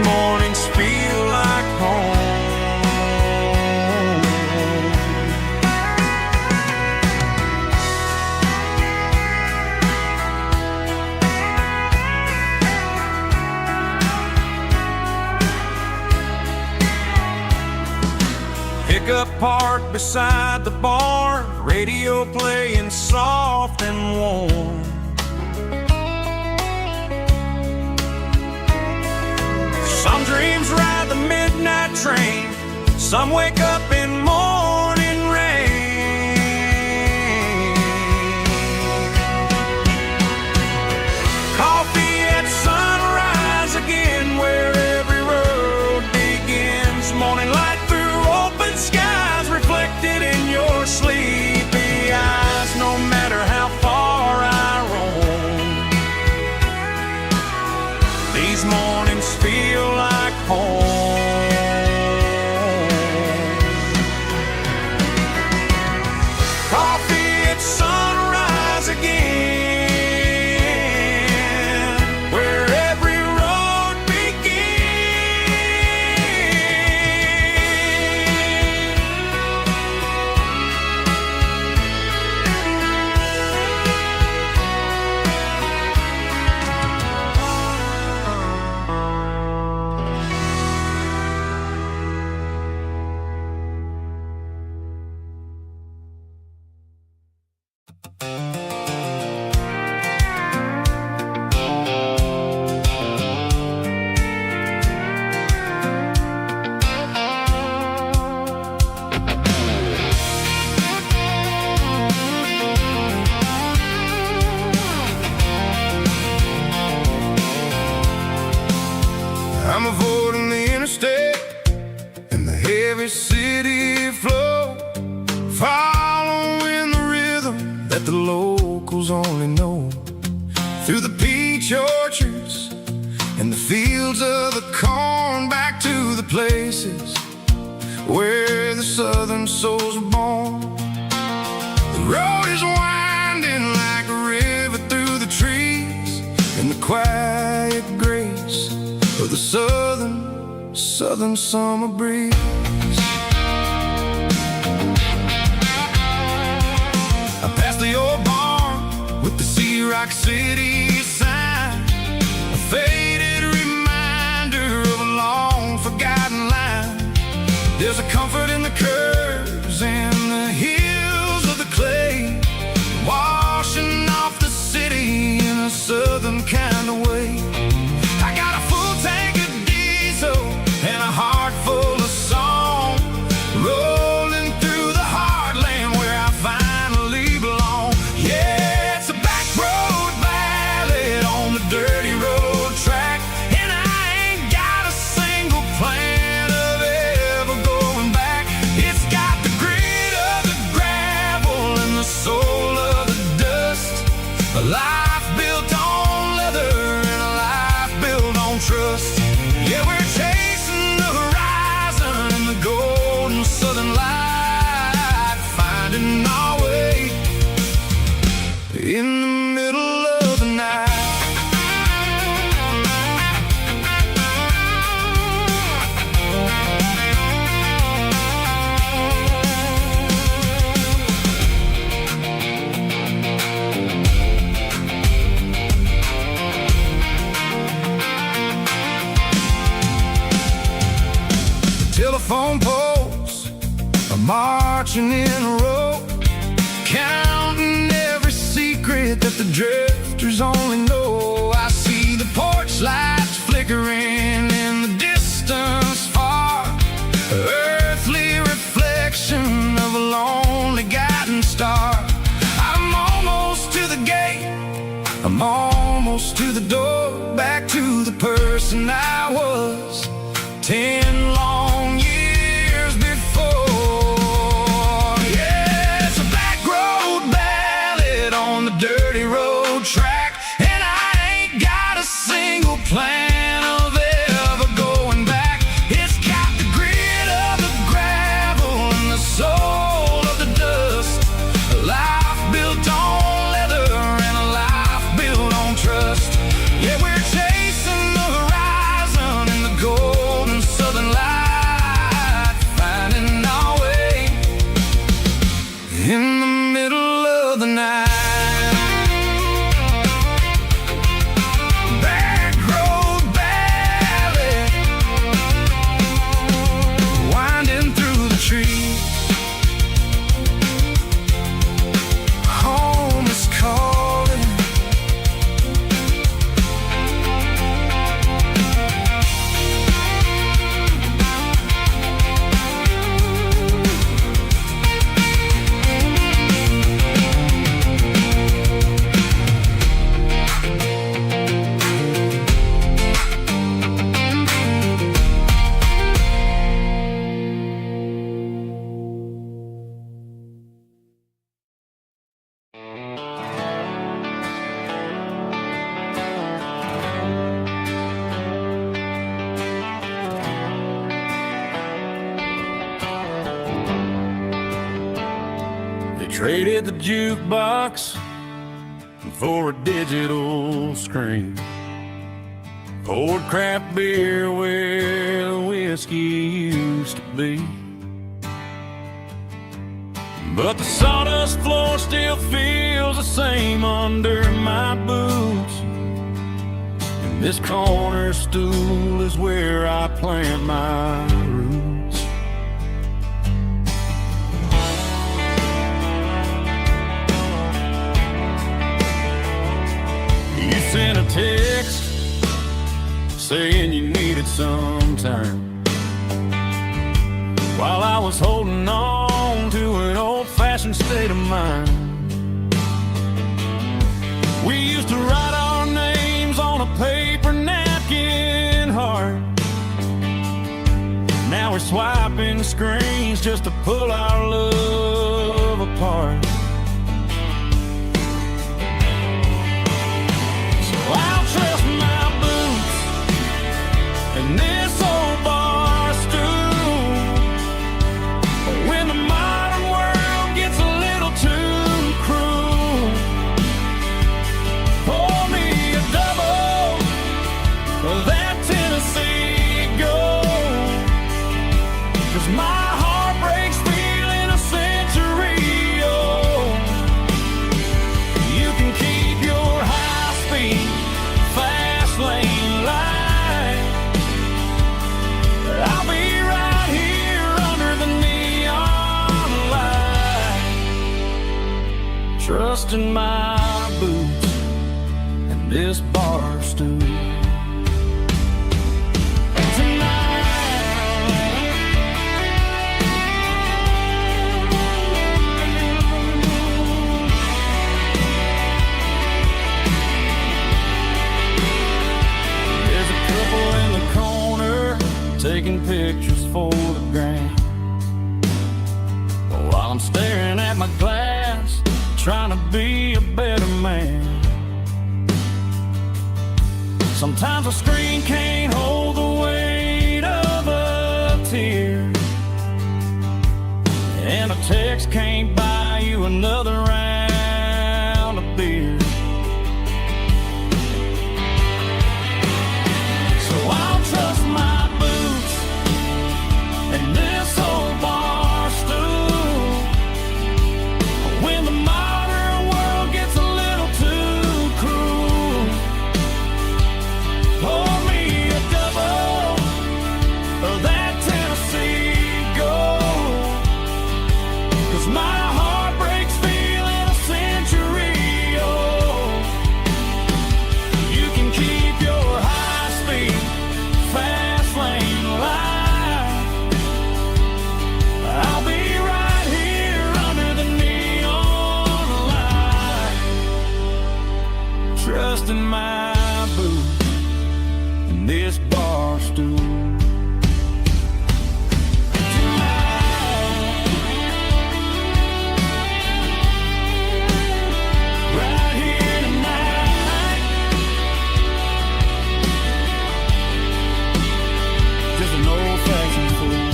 mornings feel like home. Pickup parked beside the barn, radio playing soft and warm. Some dreams ride the midnight train, some wake up in morning rain. Coffee at sunrise again, where every road begins. Morning light through open skies, reflected in your sleepy eyes. No matter how far I roam, these mornings feel like home. Coffee at sunrise again, where every road I'm avoiding the interstate and the heavy city flow, following the rhythm that the locals only know. Through the peach orchards and the fields of the corn, back to the places where the southern souls were born. The road is winding like a river through the trees, in the quiet grace of the southern summer breeze. I passed the old barn with the Sea Rock City sign, a faded reminder of a long forgotten line. There's a comfort in the curves and the hills of the clay, washing off the city in a southern kind of way. I got a full tank of diesel and a heart full of song, rolling through the heartland where I finally belong. Yeah, it's a back road ballad on the dirty road track, and I ain't got a single plan of ever going back. It's got the grit of the gravel and the soul of the dust, a life built on leather and a life built on trust. Yeah, we're chasing the horizon in the golden southern light, finding our way in the middle of the night. Telephone poles are marching in a row, counting every secret that the drifters only know. I see the porch lights flickering in the distance far, earthly reflection of a lonely guiding star. I'm almost to the gate, I'm almost to the door, back to the person I was 10 long years before. Yeah, it's a back road ballad on the dirty road track, and I ain't got a single plan of ever going back. It's got the grit of the gravel and the soul of the dust, a life built on leather and a life built on trust. Yeah, we're chasing the horizon in the gold Traded the jukebox for a digital screen. Poured craft beer where the whiskey used to be. But the sawdust floor still feels the same under my boots. And this corner stool is where I plant my roots. You sent a text saying you needed some time, while I was holding on to an old-fashioned state of mind. We used to write our names on a paper napkin heart. Now we're swiping screens just to pull our love apart. So I'll trust my boots and this old bar stool when the modern world gets a little too cruel. Pour me a double of that Tennessee Gold, 'cause my heart breaks feeling a century old. You can keep your high-speed fast lane light. I'll be right here under the neon light, trusting my boots and this bar stool. There's a couple in the corner taking pictures for the gram, while I'm staring at my glass, trying to be a better man. Sometimes a screen can't hold the weight of a tear, and a text can't buy you another round of beer. So I'll trust my boots and this old bar stool when the modern world gets a little too cruel. Pour me a double of that Tennessee Gold, 'cause my heart breaks feeling a century old. You can keep your high-speed fast lane light. I'll be right here under the neon light, trusting my boots and this bar stool. Right here tonight, just an old-fashioned fool.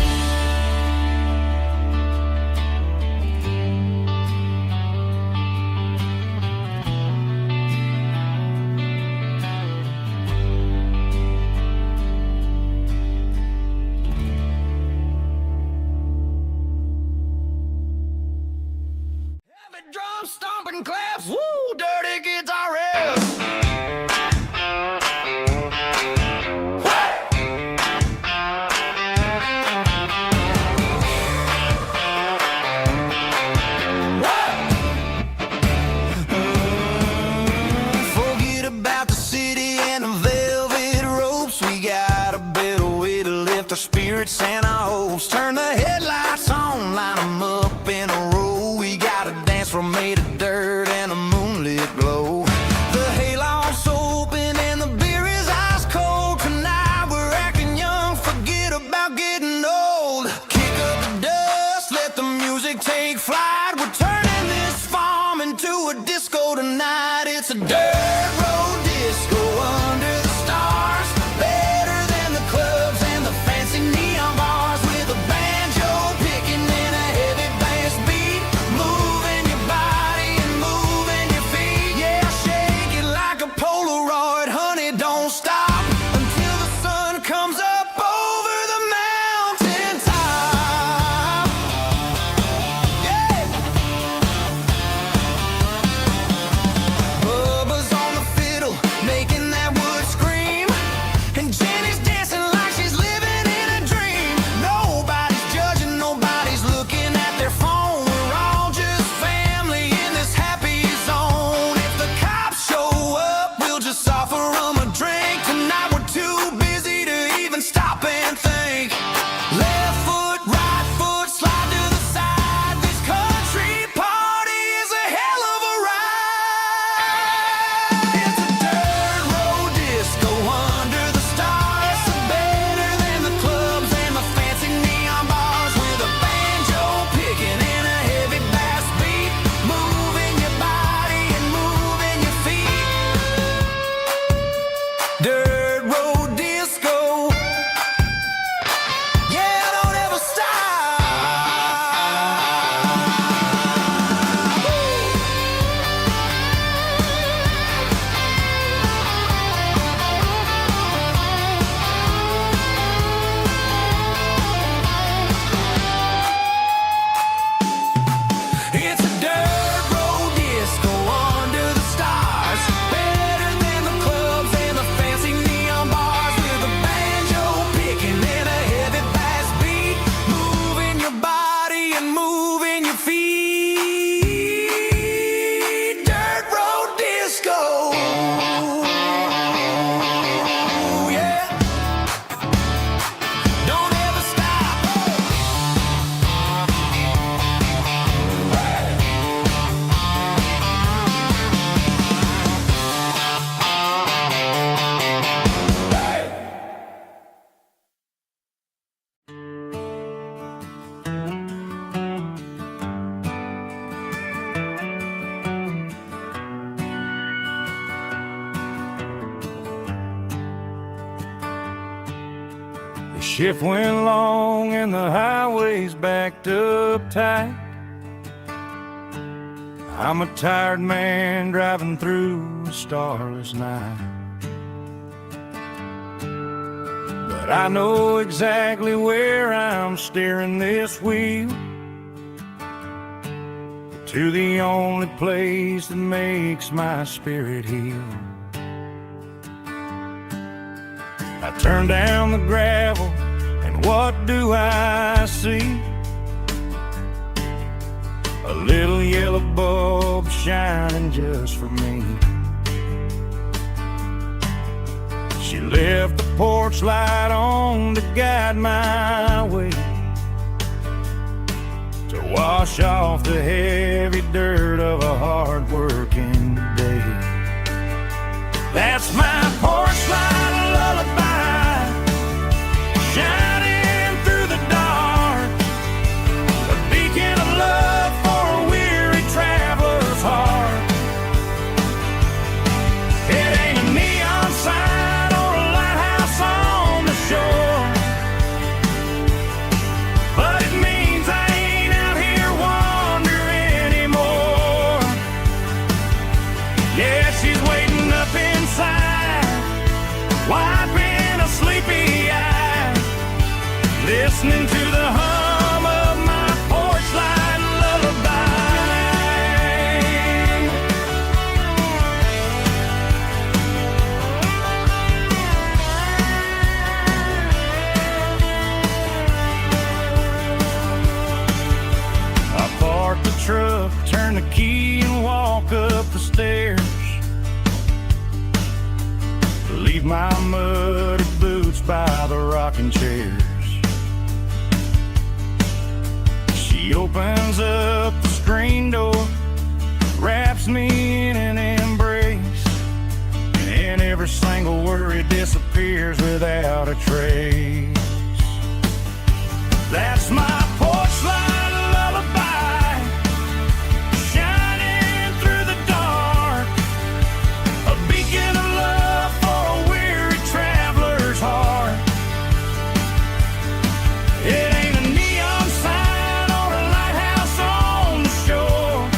Heavy drum stomping claps, woo, dirty guitar riffs. Forget about the city and the velvet ropes. We got a better way to lift our spirits and our hopes. Turn the headlights on, line 'em up in a row. We got a dance floor made of dirt and a moonlit glow. The hayloft's open and the beer is ice cold. Tonight we're acting young, forget about getting old. Kick up the dust, let the music take flight. We're turning this farm into a disco tonight. It's a dirt road disco under the stars, better than the clubs and the fancy neon bars, with a banjo picking and a heavy bass beat. Shift went long and the highway's backed up tight. I'm a tired man driving through a starless night. But I know exactly where I'm steering this wheel, to the only place that makes my spirit heal. I turn down the gravel, and what do I see? A little yellow bulb shining just for me. She left the porch light on to guide my way, to wash off the heavy dirt of a hard-working day. That's my porch light lullaby, shining through the dark, a beacon of love for a weary traveler's heart. It ain't a neon sign or a lighthouse on the shore, but it means I ain't out here wandering anymore. Yeah, she's waiting up inside, wiping a sleepy eye, listening to the hum of my porch light lullaby. I park the truck, turn the key and walk up the stairs, leave my muddy boots by the rocking chairs. She opens up the screen door, wraps me in an embrace, and every single worry disappears without a trace. That's my porch light lullaby, shining through the dark, a beacon of love for a weary traveler's heart. It ain't a neon sign or a lighthouse on the shore,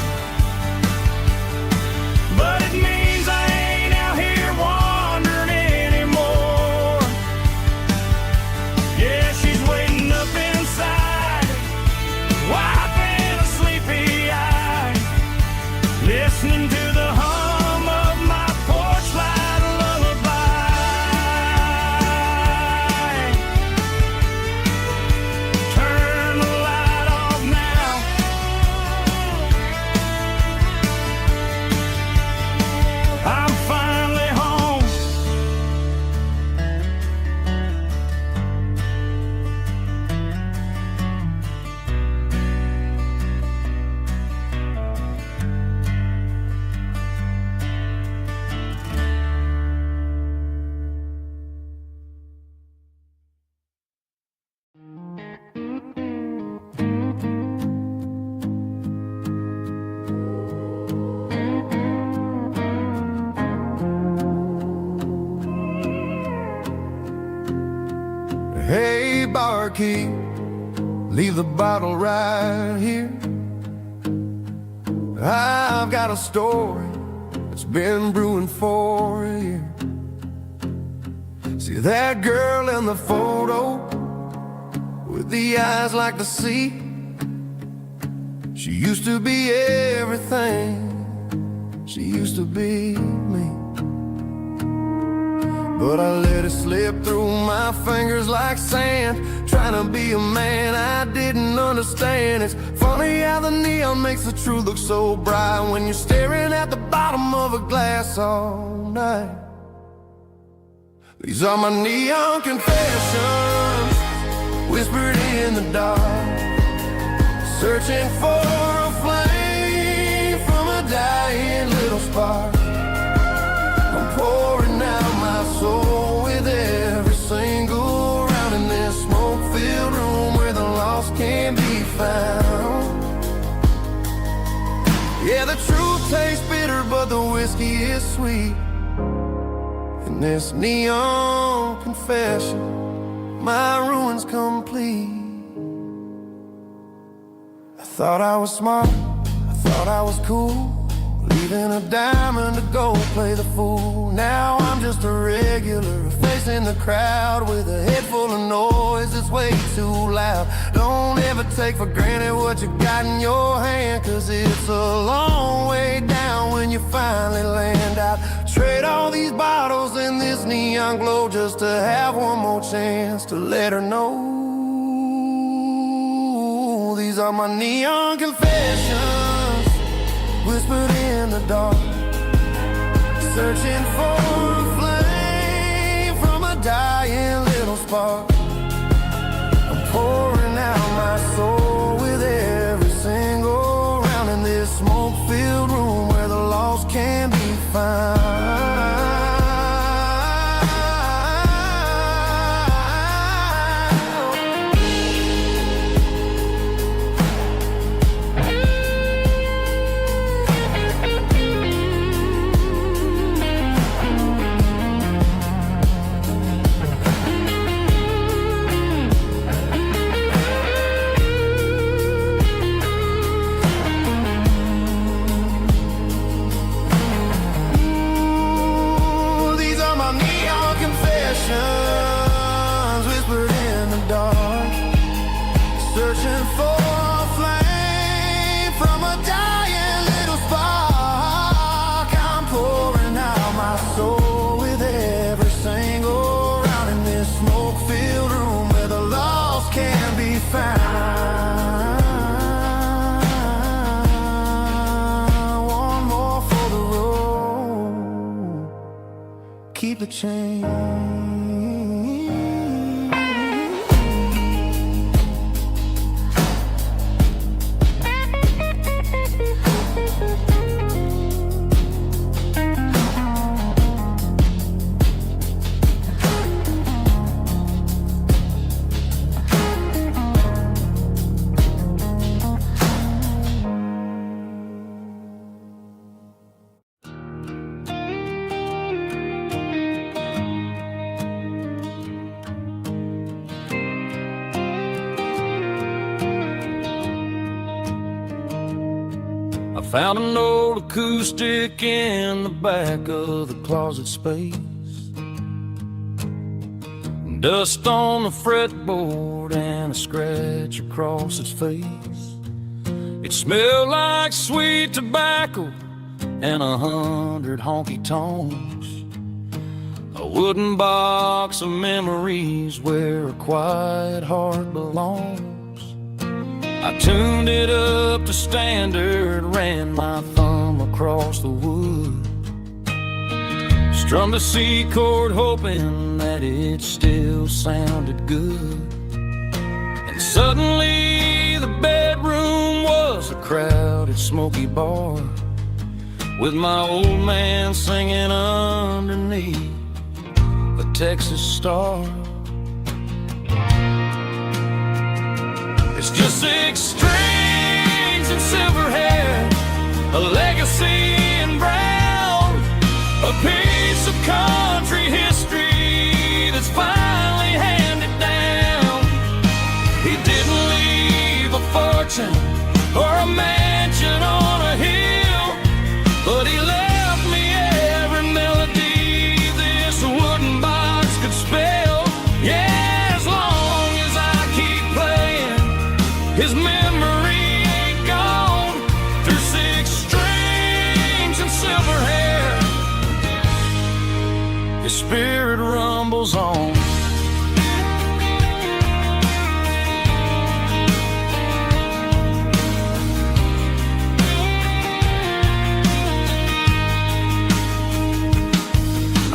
but it means I ain't out here wandering anymore. Yeah, she's waiting up inside, wiping a sleepy eye, listening to the hum of my porch light lullaby. Turn the light off now, I'm finally home. Hey, barkeep, leave the bottle right here. I've got a story that's been brewing for a year. See that girl in the photo with the eyes like the sea? She used to be everything, she used to be me. But I let it slip through my fingers like sand, trying to be a man I didn't understand. It's funny how the neon makes the truth look so bright when you're staring at the bottom of a glass all night. These are my neon confessions, whispered in the dark, searching for a flame from a dying little spark. I'm pouring out my soul with every single round in this smoke-filled room where the lost can't be found. Yeah, the truth tastes bitter, but the whiskey is sweet. And this neon confession my ruin's complete. I thought I was smart, I thought I was cool, leaving a diamond to go play the fool. Now I'm just a regular, facing the crowd with a head full of noise that's way too loud. Don't ever take for granted what you got in your hand, 'cause it's a long way down when you finally land out. Trade all these bottles and this neon glow just to have one more chance to let her know. These are my neon confessions, whispered in the dark, searching for a flame from a dying little spark. I'm pouring out my soul with every single round in this smoke-filled room where the lost can be found. Whispered in the dark, searching for a flame from a dying little spark. I'm pouring out my soul with every single round in this smoke-filled room where the lost can be found. One more for the road, keep the change. Found an old acoustic in the back of the closet space. Dust on the fretboard and a scratch across its face. It smelled like sweet tobacco and 100 honky-tonks. A wooden box of memories where a quiet heart belongs. I tuned it up to standard, ran my thumb across the wood, strummed a C chord hoping that it still sounded good. And suddenly the bedroom was a crowded, smoky bar, with my old man singing underneath the Texas star. It's just 6 strings and silver hair, a legacy in brown, a piece of country history that's finally handed down. He didn't leave a fortune or a mansion on a hill, but he left me every melody this wooden box could spell. Yeah, as long as I keep playing, his memory ain't gone. Through 6 strings and silver hair, his spirit rumbles on.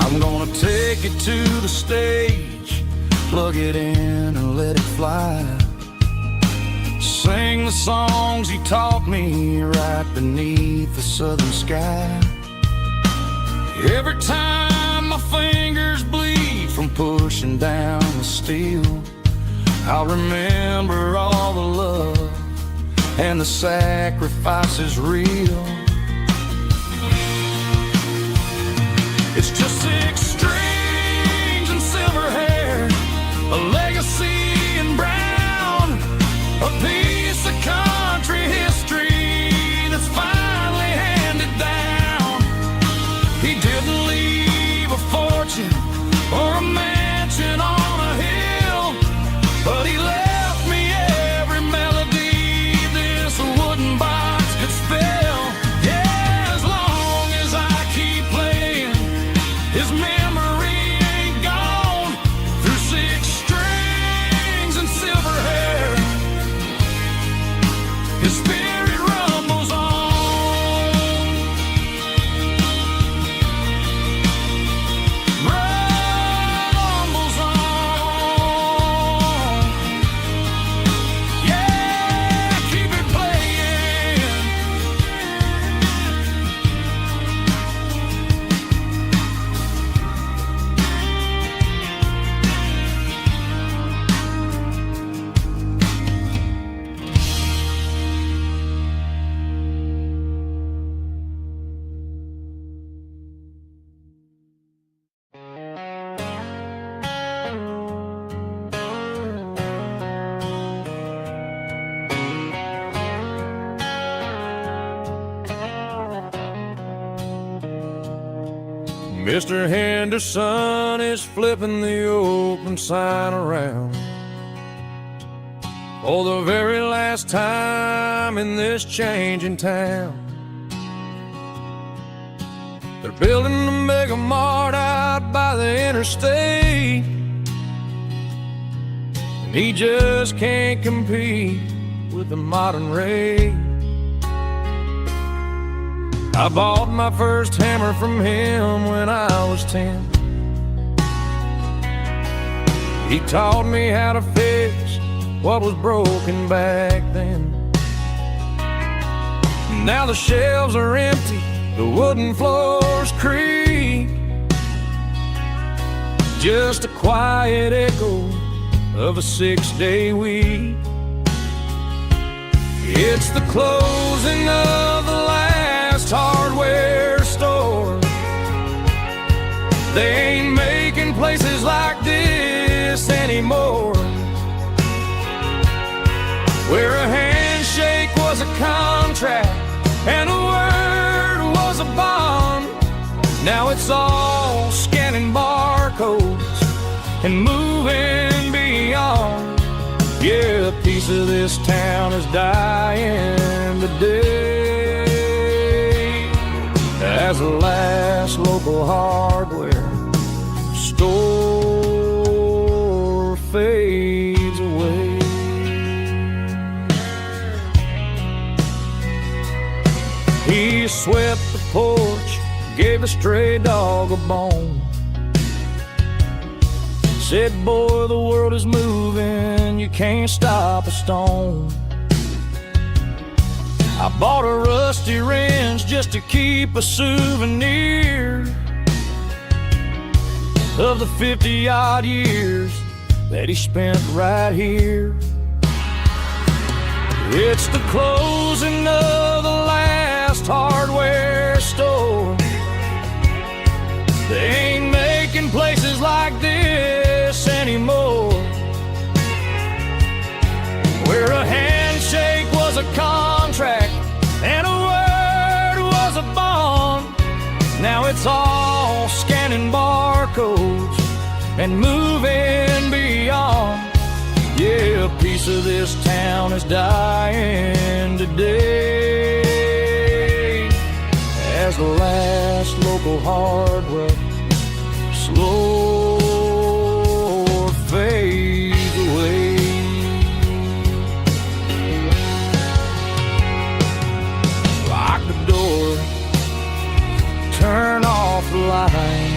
I'm gonna take it to the stage, plug it in and let it fly. Sing the songs he taught me right beneath the southern sky. Every time my fingers bleed from pushing down the steel, I'll remember all the love and the sacrifices real. It's just 6 strings and silver hair, a legacy Mr. Henderson is flipping the open sign around for the very last time in this changing town. They're building a mega mart out by the interstate, and he just can't compete with the modern rate. I bought my first hammer from him when I was 10. He taught me how to fix what was broken back then. Now the shelves are empty, the wooden floors creak, just a quiet echo of a 6-day week. It's the closing of the last hardware store. They ain't making places like this anymore, where a handshake was a contract and a word was a bond. Now it's all scanning barcodes and moving beyond. Yeah, a piece of this town is dying today as the last local hardware store fades away. He swept the porch, gave a stray dog a bone, said, boy, the world is moving, you can't stop a stone. I bought a rusty wrench just to keep a souvenir of the 50-odd years that he spent right here. It's the closing of the last hardware store. They ain't making places like this anymore, where a handshake was a contract and a word was a bond. Now it's all scanning barcodes and moving beyond. Yeah, a piece of this town is dying today as the last local hardware slow fades away. Lock the door, turn off the light.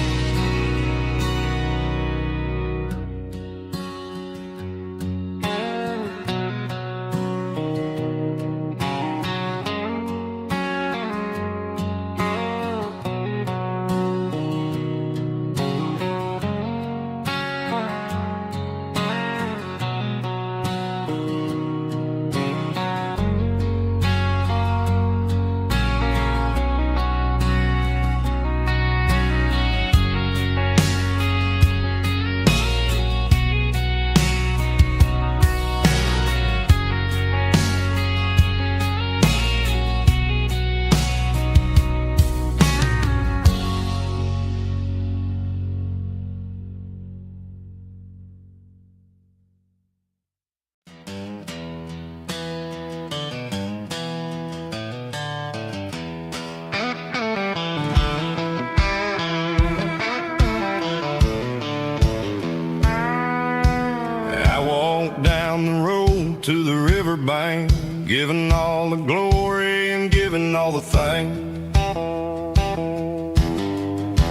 Down the road to the riverbank, giving all the glory and giving all the thanks.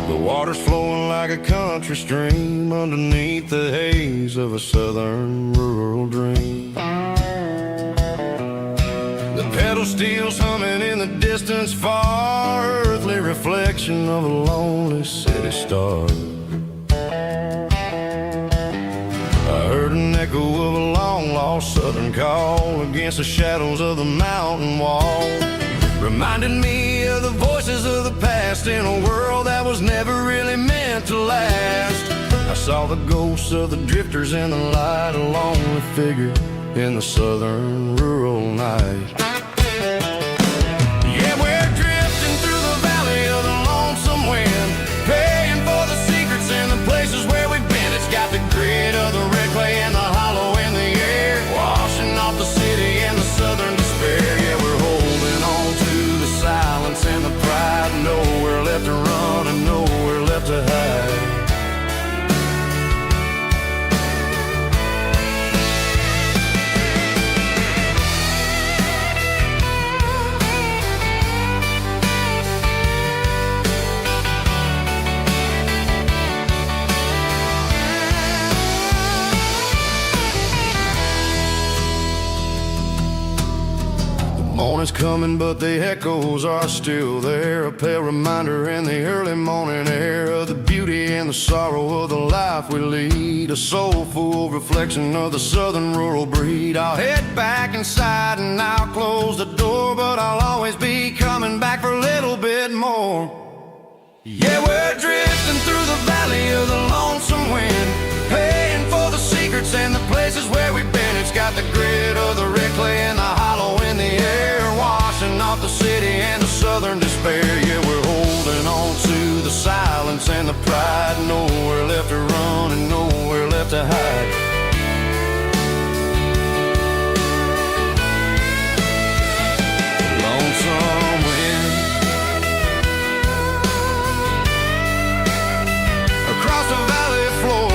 The water's flowing like a country stream underneath the haze of a southern rural dream. The pedal steel's humming in the distance far, earthly reflection of a lonely city star. I heard an echo of a long-lost southern call against the shadows of the mountain wall, reminded me of the voices of the past in a world that was never really meant to last. I saw the ghosts of the drifters in the light, a lonely figure in the southern rural night. Yeah, we're drifting through the valley of the lonesome wind, paying Morning's coming, but the echoes are still there. A pale reminder in the early morning air of the beauty and the sorrow of the life we lead. A soulful reflection of the southern rural breed. I'll head back inside and I'll close the door, but I'll always be coming back for a little bit more. Yeah, we're drifting through the valley of the lonesome wind, paying for the secrets and the places where we've been. It's got the grit of the red clay and the hollow in the air, washing off the city and the southern despair. Yeah, we're holding on to the silence and the pride. Nowhere left to run and nowhere left to hide. Lonesome wind across the valley floor,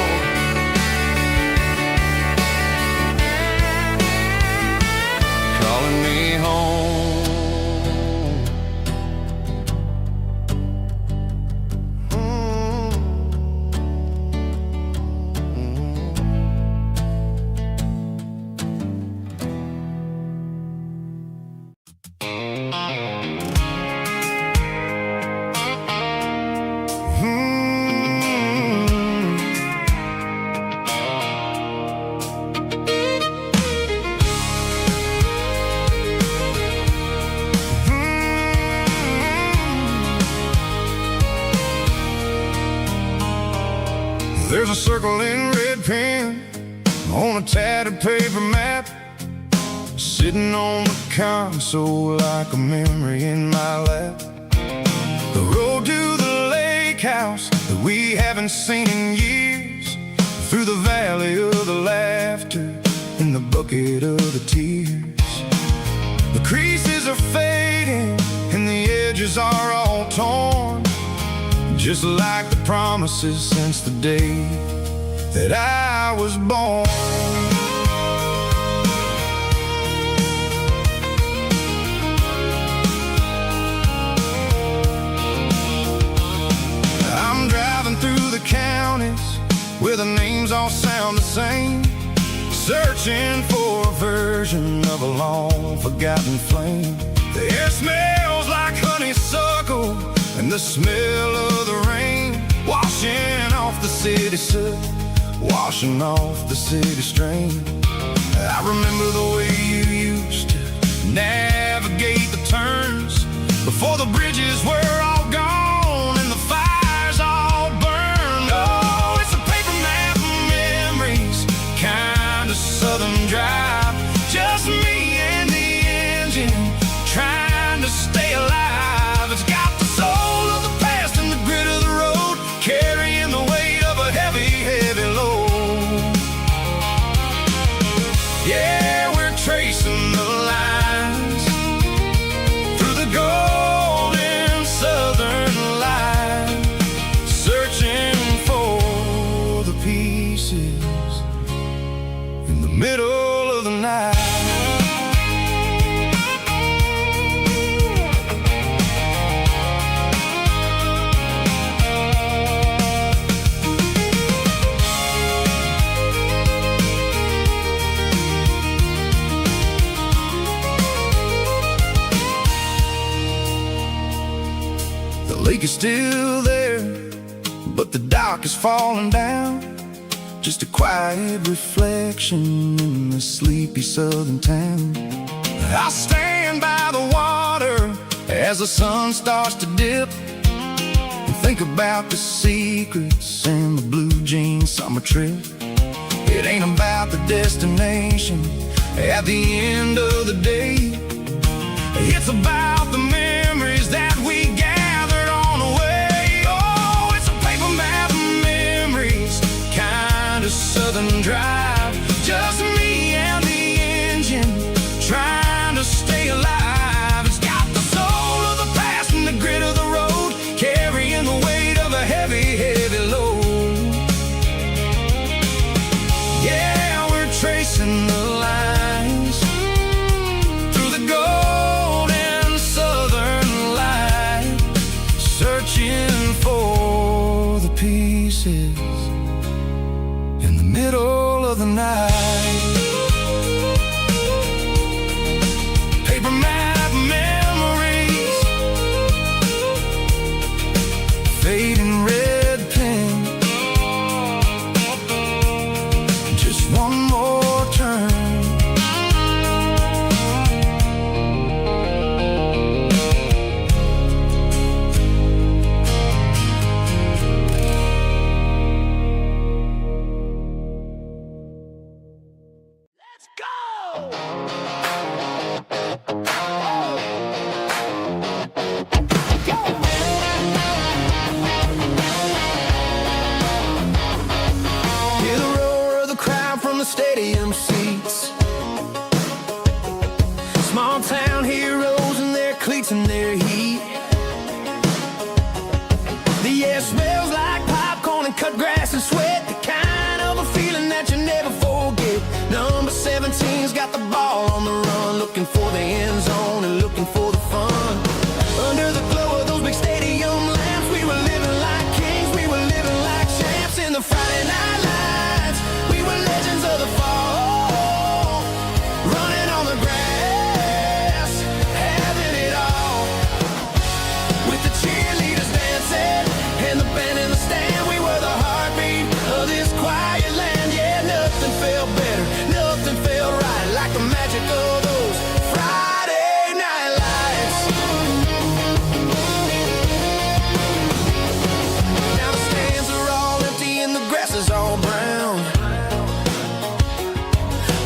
calling me home. There's a circle in red pen on a tattered paper map, sitting on the console like a memory in my lap. The road to the lake house that we haven't seen in years, through the valley of the laughter and the bucket of the tears. The creases are fading and the edges are all torn, just like the promises since the day that I was born. I'm driving through the counties where the names all sound the same, searching for a version of a long forgotten flame. The air smells like honeysuckle and the smell of the rain, washing off the city soot, washing off the city strain. I remember the way you used to navigate the turns before the bridges were all gone and the fires all burned. Oh, it's a paper map of memories, kind of southern drive, just me and the engine trying to stay alive. It's got the soul of the past and the grit of the road, carrying the weight of a heavy, heavy load. Yeah, we're tracing the lines through the golden southern light, searching for the pieces in the middle of the night. The lake is still there, but the dock is falling down, just a quiet reflection in the sleepy southern town. I'll stand by the water as the sun starts to dip and think about the secrets and the blue jean summer trip. It ain't about the destination at the end of the day, it's about the memories that we gathered on the way. Oh, it's a paper map of memories, kind of southern drive, just me and the engine trying to stay alive. It's got the soul of the past and the grit of the road, carrying the weight of a heavy, heavy load. Yeah, we're tracing the lines through the golden southern light, searching for the pieces in the middle of the night. Paper map Hear the roar of the crowd from the stadium seats. Small town heroes in their cleats and their heat. The air smells like popcorn and cut grass and sweat. The kind of a feeling that you never forget. Number 17's got the ball on the run, looking for the end zone and looking for the fun. Under the glow of those big stadium lamps, we were living like kings, we were living like champs. In the Friday night lights, we were legends of the fall, running on the grass, having it all. With the cheerleaders dancing and the band in the stand, we were the heartbeat of this quiet land. Yeah, nothing felt better, nothing felt right like the magic of those Friday night lights. Now the stands are all empty and the grass is all brown,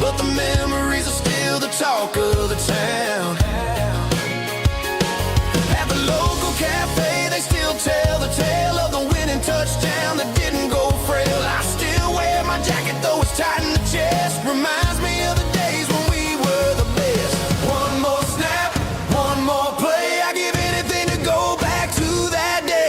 but the memories are still the talk of the town. At the local cafe, they still tell the tale of the winning touchdown that didn't go frail. I still wear my jacket though it's tight in the chest. Reminds me of the days when we were the best. One more snap, one more play. I give anything to go back to that day.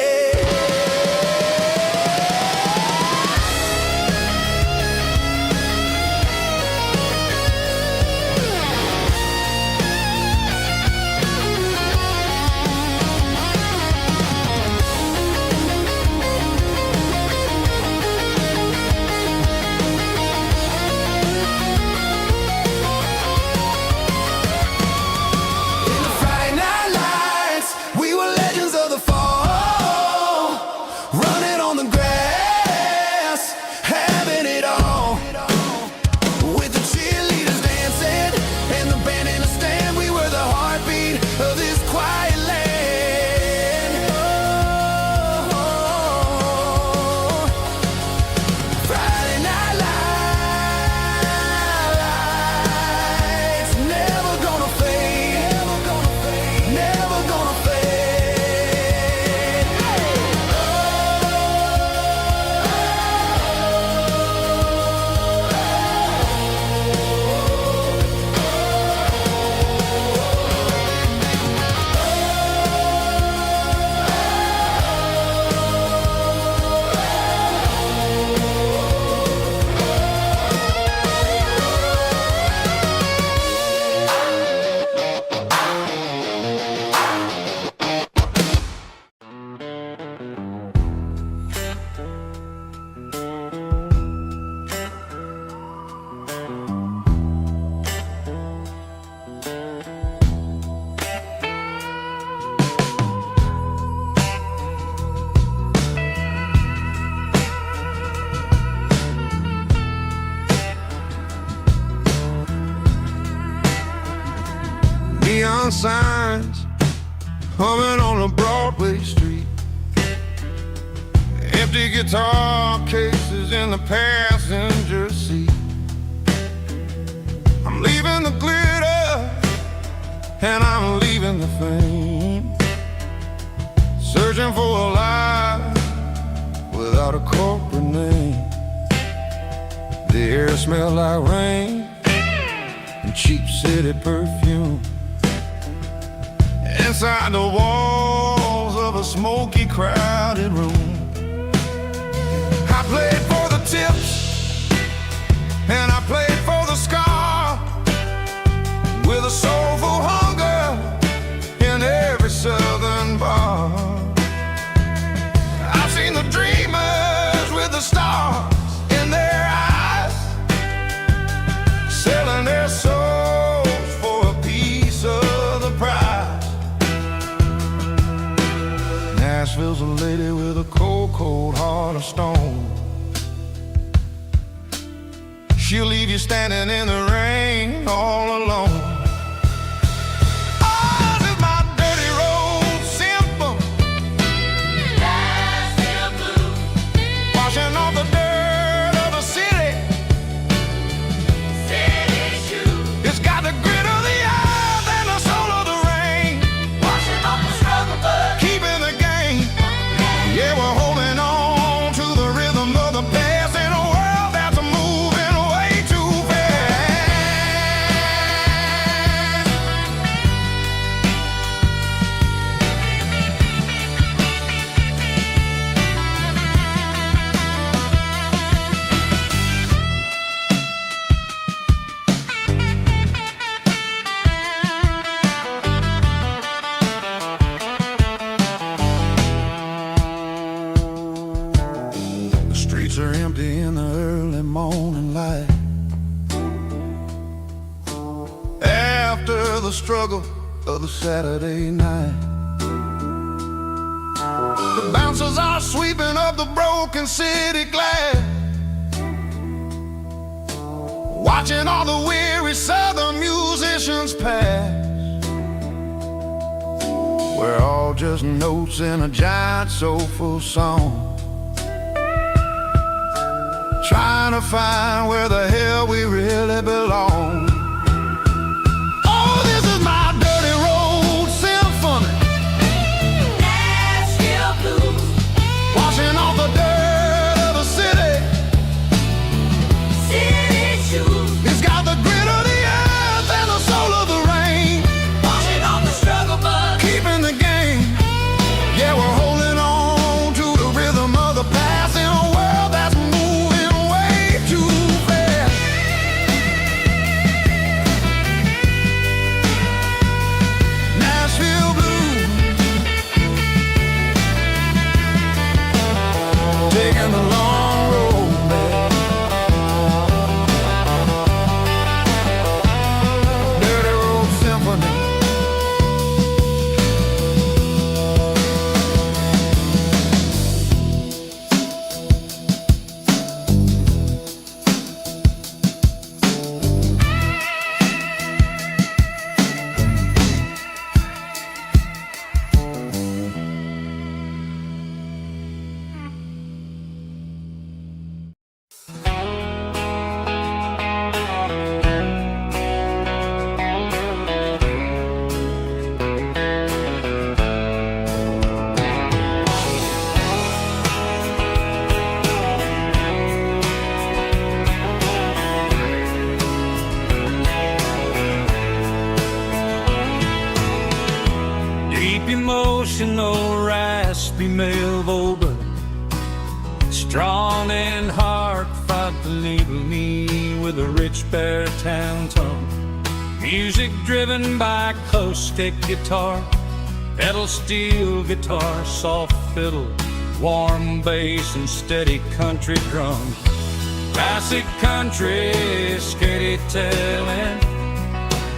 In the Friday night lights, we were legends of the fall, running on the grass, having it all. With the cheerleaders dancing and the band in the stand, we were the heartbeat of this quiet land. Oh, Friday night lights, never gonna fade, never gonna fade, never gonna fade. Neon signs humming on a Broadway street. Empty guitar cases in the passenger seat. I'm leaving the glitter and I'm leaving the fame, searching for a life without a corporate name. The air smells like rain and cheap city perfume. Inside the walls of a smoky, crowded room, I played for the tips and I played for the scar, with a soulful hunger in every southern bar. I've seen the dreamers with the stars in their eyes, selling their souls for a piece of the prize. Nashville's a lady with a cold, cold heart of stone. She'll leave you standing in the rain all alone. Ours is my dirty road simple, Nashville blue, washing off the dirt of the city, city shoes. the struggle of the Saturday night. The bouncers are sweeping up the broken city glass, watching all the weary southern musicians pass. We're all just notes in a giant soulful song, trying to find where the hell we really belong. Oh, this is my dirty road symphony, Nashville blues, washing off the dirt of the city. city shoes, It's got the grit of the earth and the soul of the rain, washing off the struggle bug. keeping the game. Yeah, we're holding on to the rhythm of the past in a world that's moving way too fast. Nashville blues, taking the long road back. Dirty road symphony. Deep emotional, raspy male vocal, strong and heart fight to label me with a rich baritone tone. Music driven by acoustic guitar, pedal steel guitar, soft fiddle, warm bass and steady country drums. Classic country storytelling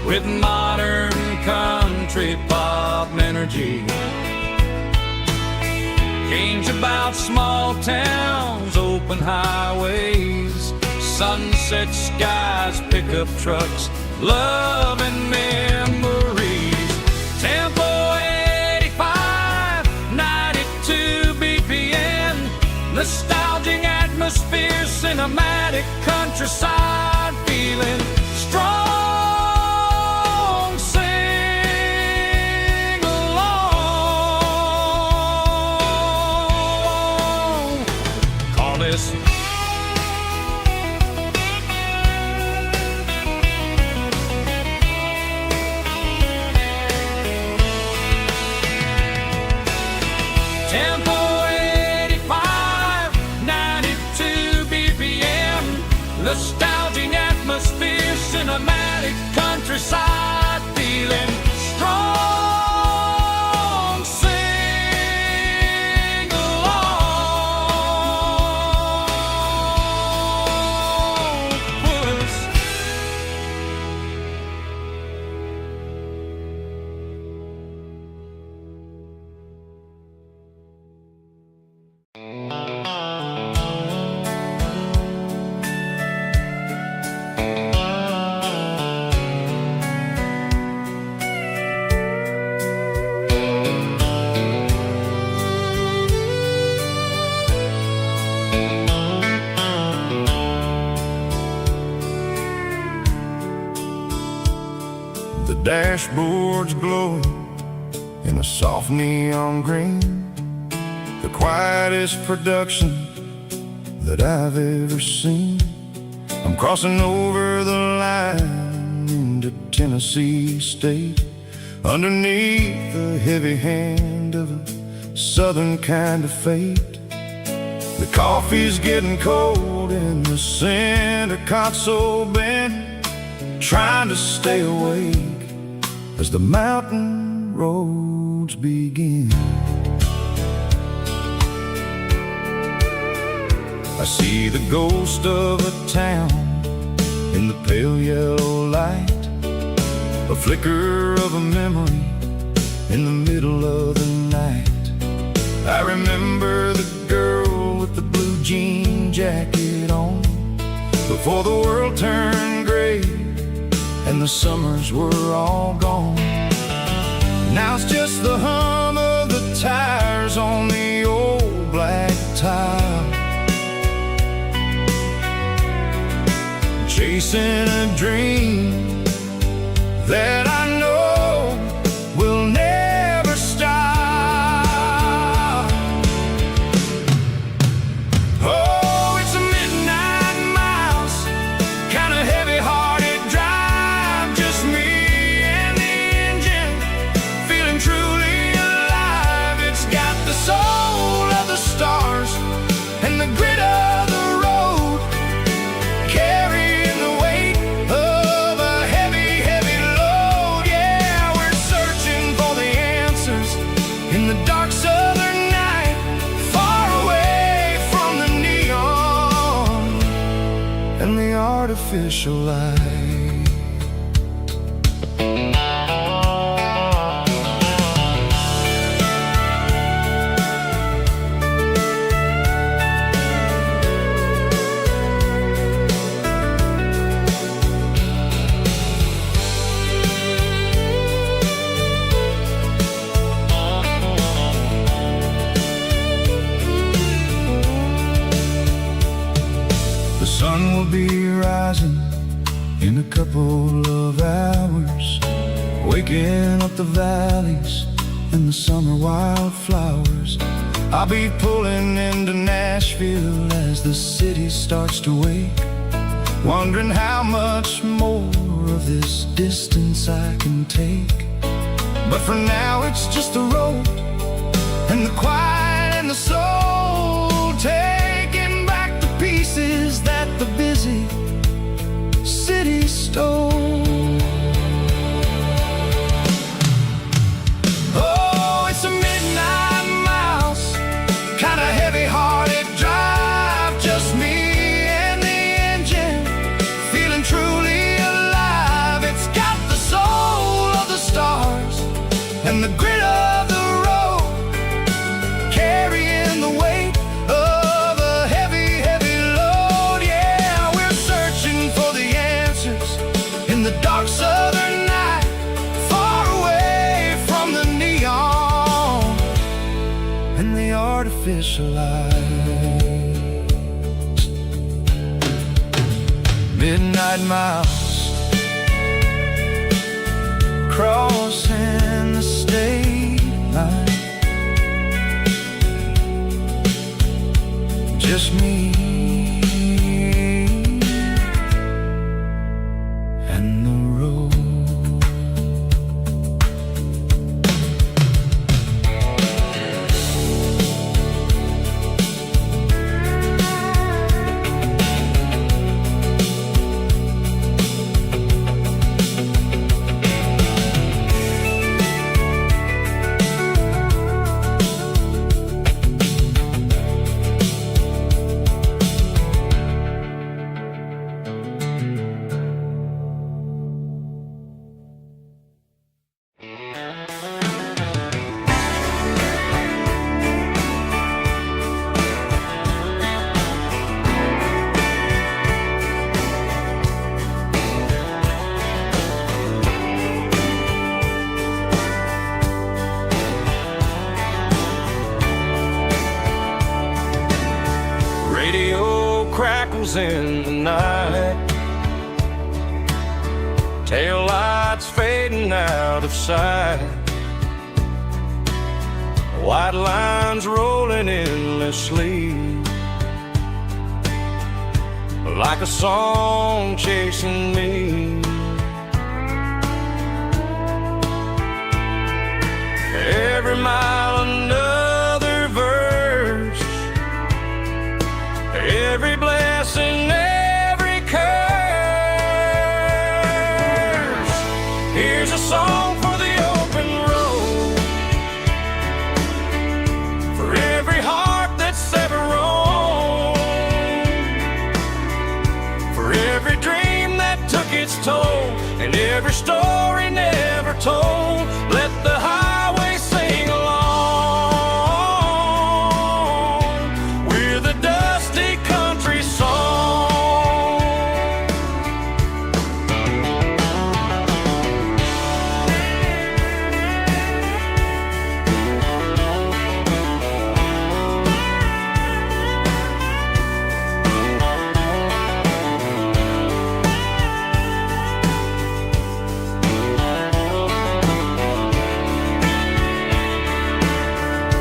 with modern country pop energy. Kane's about small towns, open highways, sunset skies, pickup trucks, love and memories. Tempo 85, 92 BPM, nostalgic atmosphere, cinematic countryside feeling strong. Tempo 85, 92 BPM, nostalgic atmosphere, cinematic countryside feeling strong. Sing along with us. The dashboard's glowing in a soft neon green, the quietest production that I've ever seen. I'm crossing over the line into Tennessee State, underneath the heavy hand of a southern kind of fate. The coffee's getting cold in the center console bin, trying to stay awake as the mountain roads begin. I see the ghost of a town in the pale yellow light, a a flicker of a memory in the middle of the night. I remember the girl with the blue jean jacket on, before the world turned gray and the summers were all gone. Now it's just the hum of the tires on the old black tile, chasing a dream that I know will never stop. Oh, it's a midnight miles, kind of heavy-hearted drive, just me and the engine, feeling truly alive. It's got the soul of the stars and the grit of the road, carrying the weight of a heavy, heavy load. Yeah, we're searching for the answers in the dark southern night, far away from the neon and the artificial light. The sun will be rising in a couple of hours, waking up the valleys and the summer wildflowers. I'll be pulling into Nashville as the city starts to wake, wondering how much more of this distance I can take. But for now it's just the road and the quiet and the soul, taking back the pieces that the busy city stole. Oh, it's a midnight miles, kind of heavy-hearted drive, just me and the engine, feeling truly alive. It's got the soul of the stars and the grit of the road, carrying the weight of a heavy, heavy load. Yeah, we're searching for the answers in the dark southern night, far away from the neon and the artificial lights. Midnight miles, crossing the state line, just me and the road. Radio crackles in the night, tail lights fading out of sight, white lines rolling endlessly, like a song chasing me. Every mile another verse, every blessing, every curse. Here's a song for the open road, for every heart that's ever roamed, for every dream that took its toll, and every story never toll. Let the highway sing along with a dusty country song.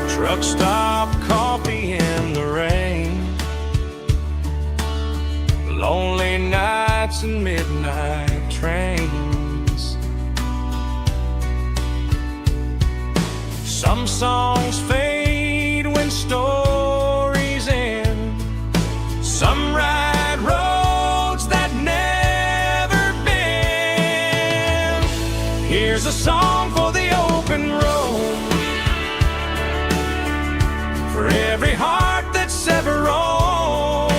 Truck stop, coffee in the rain, lonely nights and midnight trains. Some songs fade when stories end. Some ride roads that never bend. Here's a song for the open road, for every heart that's ever roamed,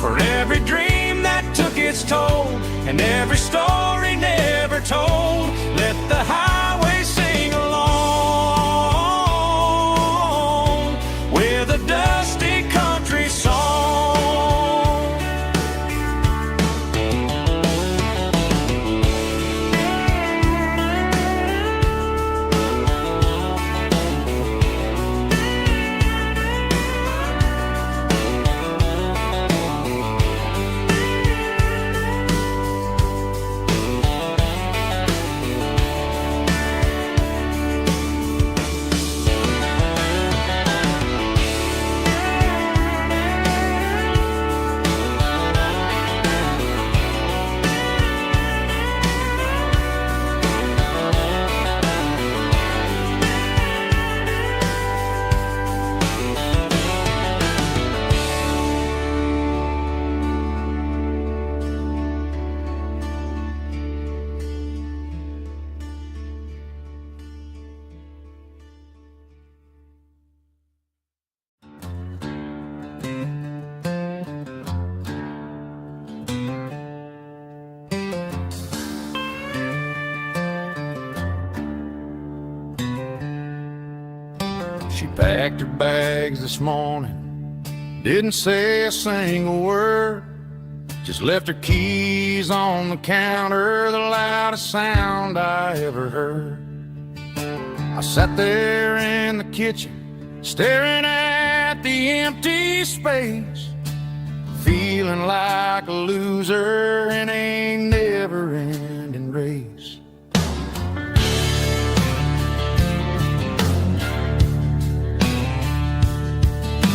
for every dream that took its toll, and every story never told. Let the highway sing along with a dusty country song. She packed her bags this morning, didn't say a single word, just left her keys on the counter, the loudest sound I ever heard. I sat there in the kitchen, staring at the empty space, feeling like a loser in a never-ending race.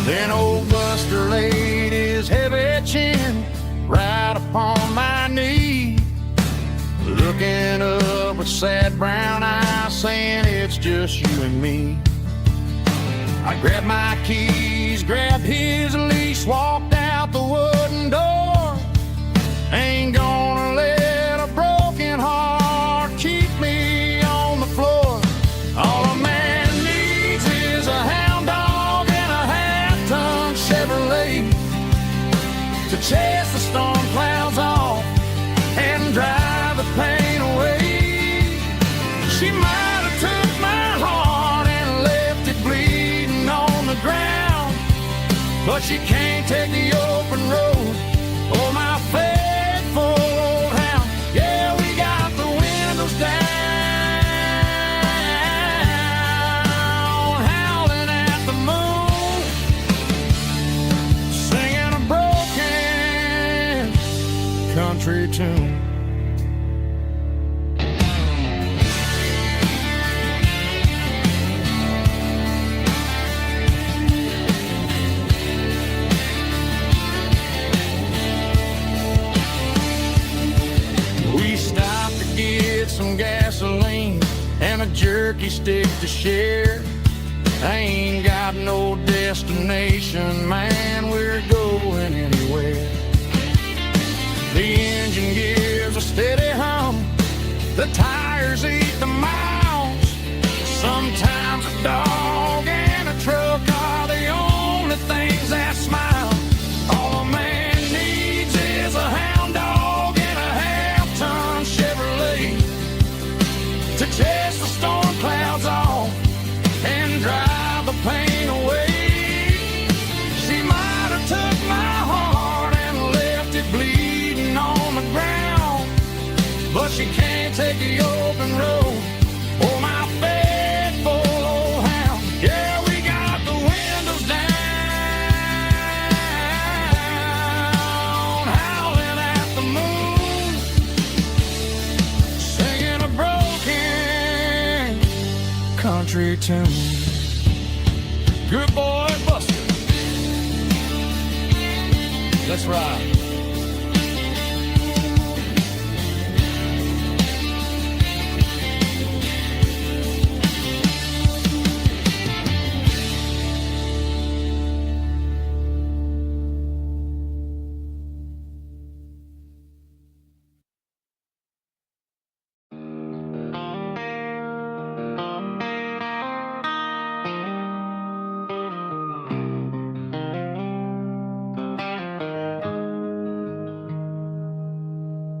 Then old Buster laid his heavy chin right upon my knee, looking up with sad brown eyes, saying it's just you and me. I grabbed my keys, grabbed his leash, walked out the wooden door. Ain't gonna let a broken heart keep me on the floor. All a man needs is a hound dog and a half-ton Chevrolet to chase the storm clouds off and drive the pain away. She might have took my heart and left it bleeding on the ground, but she can't take the open road. Oh, my faithful old hound. Yeah, we got the windows down, howling at the moon, singing a broken country tune. We stopped to get some gasoline and a jerky stick to share. I ain't got no destination, man, we're going anywhere. The engine gives a steady hum, the tires eat the miles. Sometimes a dog and a truck are the only things that smile. All a man needs is a hound dog and a half-ton Chevrolet to chase the storm clouds off and drive the pain away. She might have took my heart and left it bleeding on the ground, but she can't take the open road or my faithful old hound. Yeah, we got the windows down, howling at the moon, singing a broken country tune. Good boy, Buster. Let's ride.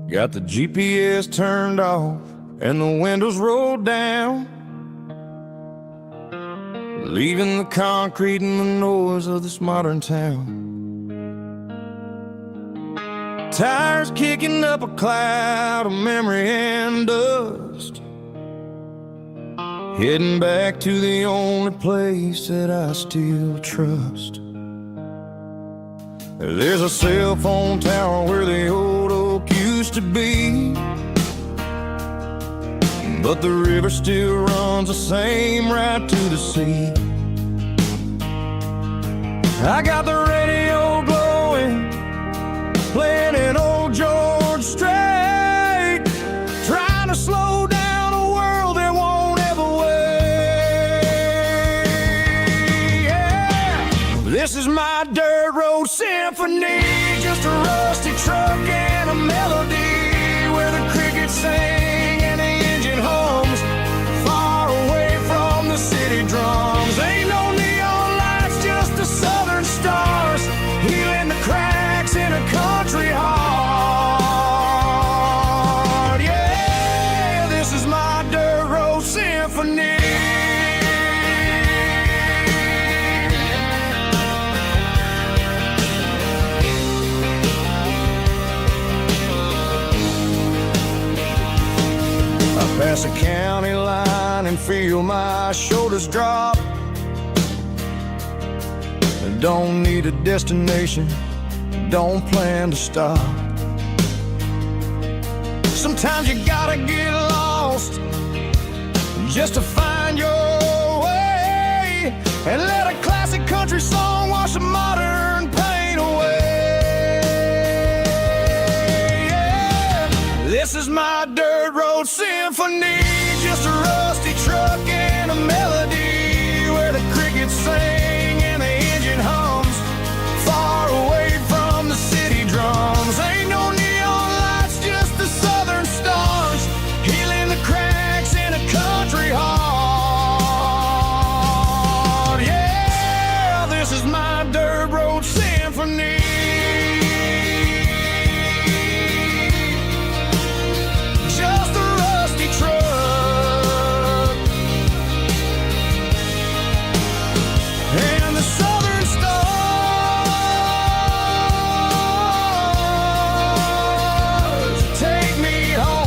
Got the GPS turned off and the windows rolled down, leaving the concrete and the noise of this modern town. Tires kicking up a cloud of memory and dust, heading back to the only place that I still trust. There's a cell phone tower where the old oak used to be, but the river still runs the same right to the sea. I got the radio glowing, playing an old George Strait, trying to slow down a world that won't ever wait. Yeah. This is my dirt road symphony, just a rusty truck and a melody where the crickets sing and the engine hums, far away from the city drums. Ain't no neon lights, just the southern stars, healing the cracks in a country heart. Yeah, this is my dirt road symphony. Pass a county line and feel my shoulders drop. Don't need a destination, don't plan to stop. Sometimes you gotta get lost just to find your way, and let a classic country song wash a modern pain away. Yeah. This is my dirt road symphony, just a rusty truck and a melody where the crickets sing and the engine hums, far away from the city drums. Ain't no neon lights, just the southern stars, healing the cracks in a country heart. Yeah, this is my dirt road symphony. Just a rusty truck and the southern stars take me home.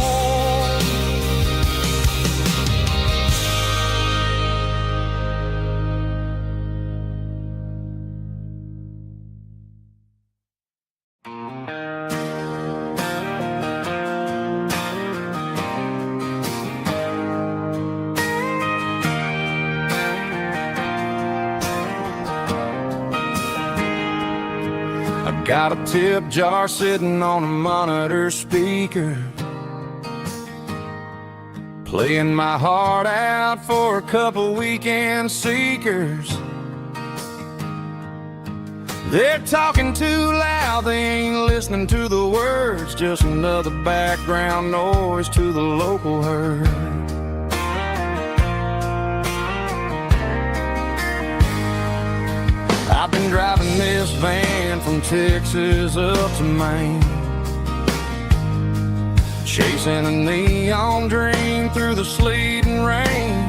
I got a tip jar sitting on a monitor speaker, playing my heart out for a couple weekend seekers. They're talking too loud, they ain't listening to the words, just another background noise to the local herd. I've been driving this van from Texas up to Maine, chasing a neon dream through the sleet and rain.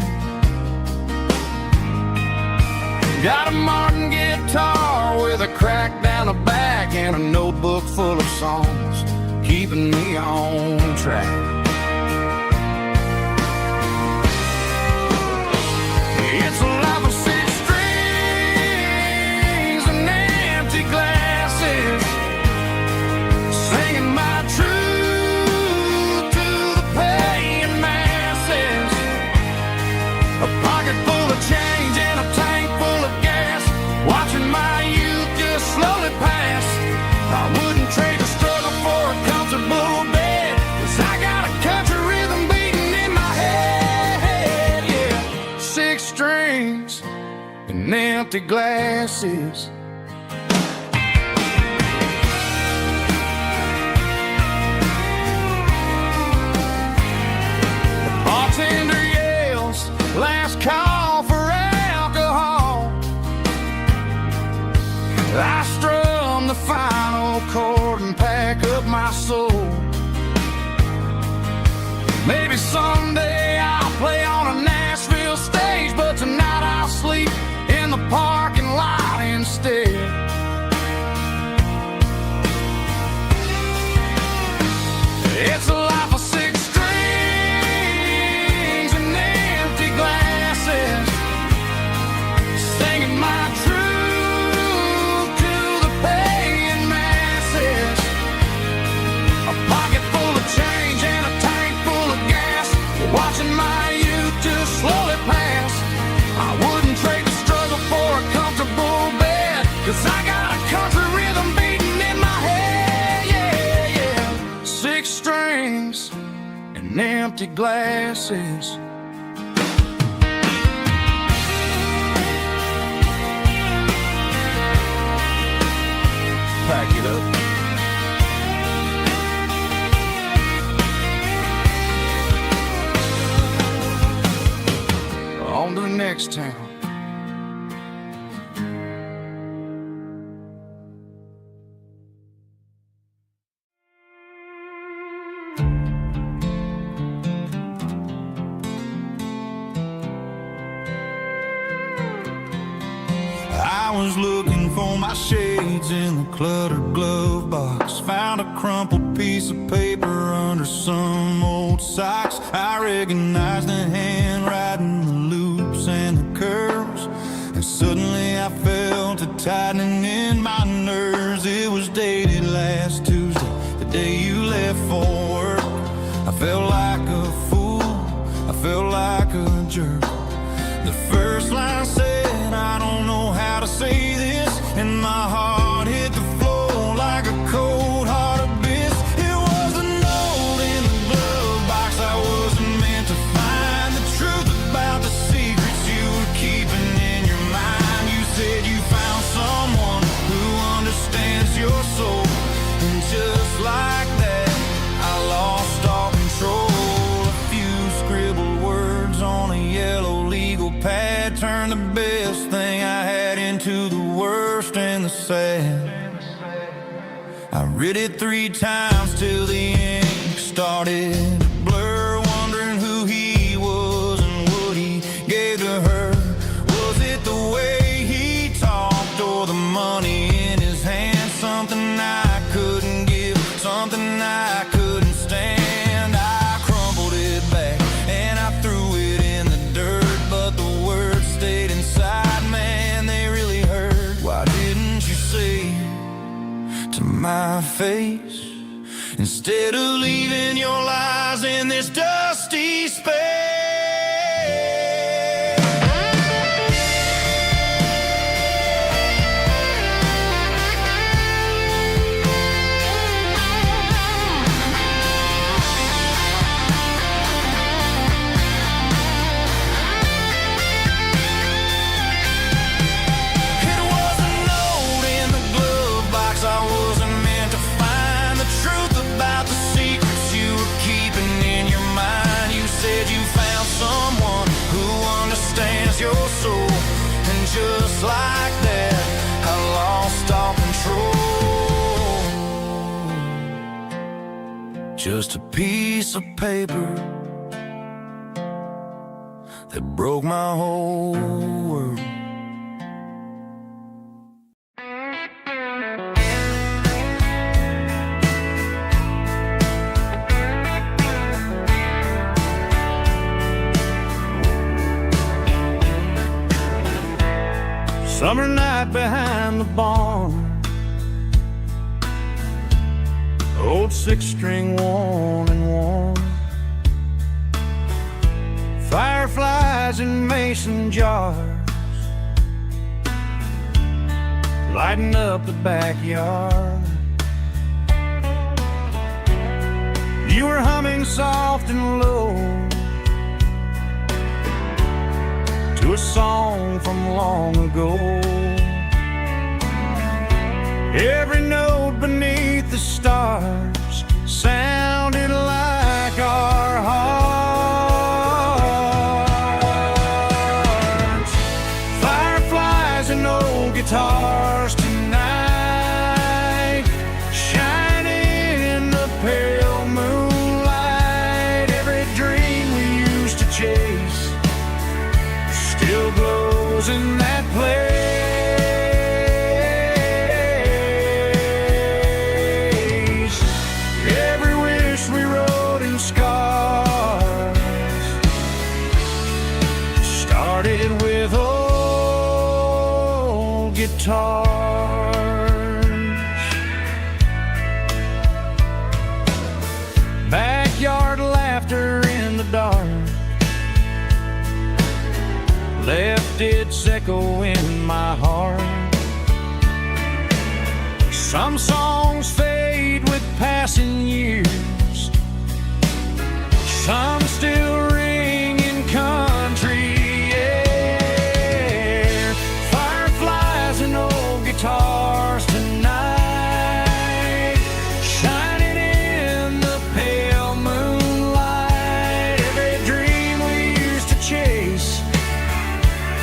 Got a Martin guitar with a crack down the back and a notebook full of songs, keeping me on track. It's a life of six strings and empty glasses, singing my truth to the paying masses. A pocket full of change and a tank full of gas, watching my youth just slowly pass. I wouldn't trade the struggle for a comfortable bed, 'cause I got a country rhythm beating in my head, yeah. Six strings and empty glasses. The bartender yells, last call for alcohol. I strum the final chord and pack up my soul. Maybe someday I'll play on a Nashville stage, but tonight I'll sleep in the parking lot instead. It's a life of six strings and empty glasses, singing my truth to the paying masses. A pocket full of change and a tank full of gas, watching my youth just slowly pass. I wouldn't trade the struggle for a comfortable bed, 'cause I got a country rhythm beating in my head, yeah, yeah. Six strings and empty glasses. Pack it up. On to the next town. I was looking for my shades in the cluttered glove box, found a crumpled piece of paper under some old socks. I recognized the handwriting, the loops and the curves, and suddenly I felt a tightening in my nerves. It was dated last Tuesday, the day you left for work. I felt like a fool, I felt like a jerk. The first line said, I don't know how to say this, and my heart hit the floor like a cold heart abyss. It was a note in the glove box I wasn't meant to find, the truth about the secrets you were keeping in your mind. You said you found someone who understands your soul, and just like that I lost all control. A few scribbled words on a yellow legal pad turned the best thing I had into the worst and the sad. I read it 3 times till the ink started to blur, wondering who he was and what he gave to her. Was it the way he talked or the money in his hand? Something I couldn't give, something I couldn't stand. I crumpled it back and I threw it in the dirt, but the words stayed inside, man, they really hurt. Why didn't you say to my face, instead of leaving your lies in this dusty space? It was a note in the glove box I wasn't meant to find, the truth about the secrets you were keeping in your mind. You said you found just a piece of paper that broke my whole world. Summer night behind the barn, old six-string worn and worn, fireflies in mason jars, lighting up the backyard. You were humming soft and low to a song from long ago. Every note beneath the stars sounded like our hearts. Fireflies and old guitars tonight, shining in the pale moonlight. Every dream we used to chase still glows in that place. Every wish we wrote in scars started with old guitars. Backyard laughter in the dark left its echo in my heart. Some songs fade with passing years, some still ring in country air. Fireflies and old guitars tonight, shining in the pale moonlight. Every dream we used to chase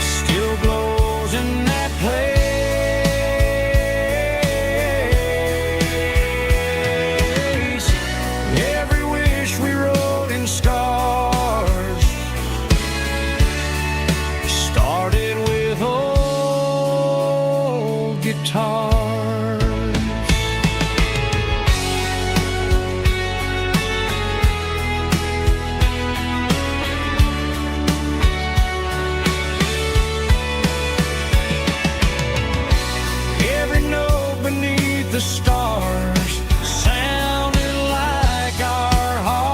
still glows in that place. Every wish we wrote in scars started with old guitars. Every note beneath the stars sounded like our hearts.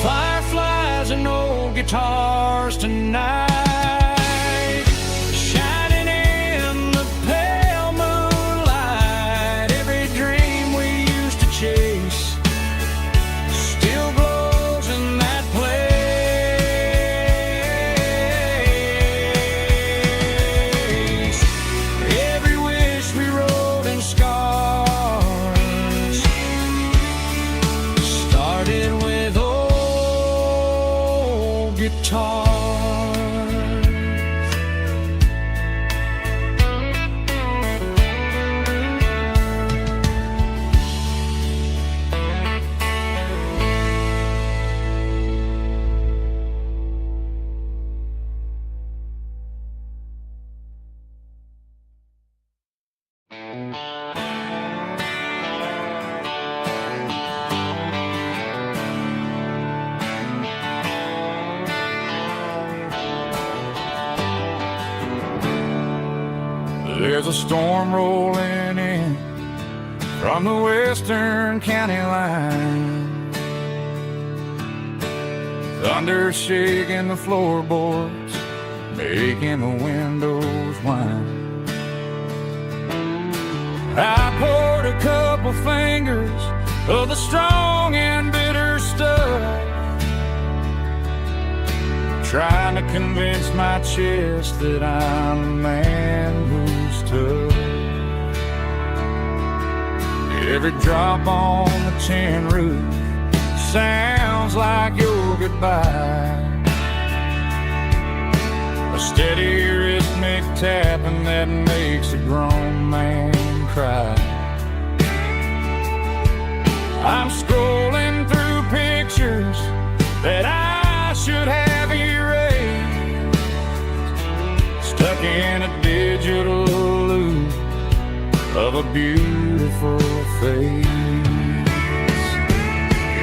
Fireflies and old guitars tonight, shining in the pale moonlight. Every dream we used to chase still glows in that place. Every wish we wrote in scars started with old guitars. There's a storm rolling in from the western county line, thunder shaking the floorboards, making the windows whine. I poured a couple fingers of the strong and bitter stuff, trying to convince my chest that I'm a man who's tough. Every drop on the tin roof sounds like your goodbye, a steady rhythmic tapping that makes a grown man cry. I'm scrolling through pictures that I should have erased, stuck in a digital loop of a beautiful face.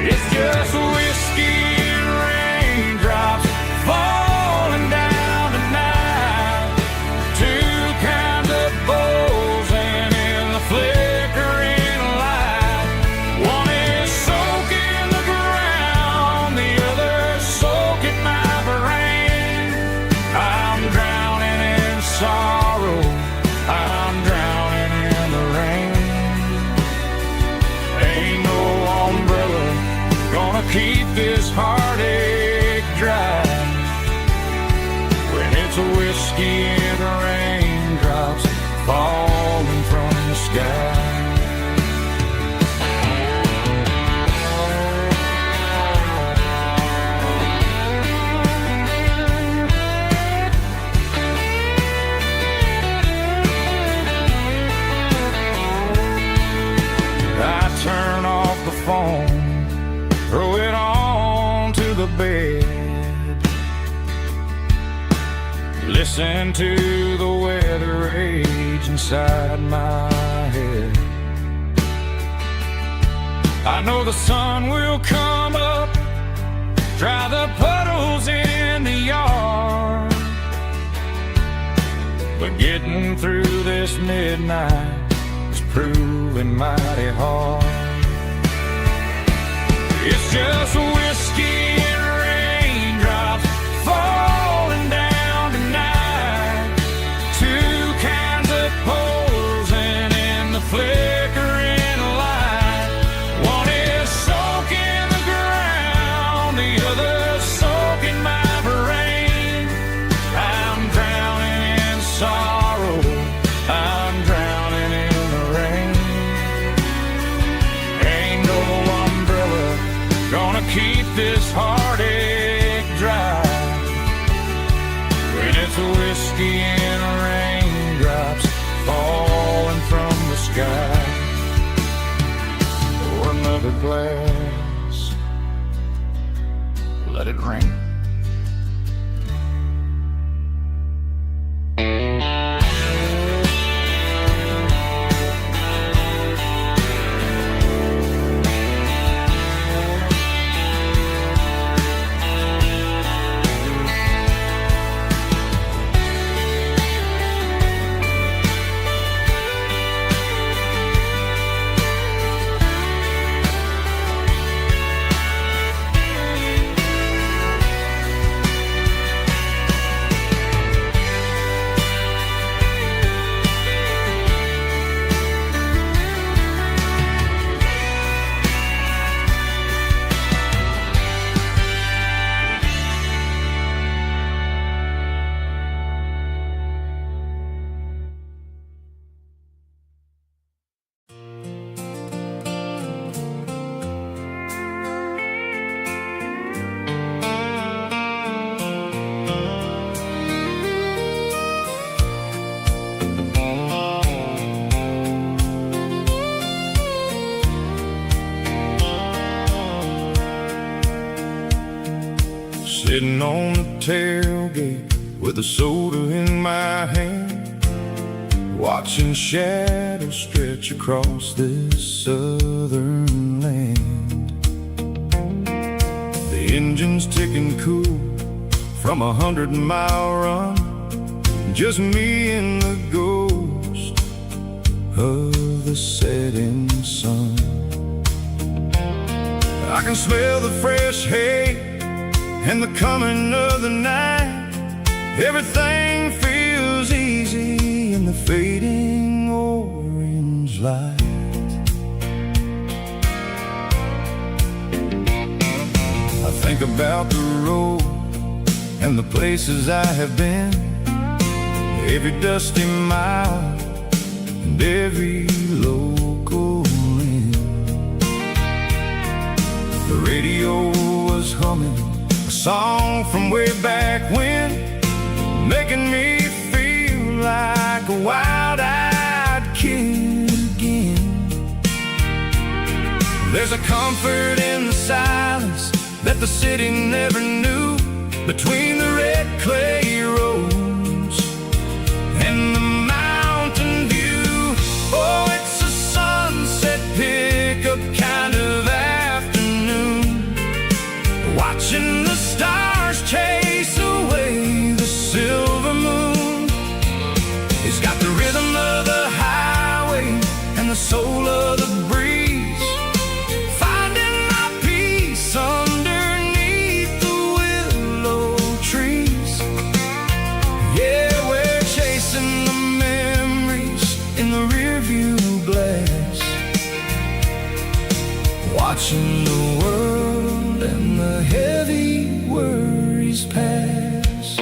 It's just whiskey and raindrops falling down tonight. Two kinds of bowls and in the flickering light. One is soaking the ground, the other soaking my brain. I'm drowning in sorrow, I'm drowning in the rain. Ain't no umbrella gonna keep this heartache dry when it's a whiskey and raindrops falling from the sky. I turn off the phone, throw it on to the bed, listen to the weather rage inside my head. I know the sun will come up, dry the puddles in the yard, but getting through this midnight is proving mighty hard. It's just whiskey and raindrops falling down tonight. Two kinds of poles and in the flickering light. One is soaking the ground, the other soaking my brain. I'm drowning in sorrow, I'm drowning in the rain. Ain't no umbrella gonna keep this heartache dry when it's a whiskey and raindrops falling from the sky. Pour another glass, let it rain. Sitting on the tailgate with a soda in my hand, watching shadows stretch across this southern land. The engine's ticking cool from 100-mile run, just me and the ghost of the setting sun. I can smell the fresh hay and the coming of the night. Everything feels easy in the fading orange light. I think about the road and the places I have been, every dusty mile and every local inn. The radio was humming a song from way back when, making me feel like a wild-eyed kid again. There's a comfort in the silence that the city never knew, between the red clay roads and the mountain view. Oh, it's a sunset pickup kind of afternoon, watching the stars chase away the silver moon. It's got the rhythm of the highway and the soul of the breeze, finding my peace underneath the willow trees. Yeah, we're chasing the memories in the rearview glass, watching the world and the heavy worries pass.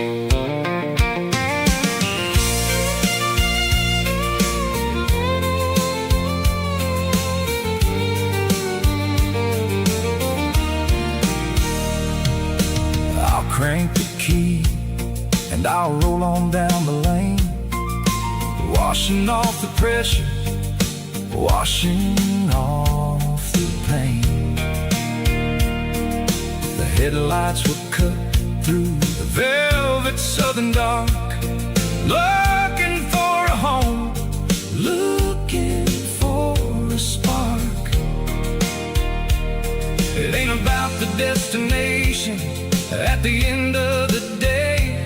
I'll crank the key and I'll roll on down the lane, washing off the pressure, washing off the pain. The headlights will cut through the velvet southern dark, looking for a home, looking for a spark. It ain't about the destination at the end of the day,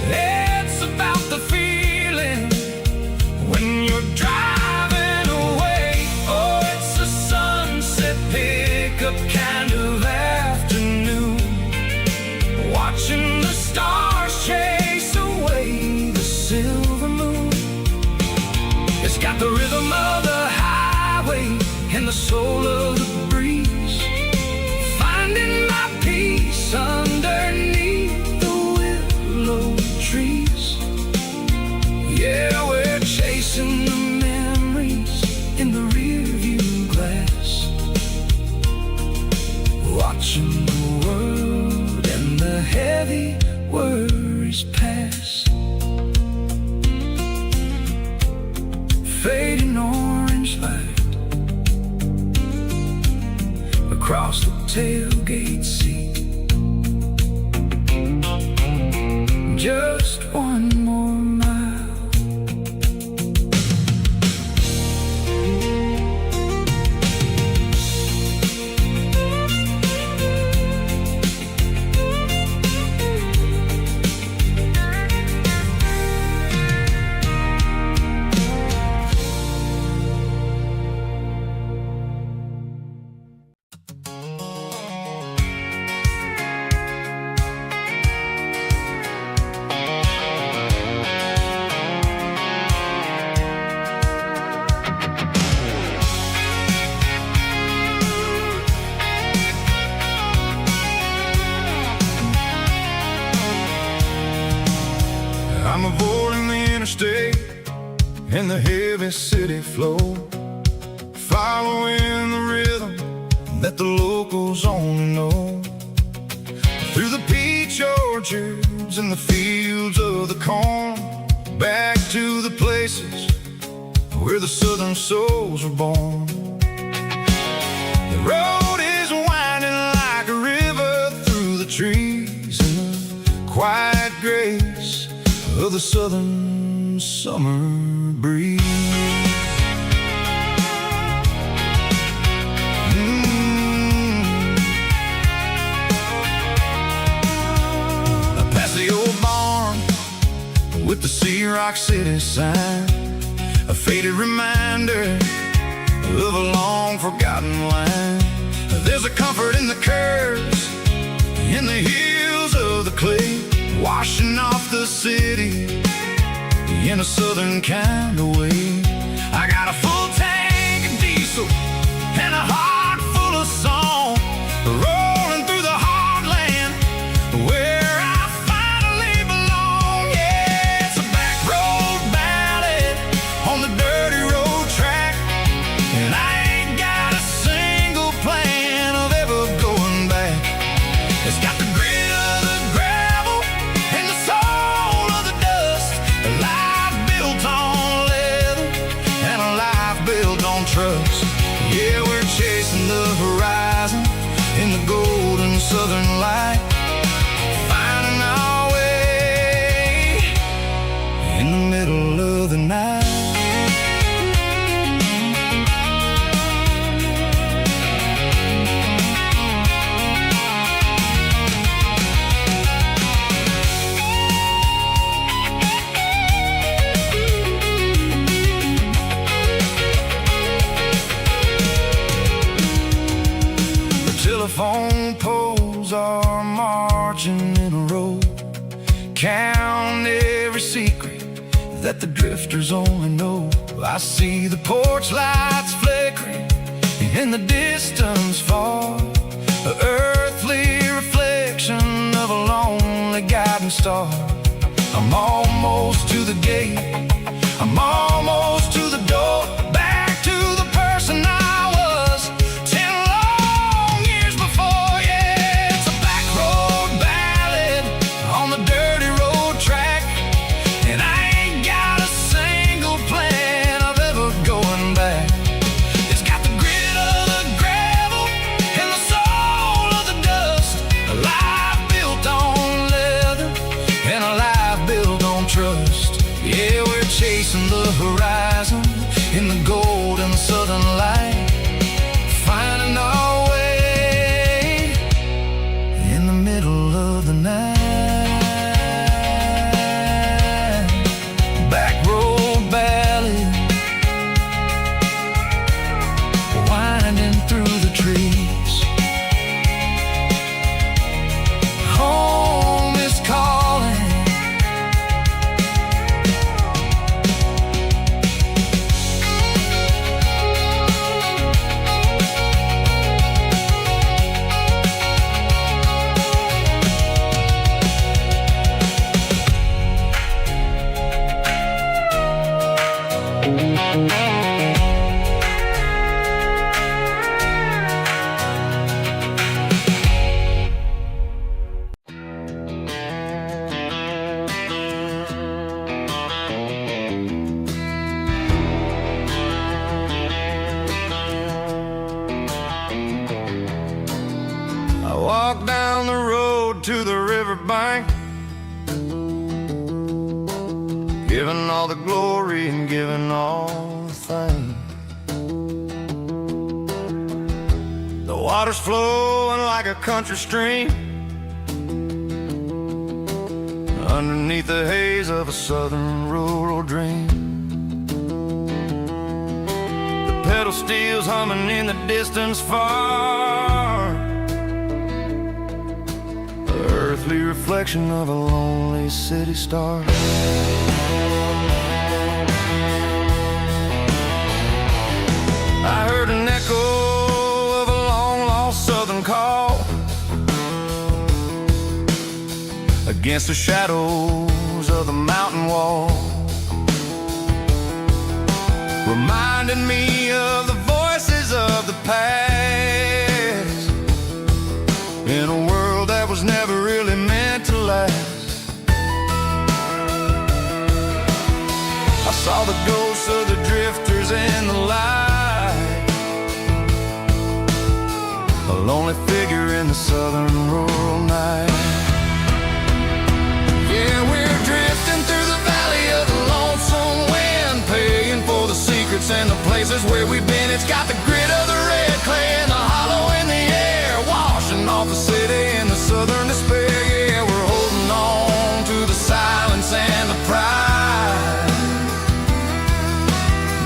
it's about the feeling when you're driving away. Oh, it's a sunset pickup kind of afternoon, watching the stars chase away the silver moon. It's got the rhythm of the highway and the soul of the breeze, finding my peace underneath the willow trees. Yeah, we're chasing the memories in the rearview glass, watching the world and the heavy worries pass. Fading orange light across the tailgate seat, just one more mile. I'm avoiding the interstate and the heavy city flow, following the rhythm that the locals only know, through the peach orchards and the fields of the corn, back to the places where the southern souls were born. The road is winding like a river through the trees in the quiet grace of the southern summer breeze. Past the old barn with the Sea Rock City sign, a faded reminder of a long forgotten line. There's a comfort in the curves, in the hills of the clay, washing off the city in a southern kind of way. I got a full tank of diesel and a heart full of song, rolling through the heartland where I finally belong. Yeah, it's a back road ballad on the dirty road track, and I ain't got a single plan of ever going back. It's got the grit of the gravel and the soul of the dust, a life built on leather and a life built on trust. that the drifters only know. I see the porch lights flickering in the distance far, an earthly reflection of a lonely guiding star. I'm almost to the gate, I'm almost to the door, back to the person I was 10 long years before. Yeah, it's a back road ballad on the dirty road track, and I ain't got a single plan of ever going back. It's got the grit of the gravel and the soul of the dust, a life built on leather and a life built on trust. Yeah, we're chasing the horizon in the golden southern light, finding our way in the middle of the night. Back road ballad, winding through the trees. Home is calling. I walk down the road to the riverbank, giving all the glory and giving all the thanks. The water's flowing like a country stream underneath the haze of a southern rural dream. The pedal steel's humming in the distance far, earthly reflection of a lonely city star. I heard an echo of a long-lost southern call against the shadows of the mountain wall, reminding me of the voices of the past in a world that was never really meant to last. I saw the ghosts of the drifters in the light, a lonely figure in the southern rural night. Yeah, we're drifting through the valley of the lonesome wind, paying for the secrets and the places where we've been. It's got the grit of the red clay and the hollow in the air, washing off the city and the southern despair. Yeah, we're holding on to the silence and the pride.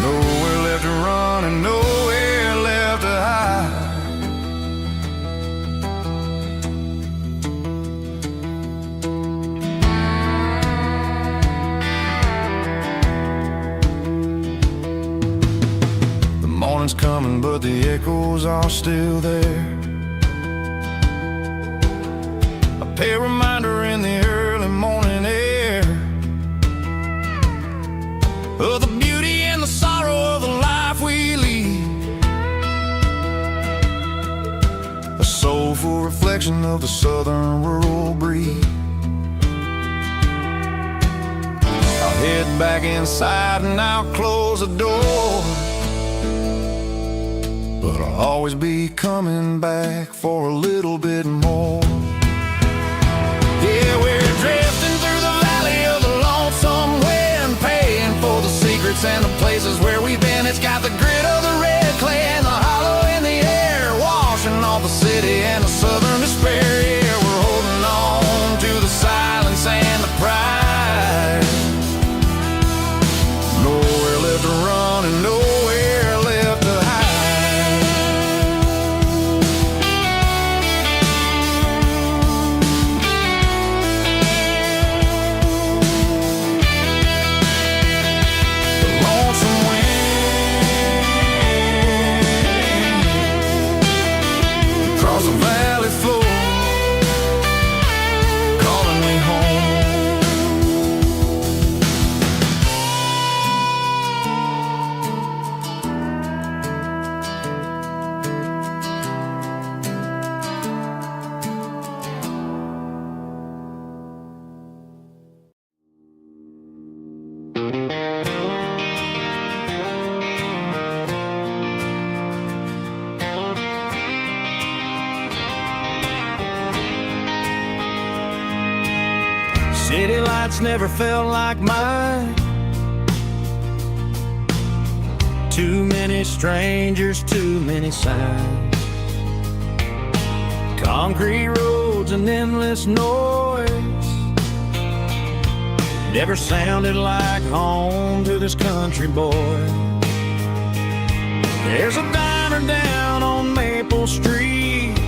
Nowhere left to run and nowhere left to hide. The morning's coming, but the echoes are still there. A pale reminder in the early morning air of the beauty and the sorrow of the life we lead, a soulful reflection of the southern rural breed. I'll head back inside and I'll close the door, but I'll always be coming back for a little bit more. Yeah, we're drifting through the valley of the lonesome wind, paying for the secrets and the places where we've been. It's got the grit of the red clay and the hollow in the air, washing off the city and the southern despair. Yeah, we're holding on to the silence and the pride. Nowhere left to run and nowhere left to hide. City lights never felt like mine. Too many strangers, too many signs. Concrete roads and endless noise never sounded like home to this country boy. There's a diner down on Maple Street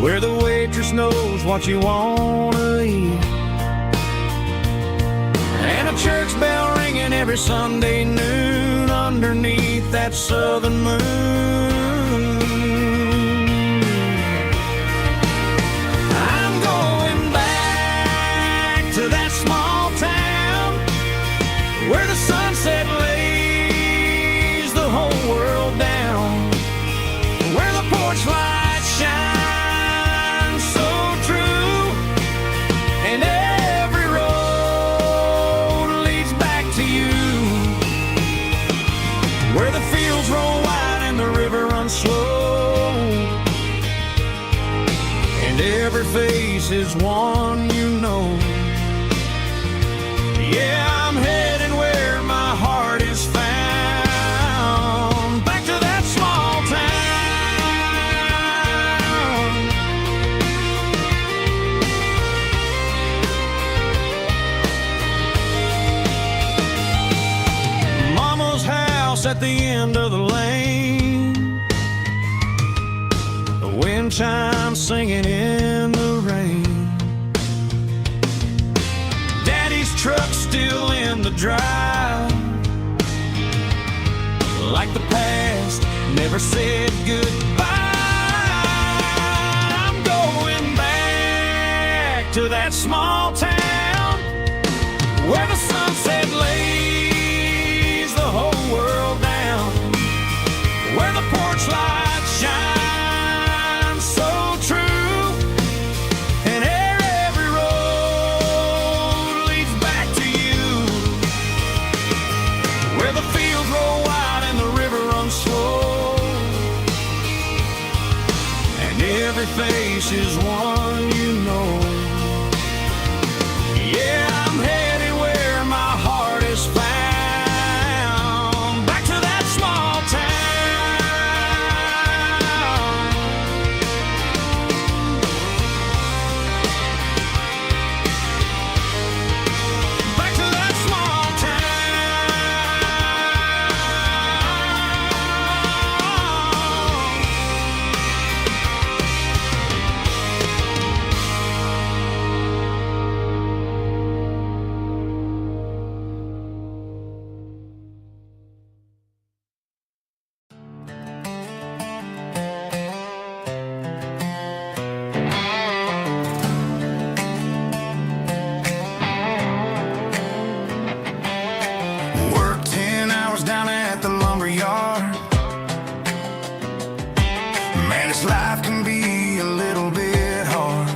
where the waitress knows what you wanna eat, and a church bell ringing every Sunday noon underneath that southern moon. I'm going back to that small town where the sunset lays the whole world down, where the porch lights shine so true, and every road leads back to you, where the fields roll wide and the river runs slow, and every face is one you know. Yeah, I'm headed where my heart is found, back to that small town. Mama's house at the end of the lane, the wind chimes singing in the rain. Daddy's truck still in the drive, like the past never said goodbye. I'm going back to that small town where the sunset lays the whole world down, where the porch lights shine so true, and every road leads back to you, where the fields roll wide and the river runs slow, and every face is one you know. Yeah, I'm headed where my heart is found, back to that small town. Back to that small Work 10 hours down at the lumber yard. Man, this life can be a little bit hard.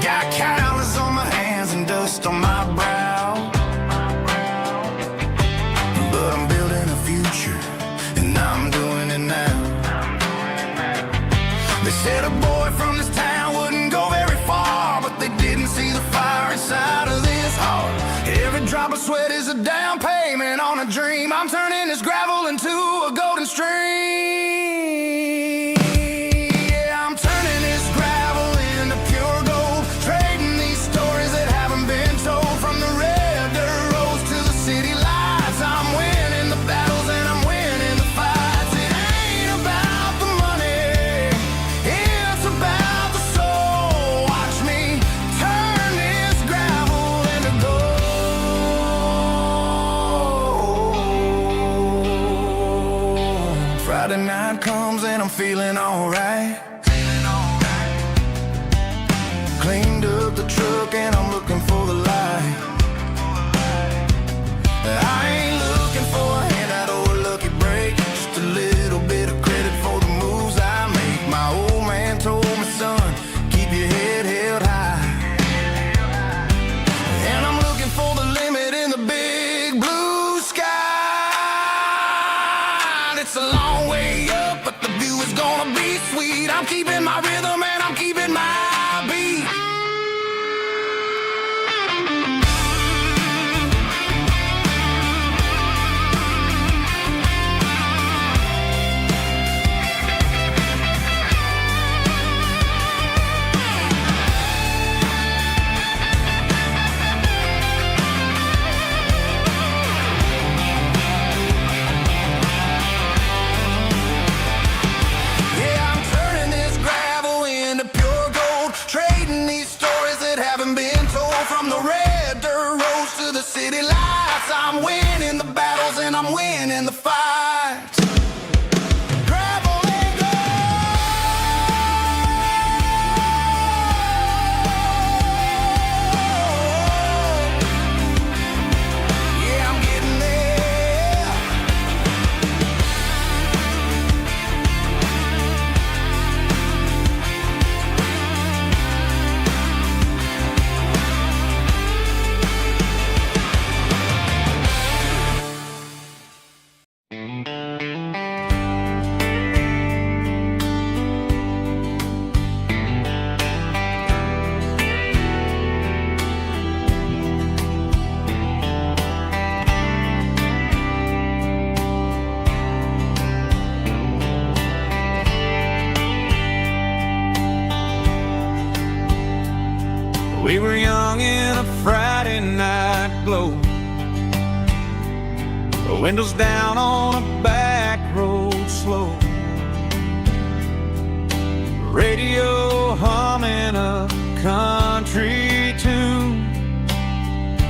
Got calluses on my hands and dust on my brow, but I'm building a future, and I'm doing it now. They said a boy from this town wouldn't go very far, but they didn't see the fire inside of this heart. Every drop of sweat is a down payment on a dream. I'm turning this gravel into a golden stream. Yeah, I'm turning this gravel into pure gold, trading these stories that haven't been told. From the red dirt roads to the city lights, I'm winning the battles and I'm winning the fights. It ain't about the money, it's about the soul. Watch me turn this gravel into gold. Friday night comes and I'm feeling alright. Cleaned up the truck and I'm looking for the light. I ain't looking for a handout or a lucky break, just a little bit of credit for the moves I make. My old man told me, son, keep your head held high. And I'm looking for the limit in the big blue sky. It's a long way up, but the view is gonna be sweet. I'm keeping my rhythm and I'm keeping my fight. Gravel and gold. Yeah, I'm getting there. We were young in a Friday night glow, the windows down on a back road slow, radio humming a country tune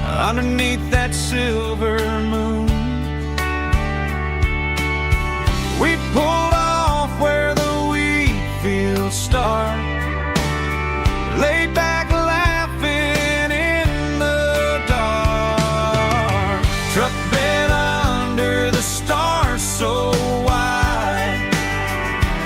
underneath that silver moon. We pulled off where the wheat fields start, laid back laughing in the dark. Truck bed under the stars so wide,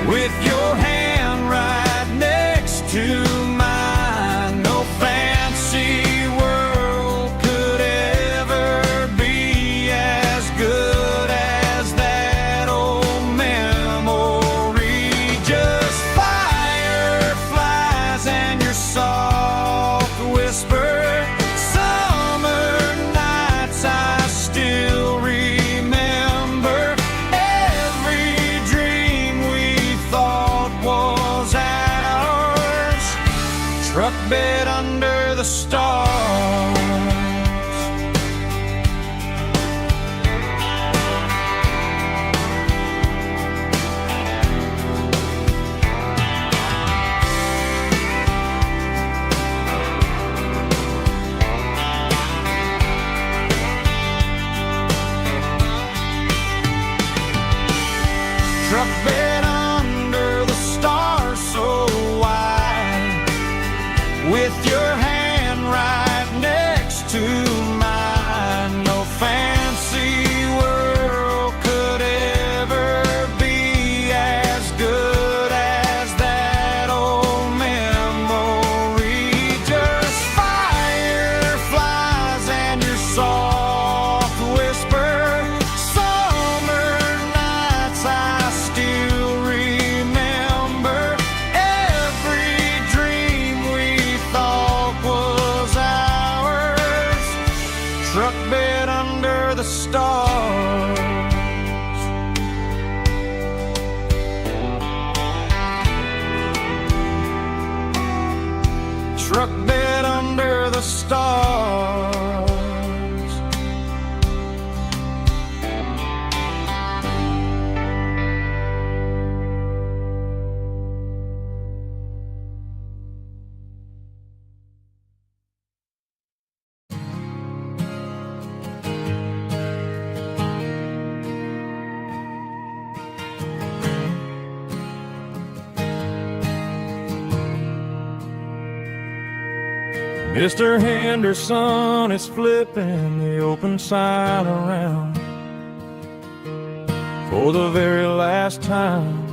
with your hand right next to mine. No fancy world could ever be as good as that old memory. Just fireflies and your soft whisper. Summer nights I still remember. Every dream we thought was ours. Truck bed under the stars. Truck bed under the stars so wide, with your hand right next to mine. No fancy world could ever be as good as that old memory. Just fireflies and your soft whisper. Summer nights I still remember. Every dream we thought was ours. Truck bed under the stars. Truck bed under the stars. Mr. Henderson is flipping the open sign around for the very last time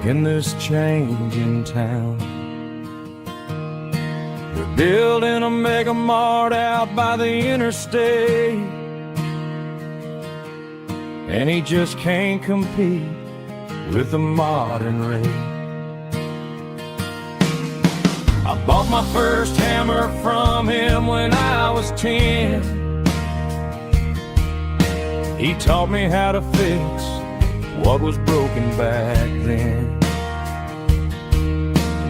in this changing town. They're building a mega mart out by the interstate, and he just can't compete with the modern rate. I bought my first hammer from him when I was 10. He taught me how to fix what was broken back then.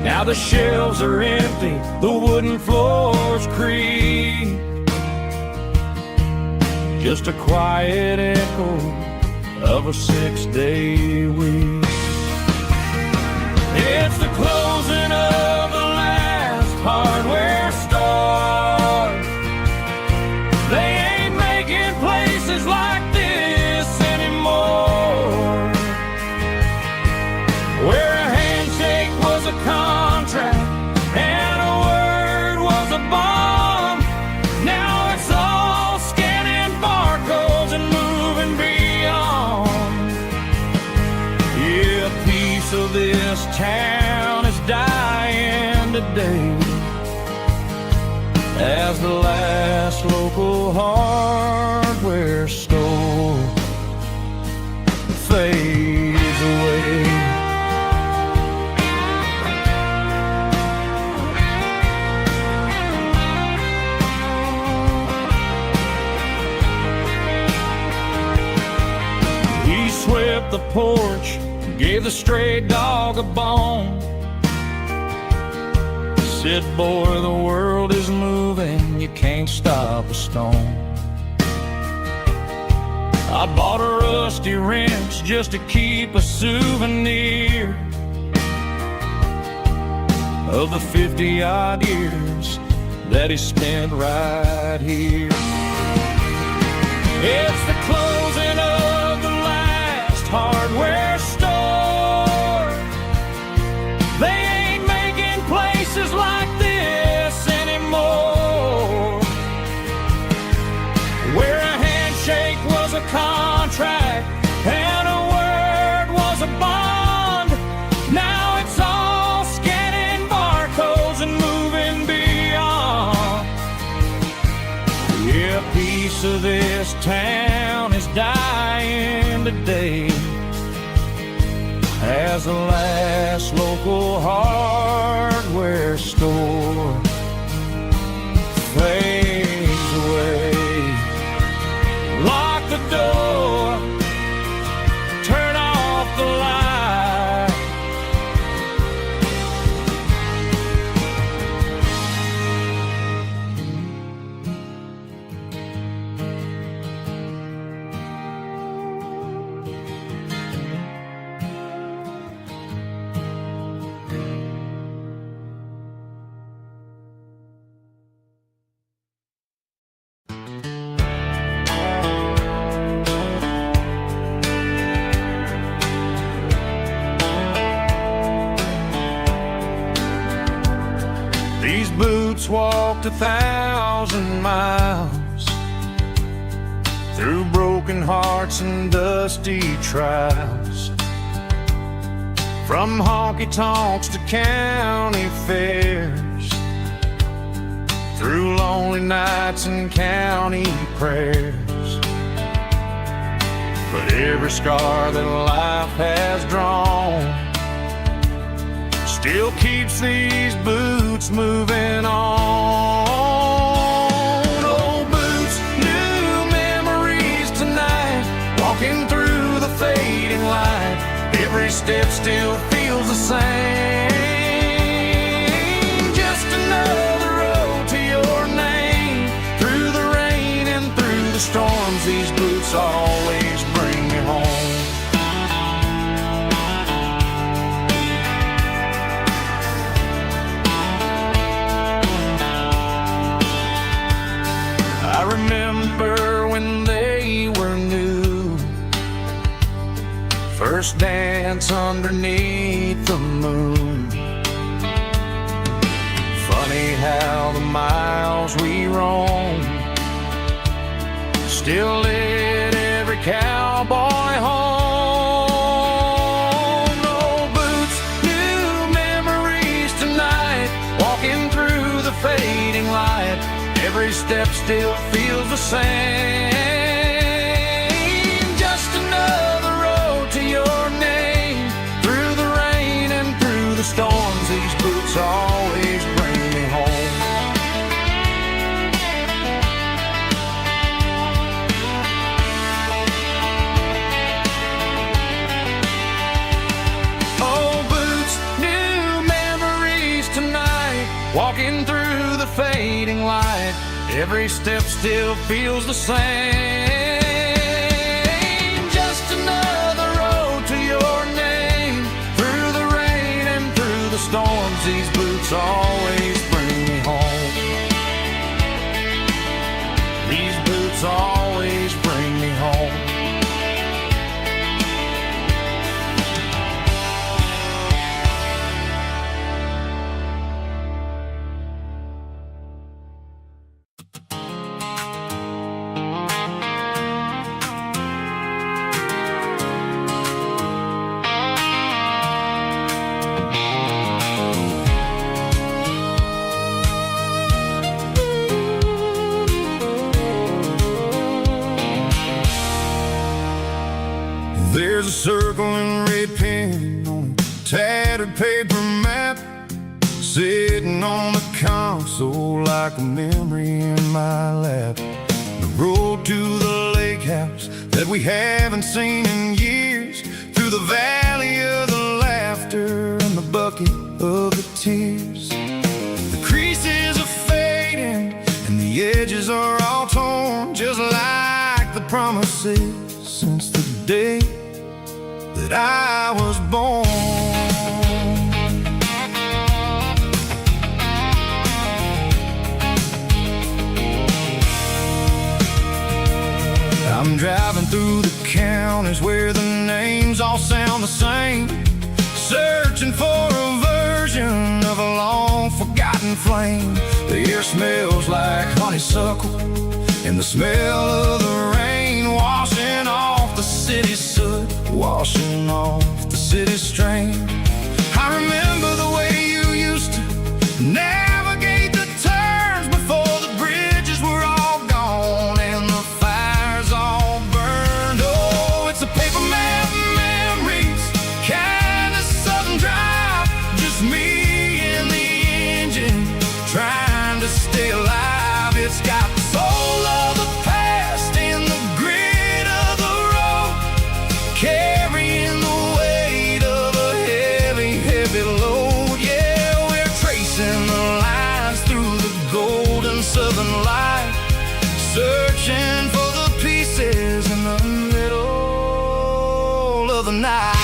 Now the shelves are empty, the wooden floors creak, just a quiet echo of a 6-day week. It's the closing of the last hardware store. They ain't making places like this anymore. day as the last local hardware store fades away. He swept the porch, gave the stray dog a bone, said, boy, the world is moving, you can't stop a stone. I bought a rusty wrench just to keep a souvenir of the 50-odd years that he spent right here. It's the closing of the last hardware store. They ain't making places like this anymore, where a handshake was a contract and a word was a bond. Now it's all scanning barcodes and moving beyond. Yeah, a piece of this town is dying today as the last local hardware store fades away. Lock the door, turn off the light. These boots walked 1,000 miles through broken hearts and dusty trials, from honky-tonks to county fairs, through lonely nights and county prayers. But every scar that life has drawn still keeps these boots moving on. Old boots, new memories tonight, walking through the fading light. Every step still feels the same. Just another road to your name. Through the rain and through the storms, these boots always bring me home. I remember when they were new, first dance underneath the moon. Funny how the miles we roam still lit every cowboy home. Old boots, new memories tonight, walking through the fading light. Every step still feels the same. Just another road to your name. Through the rain and through the storms, these boots always bring me home. Old boots, new memories tonight, walking through the fading light. Every step still feels the same. Just another road to your name. Through the rain and through the storms, these boots always bring me home. These boots always bring me home. There's a circle and red pen on a tattered paper map, sitting on the console like a memory in my lap. The road to the lake house that we haven't seen in years, through the valley of the laughter and the bucket of the tears. The creases are fading and the edges are all torn, just like the promises since the day that I was born. I'm driving through the counties where the names all sound the same, searching for a version of a long forgotten flame. The air smells like honeysuckle and the smell of the rain, washing off the city's soot, washing off the city's strain. I remember the way you used to navigate the turns before the bridges were all gone and the fires all burned. Oh, it's a paper map memories, kind of southern drive, just me and the engine trying to stay alive. It's got the soul of the past and the grit of the road, carrying the weight of a heavy, heavy load. Yeah, we're tracing the lines through the golden southern light, searching for the pieces in the middle of the night.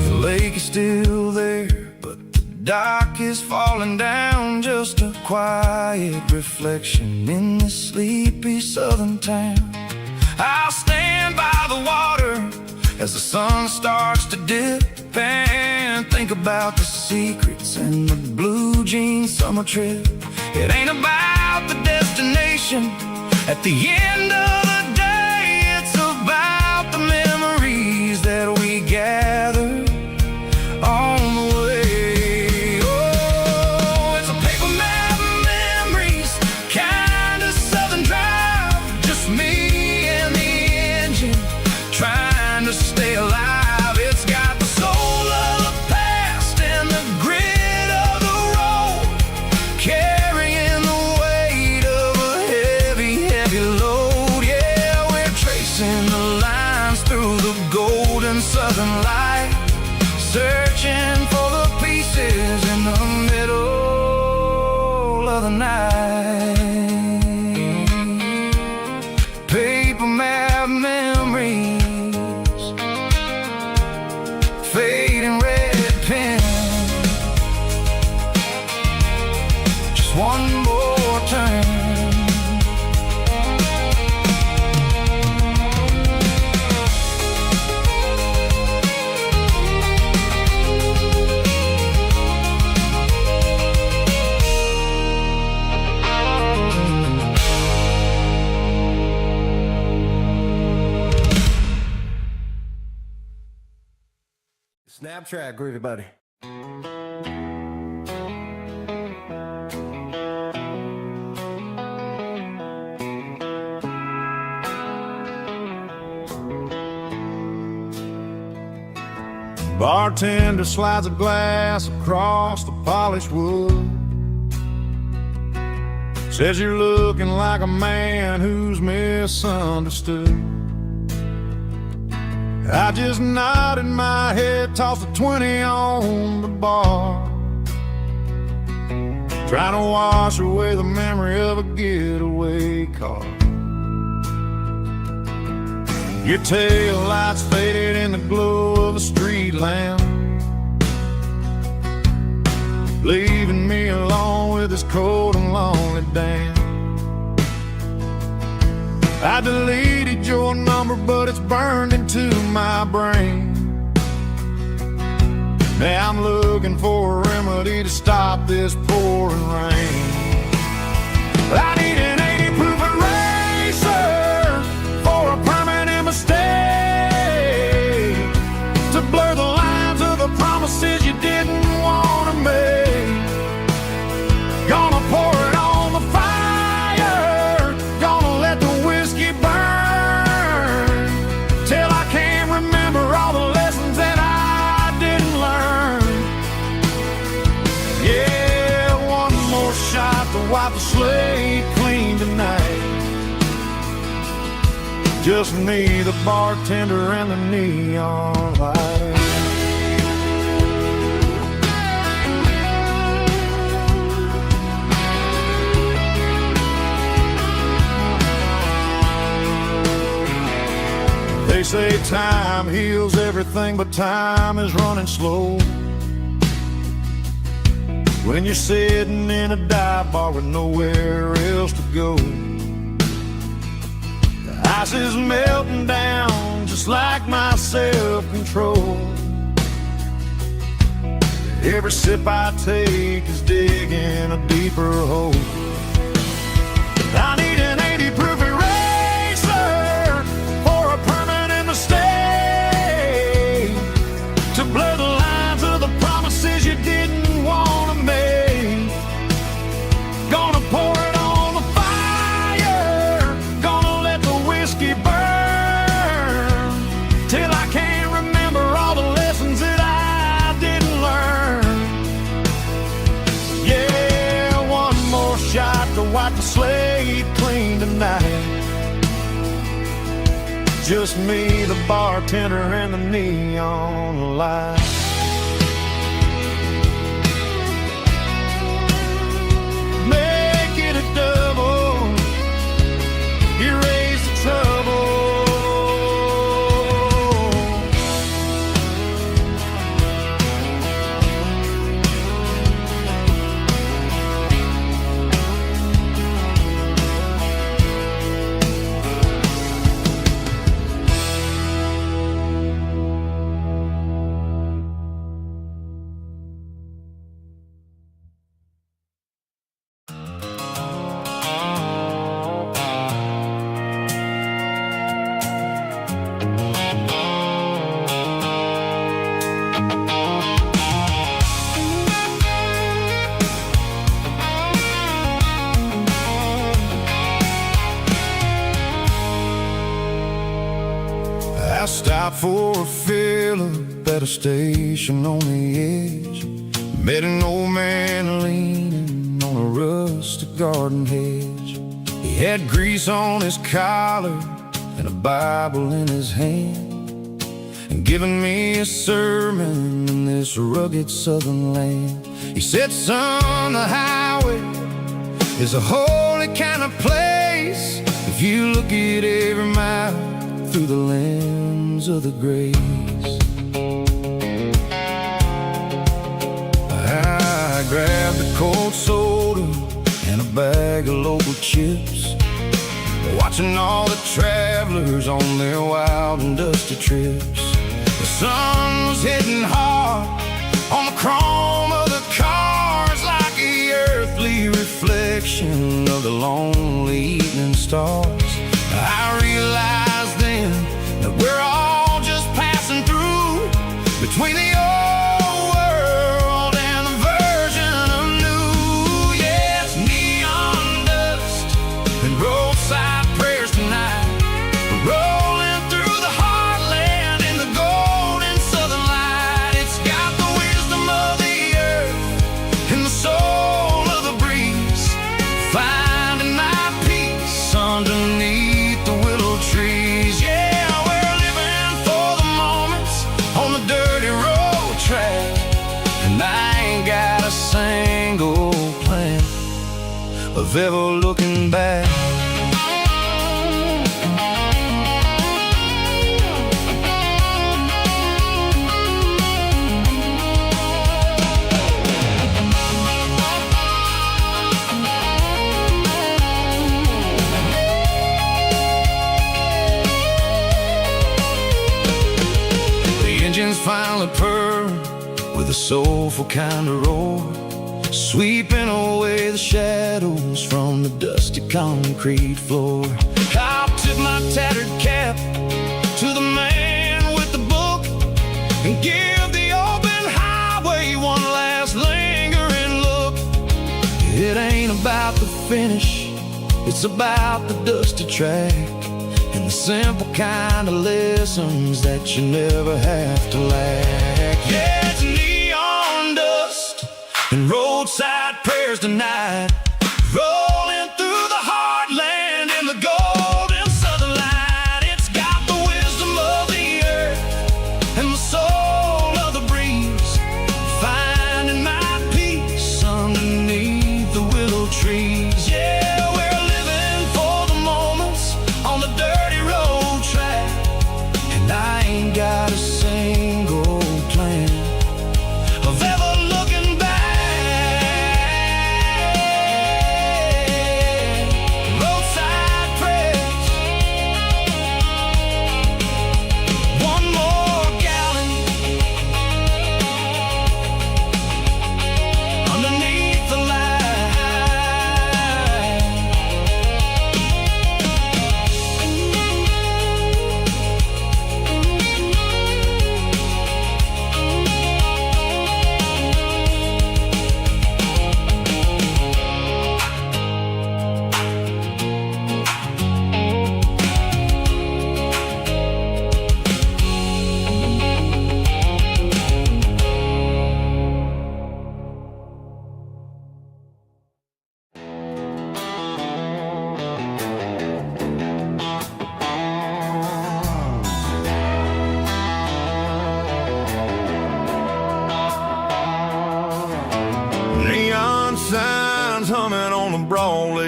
The lake is still there, but the dock is falling down, just a quiet reflection in this sleepy southern town. I'll stand by the water as the sun starts to dip and think about the secrets and the blue jean summer trip. It ain't about the destination at the end of the day, it's about the memories that we gather on the way. Oh, it's a paper map memories, kind of southern drive, just me and the engine trying to stay alive. It's got the soul of the past and the grit of the road, carrying the weight of a heavy, heavy load. Yeah, we're tracing the lines through the golden southern light, searching for the pieces in the middle of the night. Paper map memories, fading red pen, just one more turn. Snap track, groovy buddy. Bartender slides a glass across the polished wood, says you're looking like a man who's misunderstood. I just nodded my head, tossed a 20 on the bar, trying to wash away the memory of a getaway car. Your tail lights faded in the glow of a street lamp, leaving me alone with this cold and lonely damn. I deleted your number, but it's burned into my brain. Now I'm looking for a remedy to stop this pouring rain. I need an 80 proof of rain. Just me, the bartender, and the neon light. They say time heals everything, but time is running slow. When you're sitting in a dive bar with nowhere else to go, the ice is melting down just like my self-control. Every sip I take is digging a deeper hole. I need an 80 proof eraser for a permanent mistake, to blur the lines of the promises you didn't want to make. Gonna pour it on the fire, gonna let the whiskey burn till I can't remember all the lessons that I didn't learn. Yeah, one more shot to wipe the slate clean tonight. Just me, the bartender, and the neon light. Make it a double, erase the trouble. I stopped for a fill-up at a station on the edge. Met an old man leaning on a rustic garden hedge. He had grease on his collar and a Bible in his hand, and giving me a sermon in this rugged southern land. He said, son, the highway is a holy kind of place if you look at every mile through the lens of the grace. I grabbed a cold soda and a bag of local chips, watching all the travelers on their wild and dusty trips. The sun was hitting hard on the chrome of the cars, like the earthly reflection of the lonely evening stars. I realized then that we're all just passing through between the old world and the version of new. Yes, neon dust and roadside prayers tonight, rolling through the heartland in the golden southern light. It's got the wisdom of the earth and the soul of the breeze, finding my peace underneath the willow trees. Yeah, we're living for the moments on the dirty road track, and I ain't got a single plan of ever looking back. Engines finally purr with a soulful kind of roar, sweeping away the shadows from the dusty concrete floor. I'll tip my tattered cap to the man with the book and give the open highway one last lingering look. It ain't about the finish, it's about the dusty track and the simple kind of lessons that you never have to lack. Yeah, it's neon dust and roadside prayers tonight, rolling through the heartland in the golden southern light. It's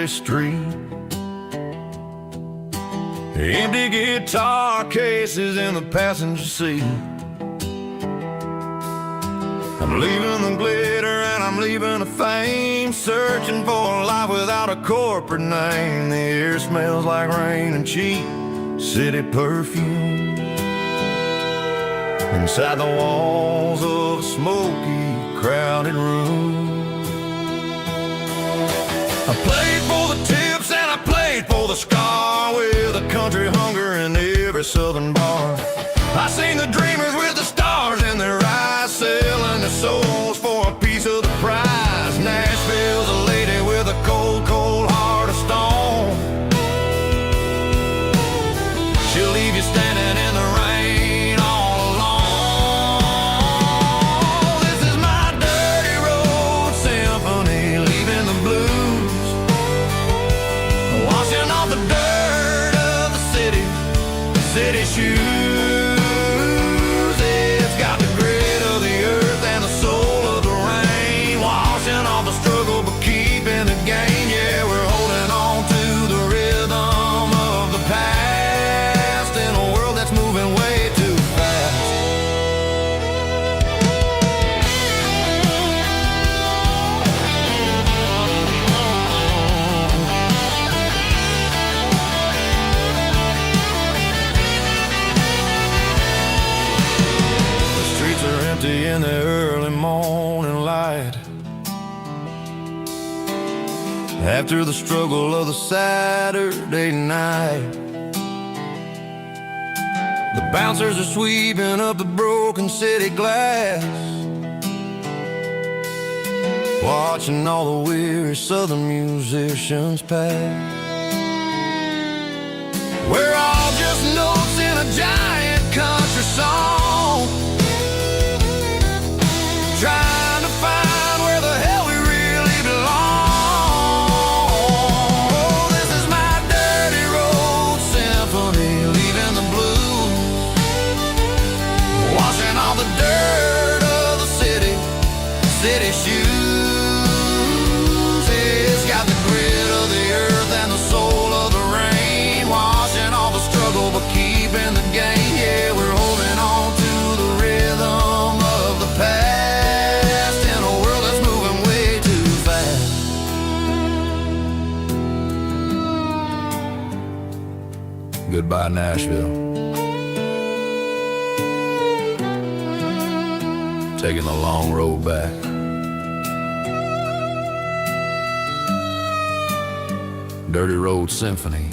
Broadway street. Empty guitar cases in the passenger seat. I'm leaving the glitter and I'm leaving the fame, searching for a life without a corporate name. The air smells like rain and cheap city perfume. Inside the walls of a smoky, crowded room. I played for the tips and I played for the scar, with a country hunger in every southern bar. I seen the dreamers with the stars in their eyes, selling their souls for a piece of the prize. Nashville's a lady with a cold, cold heart of stone. She'll leave you standing in the rain all alone. This is my dirty road symphony, leaving the blues, washing off the dirt of the city shoes. It's got the grit of the earth and the soul of the rain, washing off the struggle but keeping the gain. Yeah, we're holding on to the rhythm of the past in a world that's moving way too fast. The streets are empty in the early morning light, after the struggle of the Saturday night. The bouncers are sweeping up the broken city glass, watching all the weary southern musicians pass. We're all just notes in a giant country song, trying to find where the hell we really belong. Oh, this is my dirty road symphony, leaving the blues, washing all the dirt of the city shoes. It's got the grit of the earth and the soul of the rain, washing all the struggle but keeping the gain. Yeah, we're holding on to the rhythm of the past in a world that's moving way too fast. Goodbye, Nashville. Taking the long road back. Dirty Road Symphony.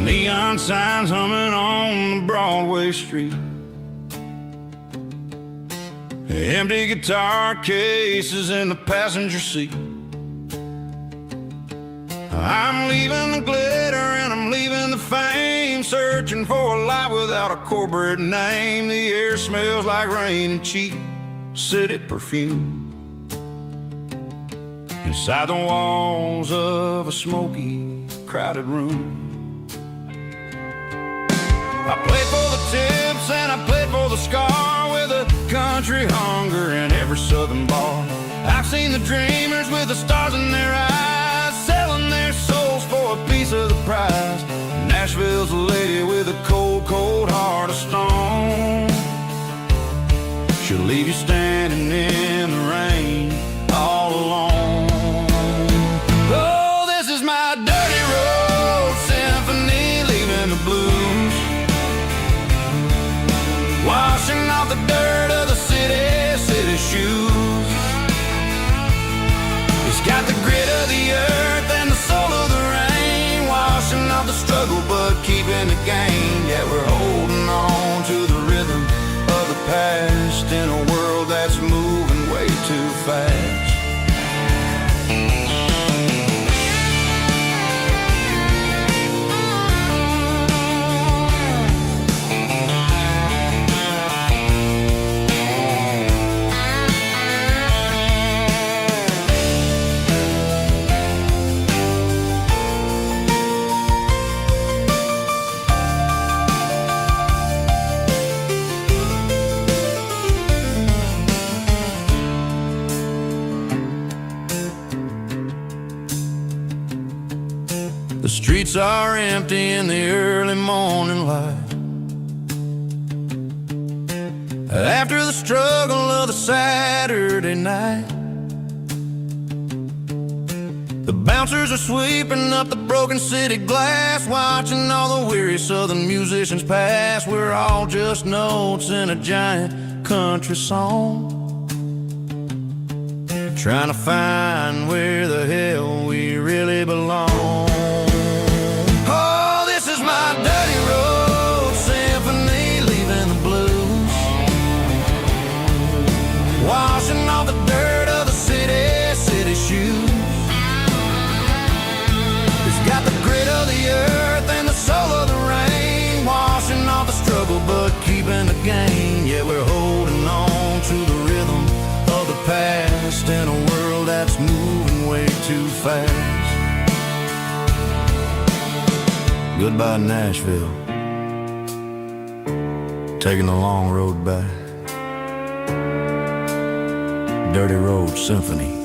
Neon signs humming on the Broadway street, empty guitar cases in the passenger seat. I'm leaving the glitter and I'm leaving the fame, searching for a life without a corporate name. The air smells like rain and cheap city perfume. Inside the walls of a smoky, crowded room. I played for the tips and I played for the scar, with a country hunger in every southern bar. I've seen the dreamers with the stars in their eyes, selling their souls for a piece of the prize. Nashville's a lady with a cold, cold heart of stone. She'll leave you standing in the rain all alone. past in a world that's moving way too fast. The streets are empty in the early morning light, after the struggle of the Saturday night. The bouncers are sweeping up the broken city glass, watching all the weary southern musicians pass. We're all just notes in a giant country song, trying to find where the hell we really belong. My dirty road symphony, leaving the blues, washing off the dirt of the city shoes. It's got the grit of the earth and the soul of the rain, washing off the struggle but keeping the gain. Yeah, we're holding on to the rhythm of the past in a world that's moving way too fast. Goodbye, Nashville, taking the long road back. Dirty Road Symphony.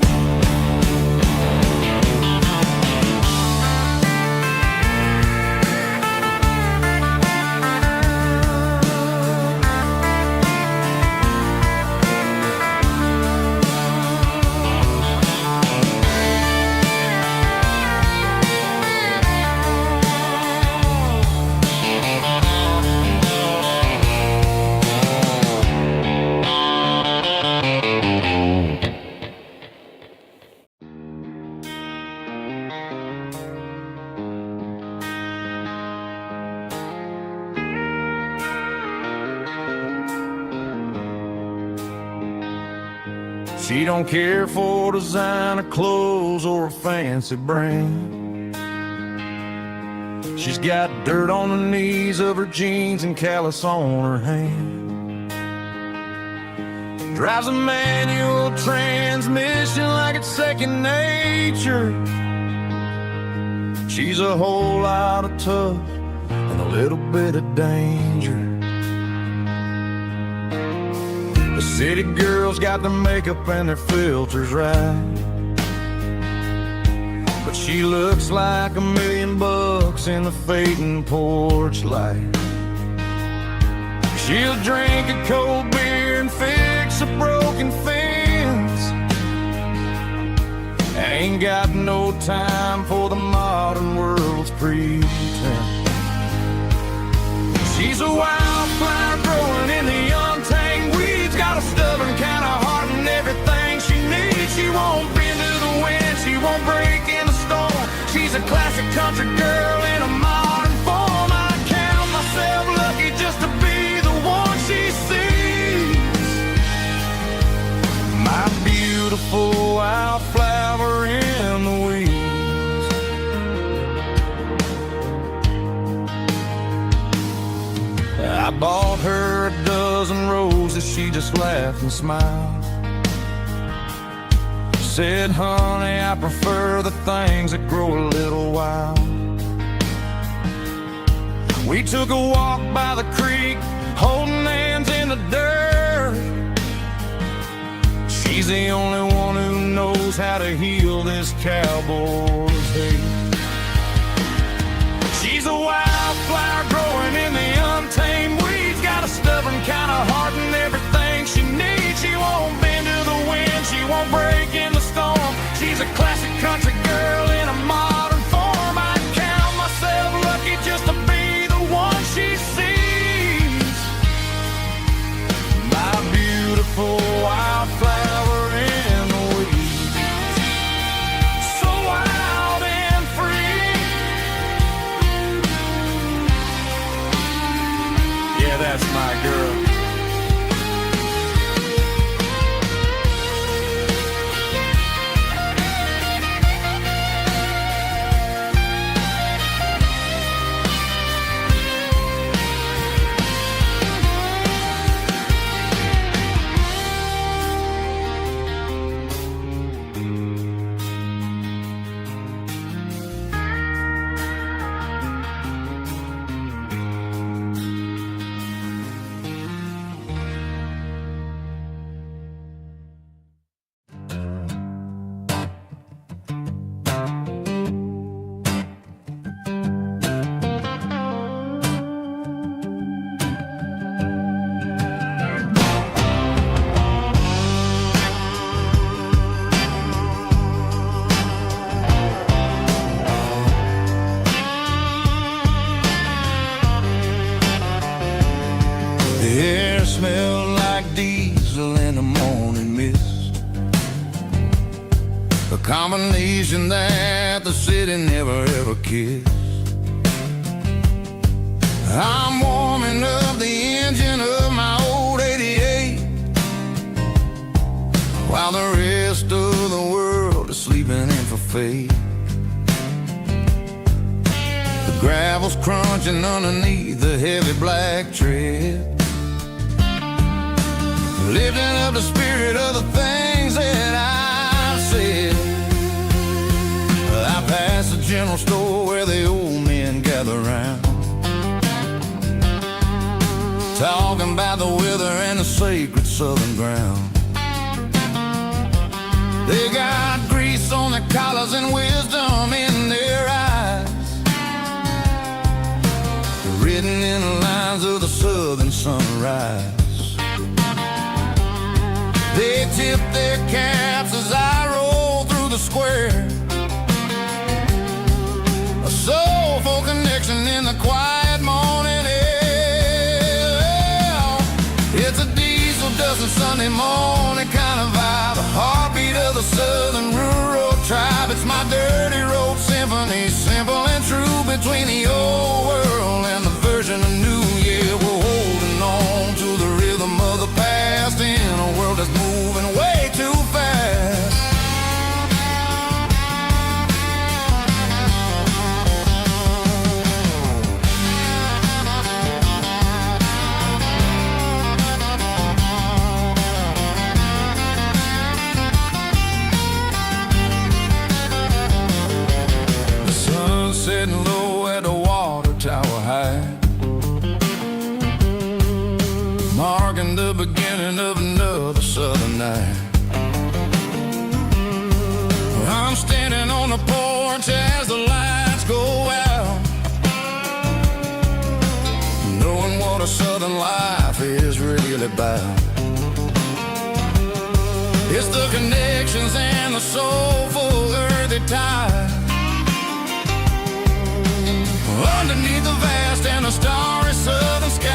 She don't care for designer clothes or a fancy brand. She's got dirt on the knees of her jeans and callus on her hand. Drives a manual transmission like it's second nature. She's a whole lot of tough and a little bit of danger. The city girls got their makeup and their filters right, but she looks like $1,000,000 in the fading porch light. She'll drink a cold beer and fix a broken fence. Ain't got no time for the modern world's pretense. She's a wildflower growing in the untamed weeds, got a stubborn kind of heart and everything she needs. She won't bend to the wind, she won't break in the storm. She's a classic country girl in a modern form. I count myself lucky just to be the one she sees. My beautiful wildflower in the weeds. I bought her a dozen roses, she just laughed and smiled. Said, honey, I prefer the things that grow a little wild. We took a walk by the creek, holding hands in the dirt. She's the only one who knows how to heal this cowboy's hate. She's a wildflower growing in the untamed weeds, got a stubborn kind of heart and everything she needs. She won't bend to the wind, she won't break in the storm. She's a classic country girl in a modern form. I count myself lucky just to be the one she sees. My beautiful wildflower in the weeds, so wild and free. Yeah, that's my girl. combination that the city never ever kissed. I'm warming up the engine of my old 88, while the rest of the world is sleeping in for fate. The gravel's crunching underneath the heavy black tread, lifting up the spirit of the things that I've said. I pass the general store where the old men gather round, talking about the weather and the sacred southern ground. They got grease on their collars and wisdom in their eyes, written in the lines of the southern sunrise. They tip their caps as I roll through the square, a soulful connection in the quiet morning air. It's a diesel dusting Sunday morning kind of vibe, a heartbeat of the southern rural tribe. It's my dirty road symphony, simple and true, between the old world and the version of new. Yeah, we're holding on to the rhythm of the past in a world that's moving way too fast. Sitting low at the water tower high, marking the beginning of another southern night. I'm standing on the porch as the lights go out, knowing what a southern life is really about. It's the connections and the soulful earthy ties, underneath the vast and the starry southern skies.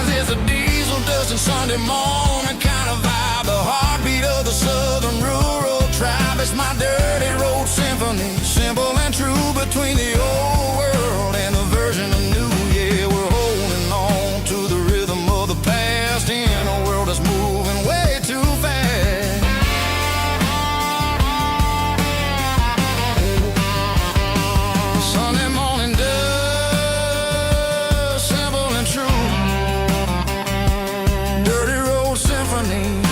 It's a diesel dusting Sunday morning kind of vibe, the heartbeat of the southern rural tribe. It's my dirty road symphony, simple and true, between the old world and the version of new. Yeah, we're holding on to the rhythm of the past in a world that's moving way too fast. Sunday morning dust, simple and true, dirty road symphony.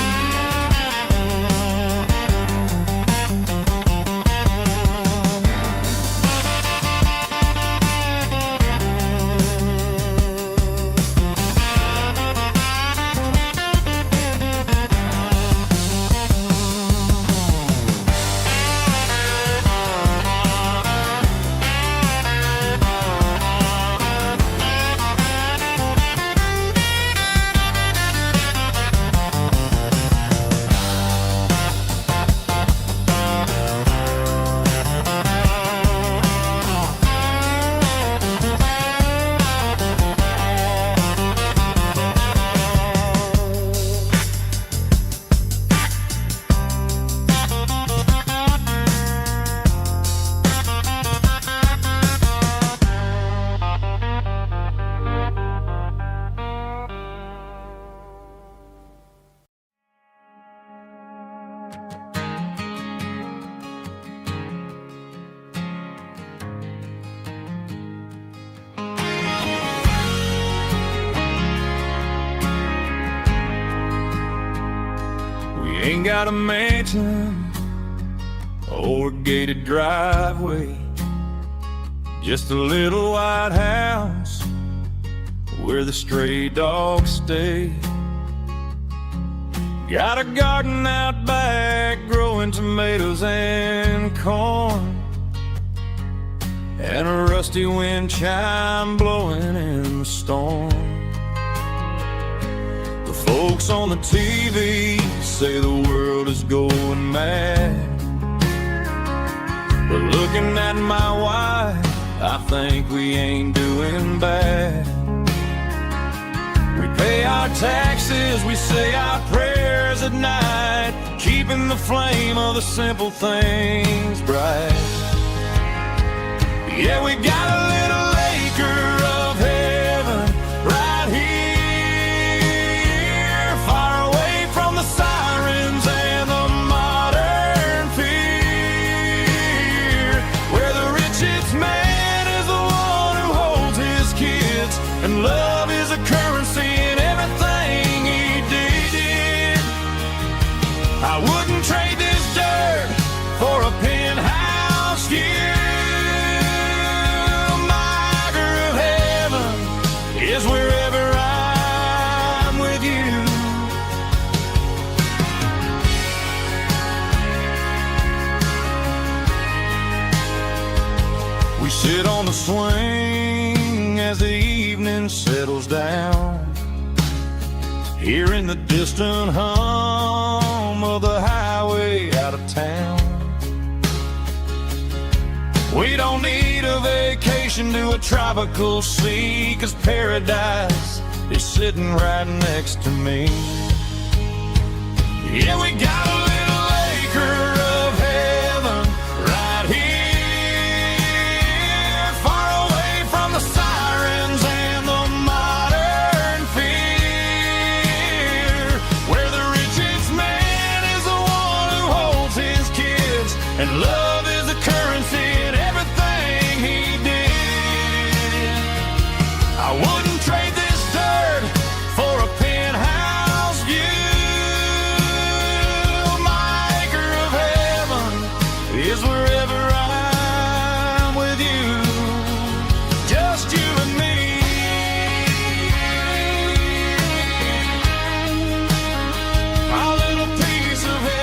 Ain't got a mansion or a gated driveway, just a little white house where the stray dogs stay. Got a garden out back growing tomatoes and corn, and a rusty wind chime blowing in the storm. The folks on the TV say the world is going mad, but looking at my wife, I think we ain't doing bad. We pay our taxes, we say our prayers at night, keeping the flame of the simple things bright. Yeah, we got a little acre of heaven right here, far away from the sirens and the modern fear, where the richest man is the one who holds his kids, and love is a currency in everything he did. I wouldn't trade this dirt for a penthouse view. Is wherever I'm with you. We sit on the swing as the evening settles down, hearing the distant hum of the highway out of town. We don't need a vacation to a tropical sea, 'cause paradise is sitting right next to me. Yeah, we got a little acre of heaven right here, far away from the sirens and the modern fear, where the richest man is the one who holds his kids, and love is a currency in everything he did. I wouldn't trade this dirt for a penthouse view. My acre of heaven is wherever I'm with you, just you and me. Our little piece of heaven.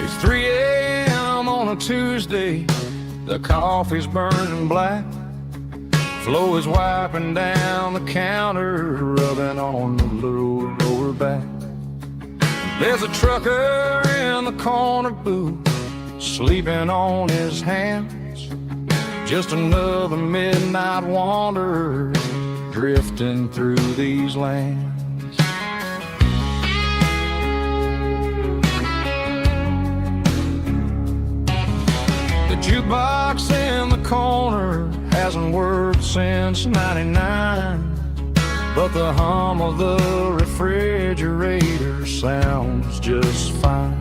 It's 3 a.m. on a Tuesday, the coffee's burning black, Flo is wiping down the counter, rubbing on the little lower back. There's a trucker in the corner booth, sleeping on his hands, just another midnight wanderer drifting through these lands. The jukebox in the corner hasn't worked since '99, but the hum of the refrigerator sounds just fine.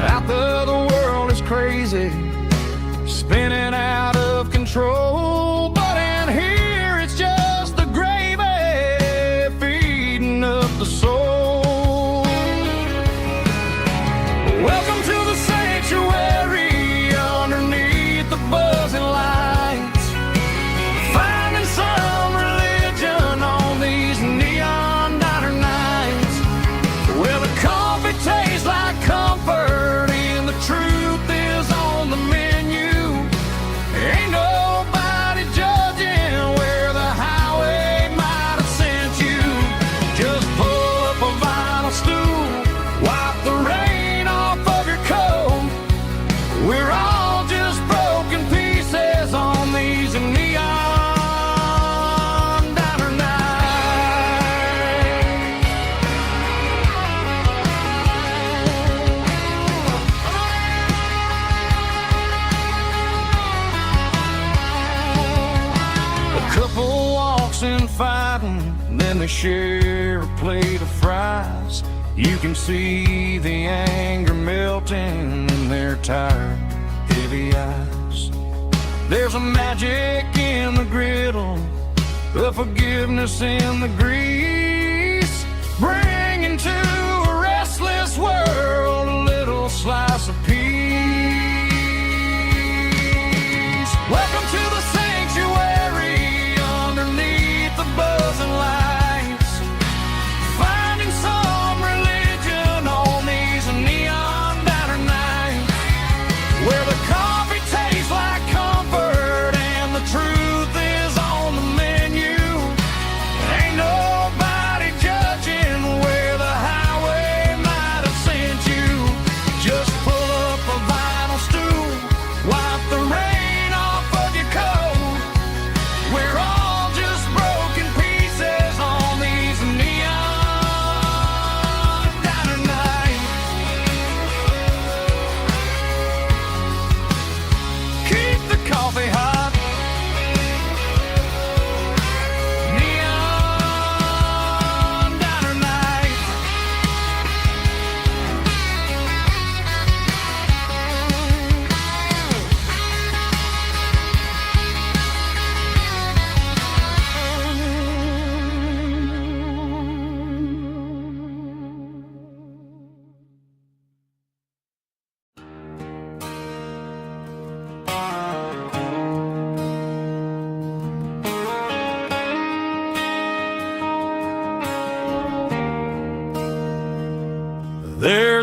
Out there the world is crazy, spinning out of control, but in here it's just the gravy feeding up the soul. Welcome to the sanctuary underneath the buzzing lights, finding some religion on these neon diner nights. Well, the coffee tastes like comfort and the truth is on the menu. Ain't nobody judging where the highway might have sent you. Just pull up a vinyl stool, wipe the rain off of your coat. We're all just broken pieces on these neon diner nights. A couple walks in fighting, then they share a plate of fries. You can see the anger melting in their tired, heavy eyes. There's a magic in the griddle, the forgiveness in the grease, bringing to a restless world a little slice of peace.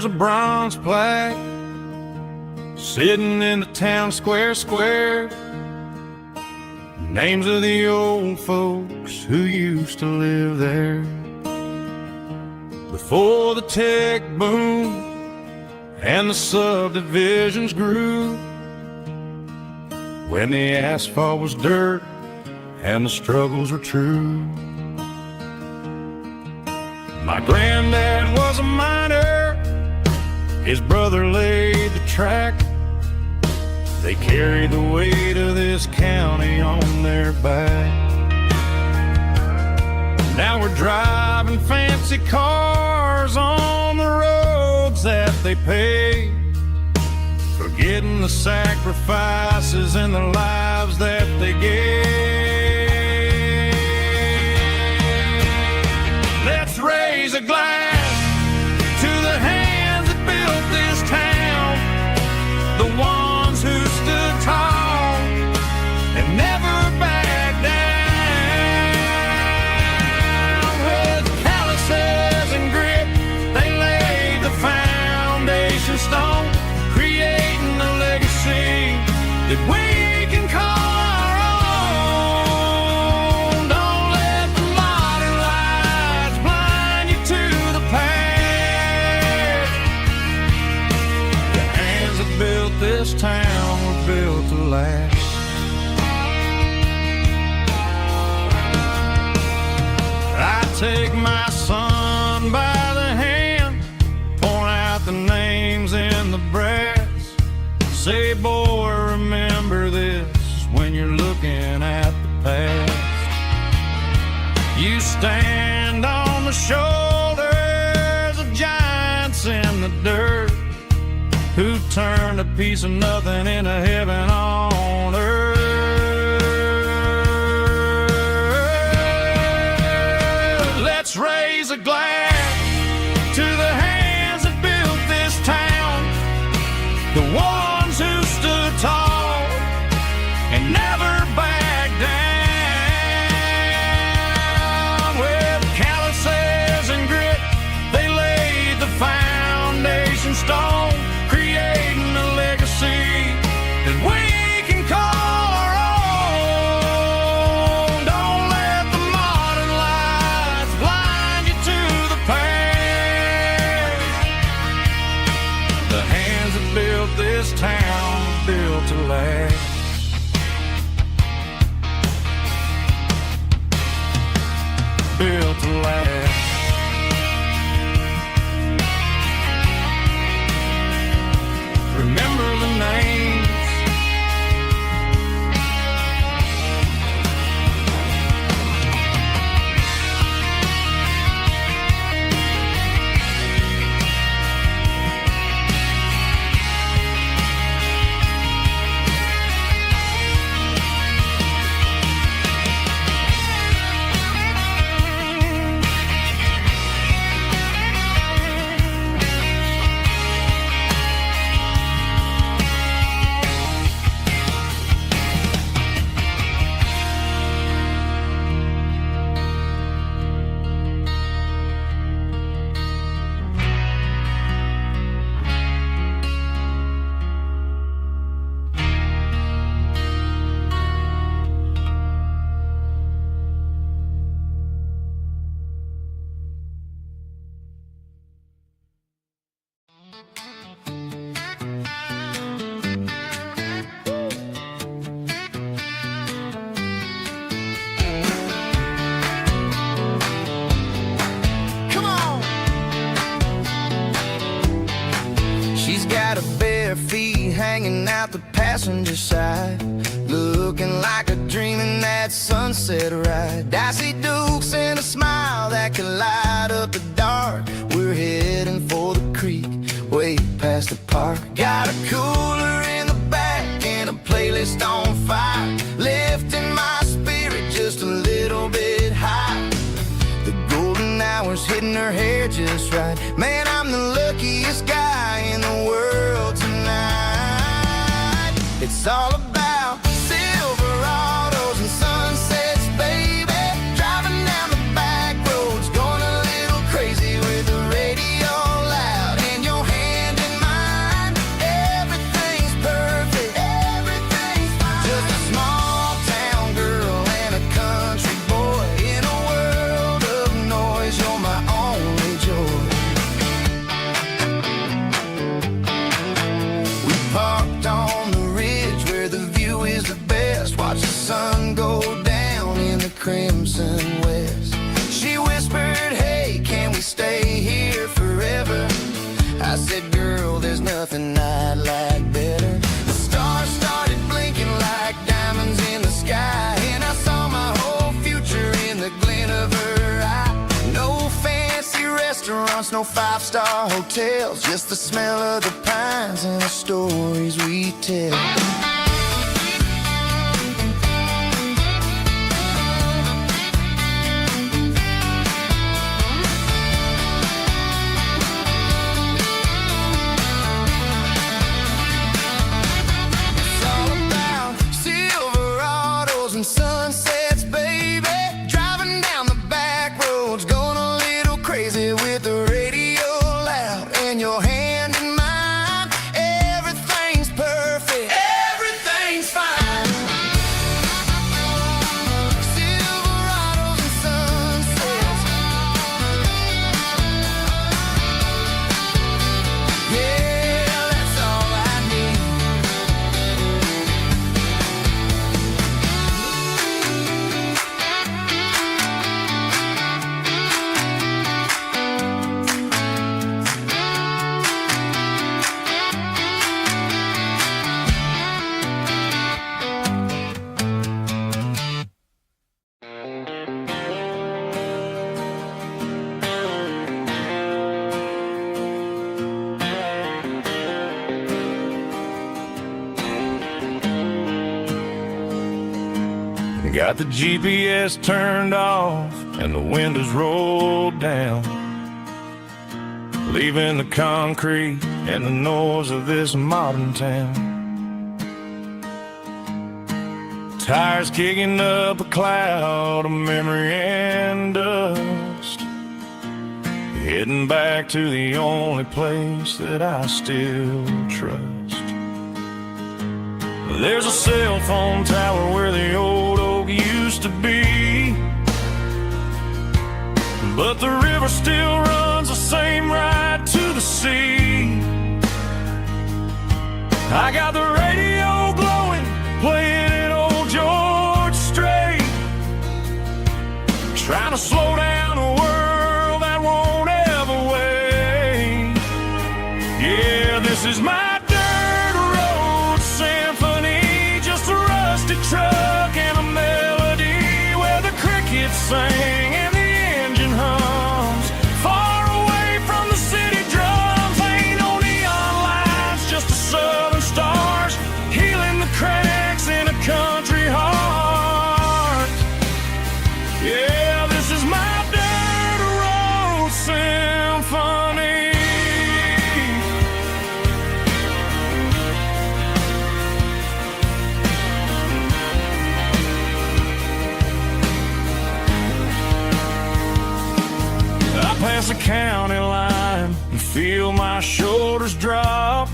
there's a bronze plaque sitting in the town square. Names of the old folks who used to live there before the tech boom and the subdivisions grew, when the asphalt was dirt and the struggles were true. My granddad was a miner, his brother laid the track. They carried the weight of this county on their back. Now we're driving fancy cars on the roads that they paved, forgetting the sacrifices and the lives that they gave. Let's raise a glass to the hands that built this town, the ones who stood tall and never backed down. With calluses and grit, they laid the foundation stone, creating a legacy that we can call our own. Don't let the modern lights blind you to the past. The hands that built this town were built to last. I take my son by the hand, point out the names in the brass. Say, boy, remember this when you're looking at the past. You stand on the shoulders of giants in the dirt, who turned a piece of nothing into heaven on earth. Let's raise a glass to the hands that built this town, the ones who stood tall and never backed down. With calluses and grit, they laid the foundation stone, creating a legacy that we can call our own. Don't let the modern lights blind you to the past. The hands that built this town were built to last. Built to last. Remember the names. Come on. She's got her bare feet hanging out the passenger side, looking like a dream in that sunset ride. Dicey dukes and a smile that can light up the dark. We're heading for the creek, way past the park. Got a cooler in the back and a playlist on fire, lifting my spirit just a little bit high. The golden hours hitting her hair just right. Man, I'm the luckiest guy in the world tonight. It's all about Silverados and sunsets, baby. Driving down the back roads, going a little crazy with the radio loud. And your hands restaurants, no five-star hotels, just the smell of the pines and the stories we tell. It's all about Silverados and sunsets, baby. Driving down the back roads, going a little crazy with the radio loud and your hand in mine. Everything's perfect, everything's fine. Silverados and sunsets, yeah, that's all I need. Got the GPS turned off and the windows rolled down, leaving the concrete and the noise of this modern town. Tires kicking up a cloud of memory and dust, heading back to the only place that I still trust. There's a cell phone tower where the old oak used to be, but the river still runs the same right to the sea. I got the radio glowing, playing it old George Strait, trying to slow down a world that won't ever wait. Yeah, this is my truck and a melody where the crickets sing and the engine hums, far away from the city drums. Ain't no neon lights, just the southern stars healing the cracks in a country heart. Yeah, this is my dirt road symphony. Past the county line and feel my shoulders drop.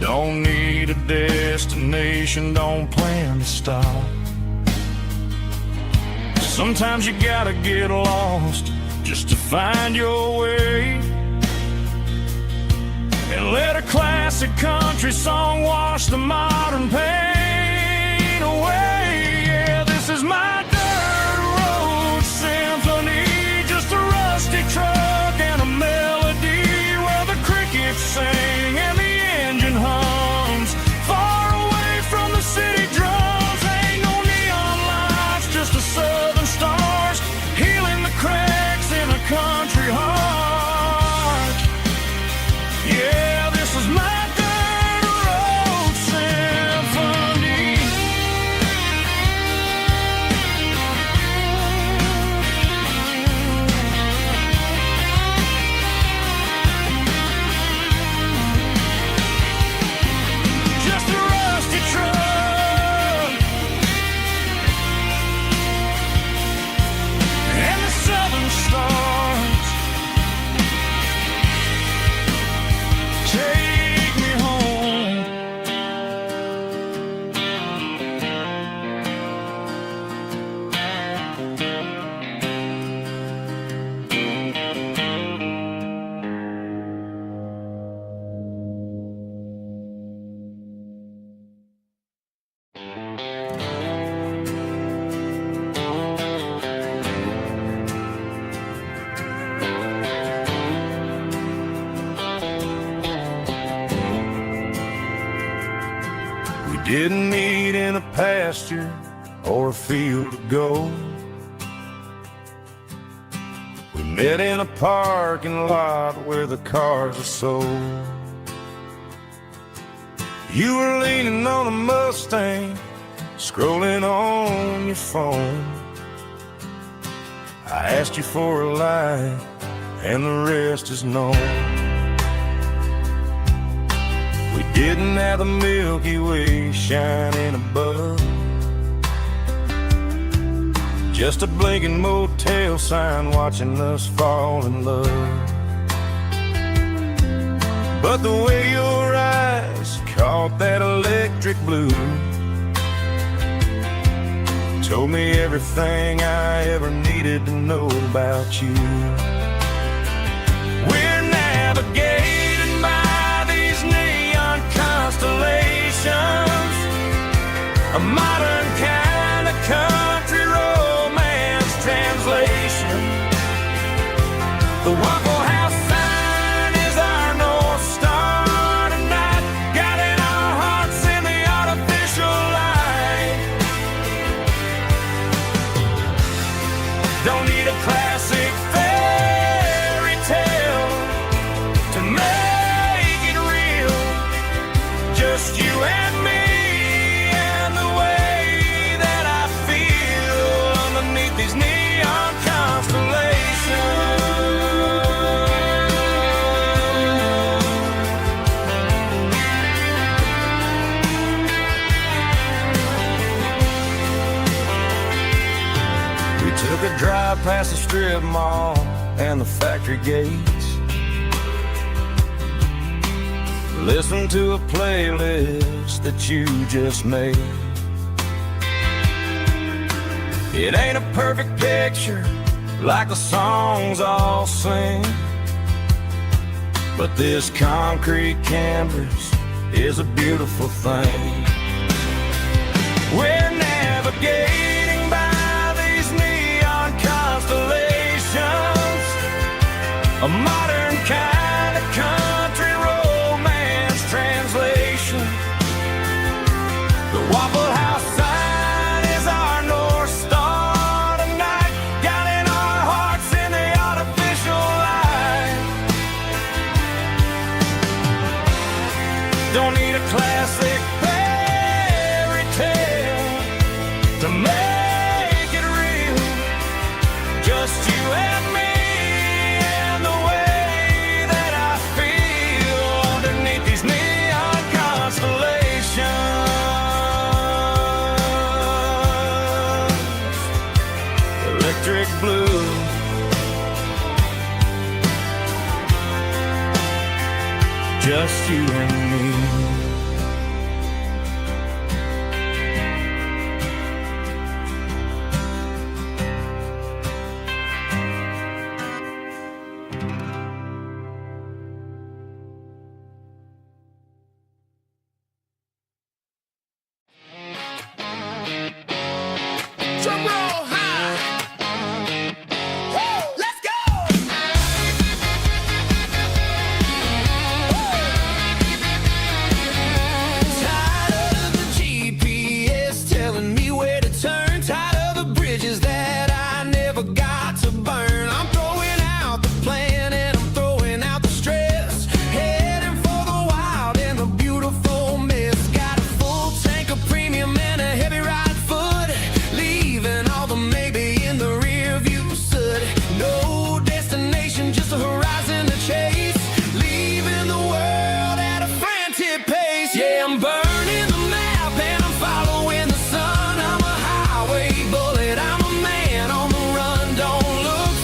Don't need a destination, don't plan to stop. Sometimes you gotta get lost just to find your way, and let a classic country song wash the modern pain away. Yeah, this is my symphony, just a rusty truck and a melody where the crickets sing and the engine hums, far away from the city drums. Ain't no neon lights, just the southern stars healing the cracks in a country heart. Yeah, this is my dirt road symphony. Didn't meet in a pasture or a field of gold. We met in a parking lot where the cars are sold. You were leaning on a Mustang, scrolling on your phone. I asked you for a light, and the rest is known. We didn't have the Milky Way shining above, just a blinking motel sign watching us fall in love. But the way your eyes caught that electric blue told me everything I ever needed to know about you. We're navigating by these neon constellations, a modern kind of country romance translation. The Waffle House sign is our North Star tonight, guiding our hearts in the artificial light. Don't need a classic fairy tale to make it real, just you and me and the way that I feel underneath these neon constellations. We took a drive past the strip mall and the factory gates, listened to a playlist that you just made. It ain't a perfect picture like the songs all sing, but this concrete canvas is a beautiful thing. We're navigating by these neon constellations, a modern kind of country romance translation. The Waffle House sign is our North Star tonight, guiding our hearts in the artificial light. Don't need a classic fairy tale to make it real, just you and me and the way that I feel underneath these neon constellations. Electric blue, just you and me. Drum roll high. Woo, let's go. Tired of the GPS telling me where to turn, tired of the bridges that I never got to burn. I'm throwing out the plan and I'm throwing out the stress, heading for the wild and the beautiful mess. Got a full tank of premium and a heavy right foot, leaving all the maybe in the rear view soot. No destination, just a horizon to chase, leaving the world at a frantic pace. Yeah, I'm burning the map and I'm following the sun. I'm a highway bullet, I'm a man on the run. Don't look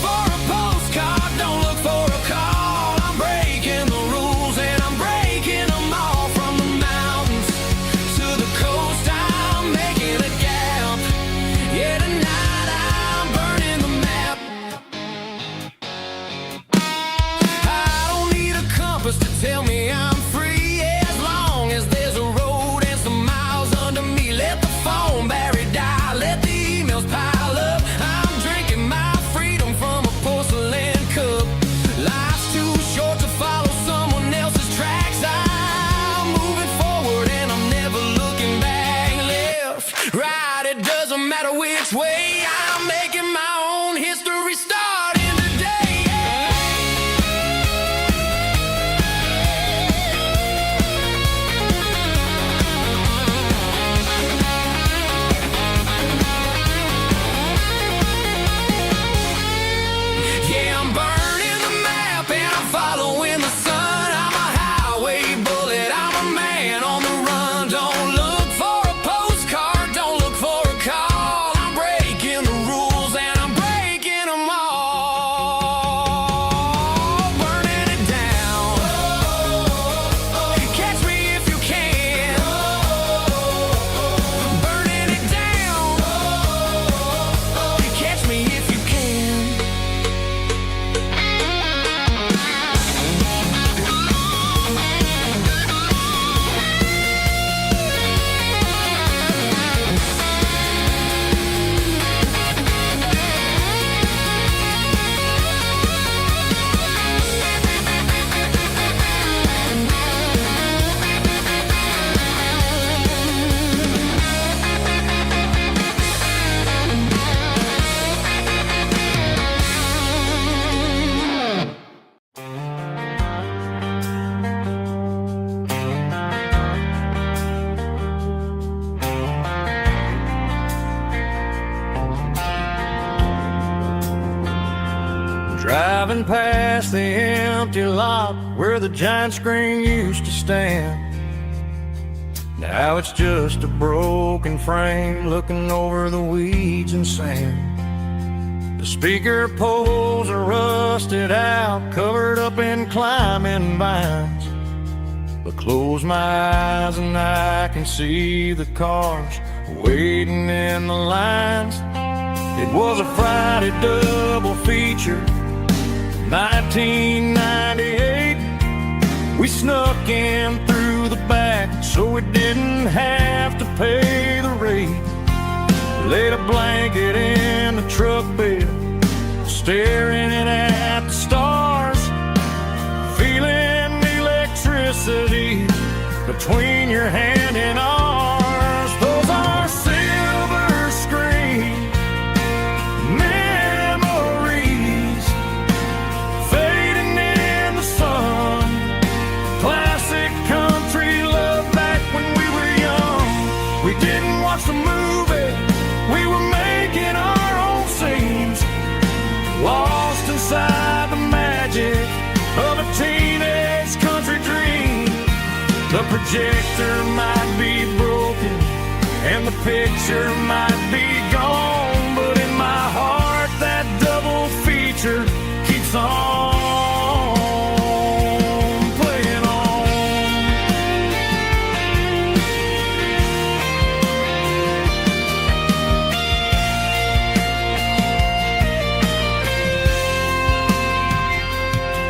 Driving past the empty lot where the giant screen used to stand. Now it's just a broken frame looking over the weeds and sand. The speaker poles are rusted out, covered up in climbing vines. But close my eyes and I can see the cars waiting in the lines. It was a Friday double feature, 1998. We snuck in through the back so we didn't have to pay the rate. Laid a blanket in the truck bed, staring at the stars, feeling the electricity between your hand and ours. Those are silver screen memories fading in the sun. Classic country love back when we were young. We didn't watch the movie, we were making our own scenes, lost inside the magic of a teenage country dream. The projector might be broken and the picture might be gone, but in my heart that double feature keeps on playing on.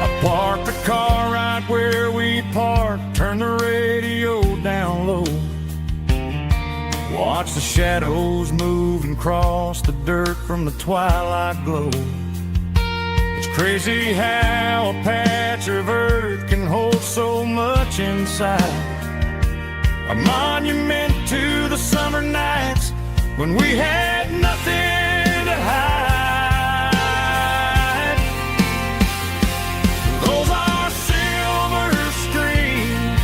I parked the car right where we parked, turned the radio down low, watch the shadows move and cross the dirt from the twilight glow. It's crazy how a patch of earth can hold so much inside. A monument to the summer nights when we had nothing to hide. Those are silver screen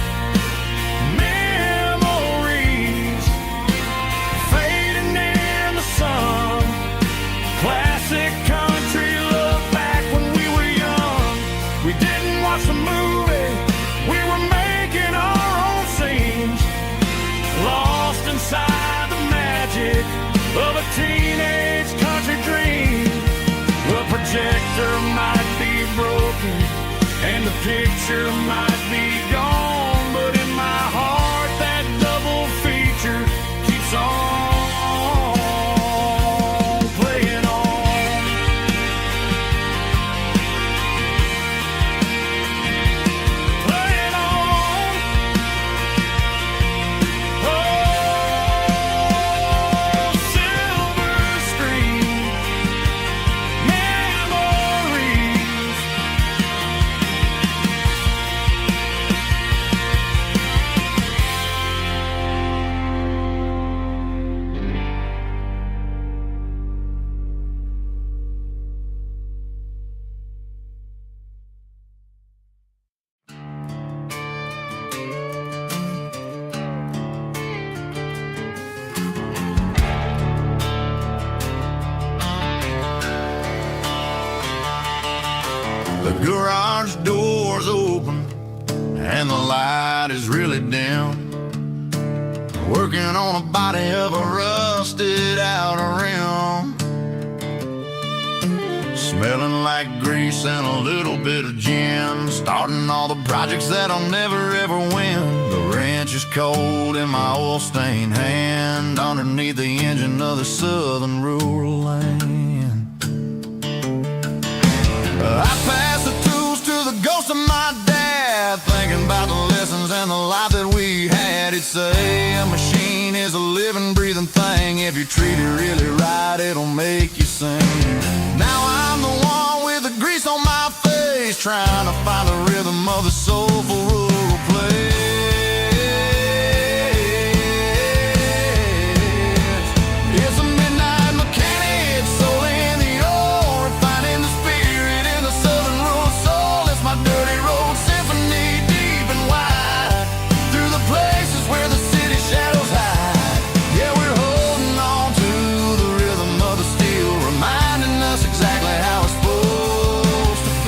memories fading in the sun. Classic country love back when we were young. We didn't watch the movie, we were making our own scenes, lost inside the magic of a teenage country dream. The projector might be broken and the picture might be gone, but in my heart that double feature keeps on playing on. Playing on. Oh, silver screen memories. The garage door's open and the light is really dim. Working on a body of a rusted out rim. Smelling like grease and a little bit of gin. Starting all the projects that I'll never ever win. The wrench is cold in my oil stained hand, underneath the engine of the southern rural land. I pass the tools to the ghost of my dad, thinking about the lessons and the life that we had. He'd say a machine is a living, breathing thing. If you treat it really right, it'll make you sing. Now I'm the one with the grease on my face, trying to find the rhythm of the soulful rural place. It's a midnight mechanic, soul in the ore, refining the spirit in the southern rural soul. It's my dirty road symphony, deep and wide, through the places where the city shadows hide. Yeah, we're holding on to the rhythm of the steel, reminding us exactly how it's supposed to be.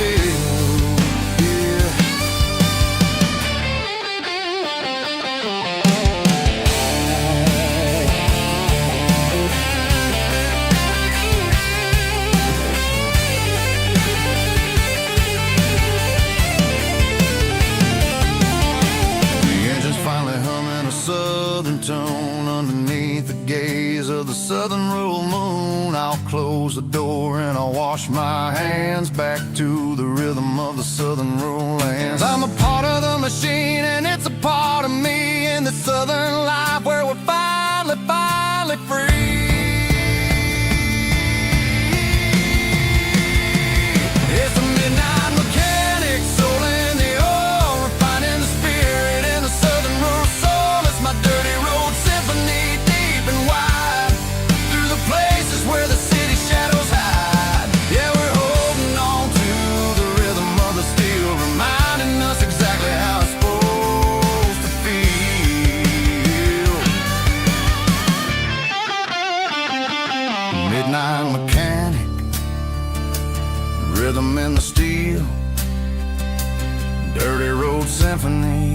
floor and I wash my hands back to the rhythm of the southern rural lands. I'm a part of the machine and it's a part of me in the southern life where we're finally free. It's a midnight mechanic, soul in the oil, refining the spirit in the southern rural soul. It's my dirty road symphony, deep and wide, through the places where the city shadows hide. Yeah, we're holding on to the rhythm of the steel, reminding us exactly how it's supposed to feel. Midnight mechanic, rhythm in the steel, dirty road symphony.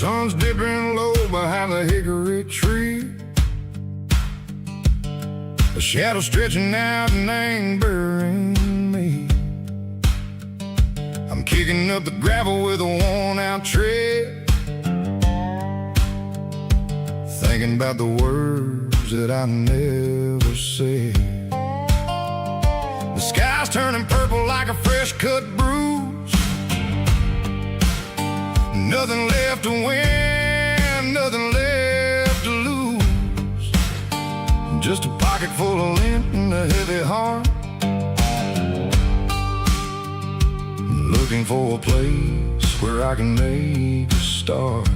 Sun's dipping low behind the hickory tree, a shadow stretching out and angering me. I'm kicking up the gravel with a worn-out tread, thinking about the words that I never said. The sky's turning purple like a fresh-cut bruise. Nothing left to win, nothing left to lose. Just a pocket full of lint and a heavy heart, looking for a place where I can make a start.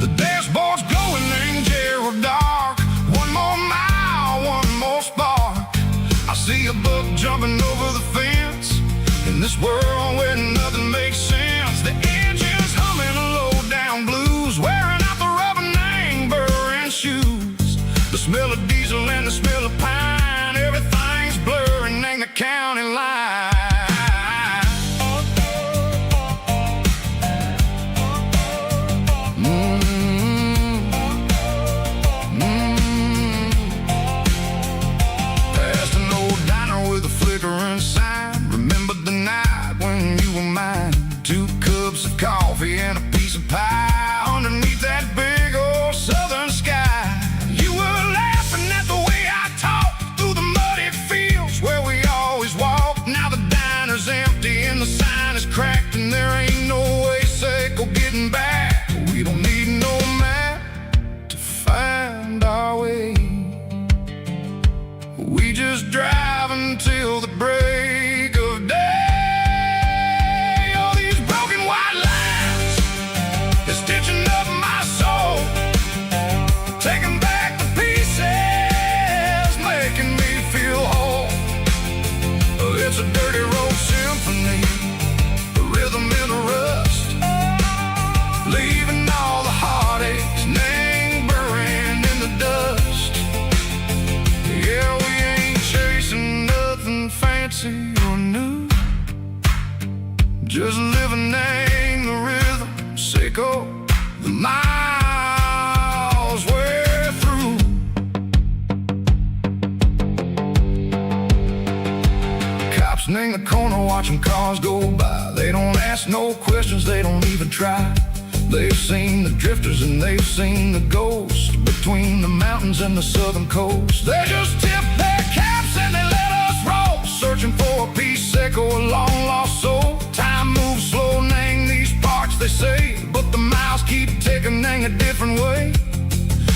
The dashboard's glowing angel dark. One more mile, one more spark. I see a buck jumping over the fence in this world where nothing makes sense. The engine's humming a low-down blues, wearing out the rubber-nang burring shoes. The smell of diesel and the smell of pine, everything's blurring, ain't the county line. Past an old diner with a flickering sign. Remember the night when you were mine? 2 cups of coffee and a piece of pie underneath that big old southern sky. You were laughing at the way I talked through the muddy fields where we always walked. Now the diner's empty and the sign is cracked, and there ain't no way Seiko getting back. We don't need no map to find our way. We just drive until the break of day. It's a dirty road symphony, a rhythm in the rust, leaving all the heartaches lingering in the dust. Yeah, we ain't chasing nothing fancy or new, just living in the rhythm, Seiko, the miles we're through. In the corner watching cars go by. They don't ask no questions, they don't even try. They've seen the drifters and they've seen the ghosts between the mountains and the southern coast. They just tip their caps and they let us roll, searching for a piece, echo, a long lost soul. Time moves slow, nang these parts they say, but the miles keep ticking, nang a different way.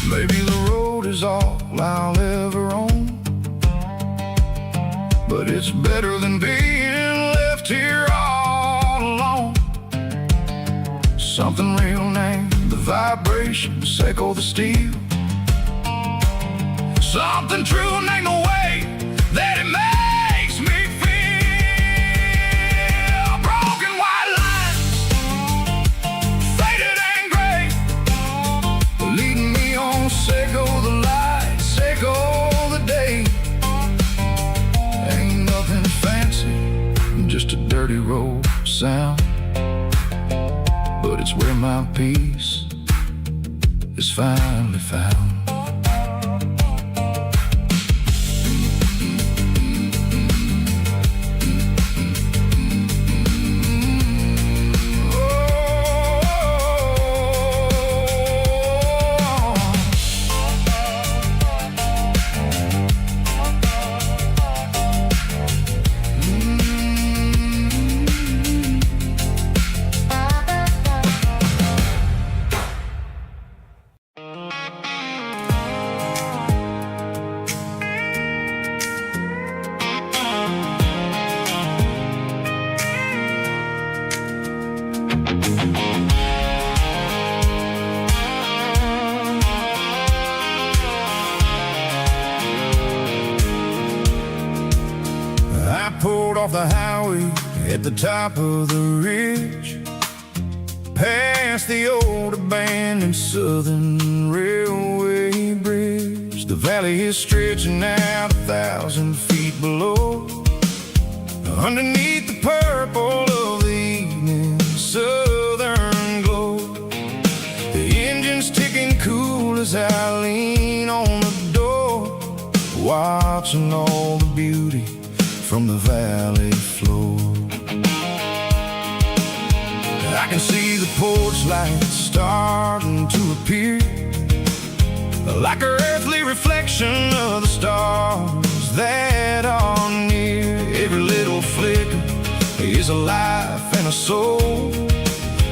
Maybe the road is all I'll ever own, but it's better than being left here all alone. Something real named the vibrations echo the steel. Something true named the way that it makes me feel. Broken white lines, faded and gray, off the highway at the top of the ridge, past the old abandoned Southern Railway bridge. The valley is stretching out 1,000 feet below, underneath the purple of the evening southern glow. The engine's ticking cool as I lean on the door, watching all the beauty from the valley floor. I can see the porch lights starting to appear, like an earthly reflection of the stars that are near. Every little flicker is a life and a soul,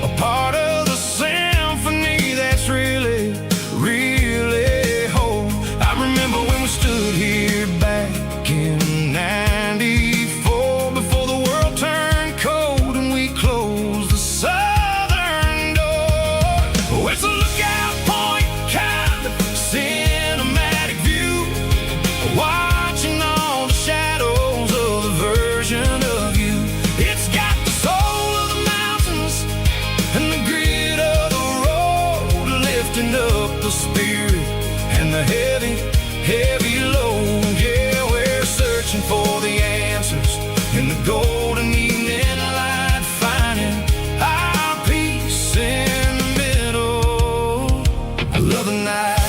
a part of the symphony that's really, really whole. I remember when we stood here back in '94, before the world turned cold and we closed the southern door. Oh, it's a lookout point, kind of cinematic view, watching all the shadows of the version of you. It's got the soul of the mountains and the grit of the road, lifting up the spirit and the heavy, heavy load. Yeah, we're searching for the answers in the golden evening light, finding our peace in the middle of the night.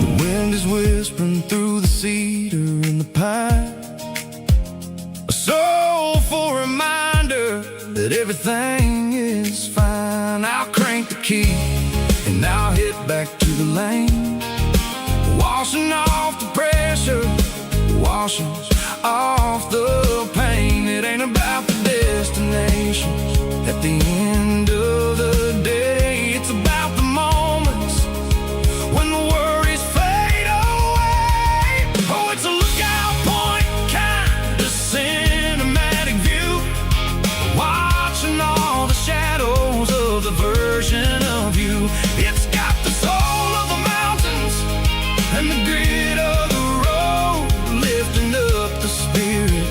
The wind is whispering through the cedar and the pine, a soulful reminder that everything is fine. I'll crank the key and I'll hit back to the lane, washing off the pressure, washing off the pain. It ain't about the destination at the end of the day, it's about the moments when the worries fade away. Oh, it's a lookout point, kind of cinematic view, watching all the shadows of the version of you. It's got the soul of the mountains and the grit of the road, lifting up the spirit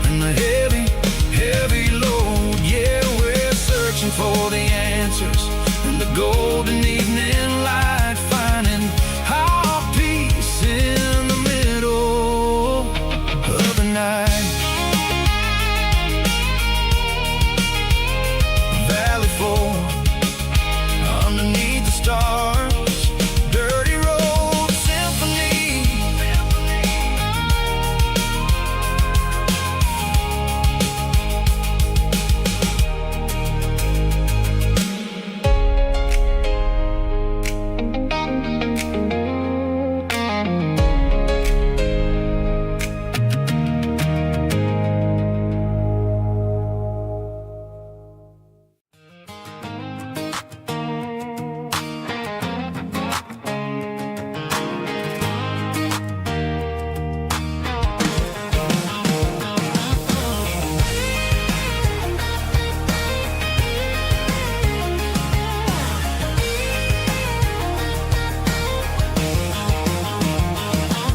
and the heavy, heavy load. Yeah, we're searching for the answers in the golden evening light, finding our peace in the middle of the night. Valley floor, underneath the stars, dirty road symphony.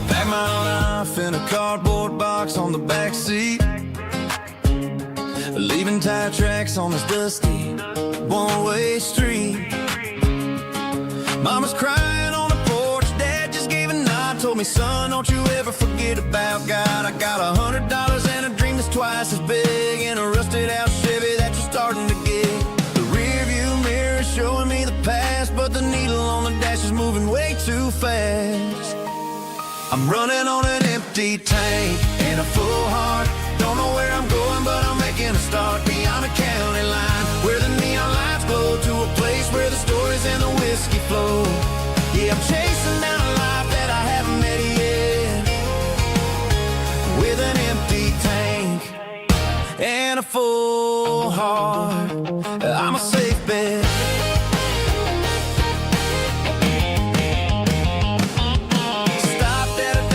Pack my life in a cardboard box on the back seat, leaving tire tracks on this dusty one-way street. Mama's crying on the porch, Dad just gave a nod, told me, son, don't you ever forget about God. I got $100 and a dream that's twice as big, and a rusted out Chevy that you're starting to get. The rear view mirror is showing me the past, but the needle on the dash is moving way too fast. I'm running on an empty tank and a full heart. Don't know where I'm going, but I'm making a start beyond a county line, where the neon lights glow, to a place where the stories and the whiskey flow. Yeah, I'm chasing down a life that I haven't met yet, with an empty tank and a full heart. I'm a safe bet. Stopped at a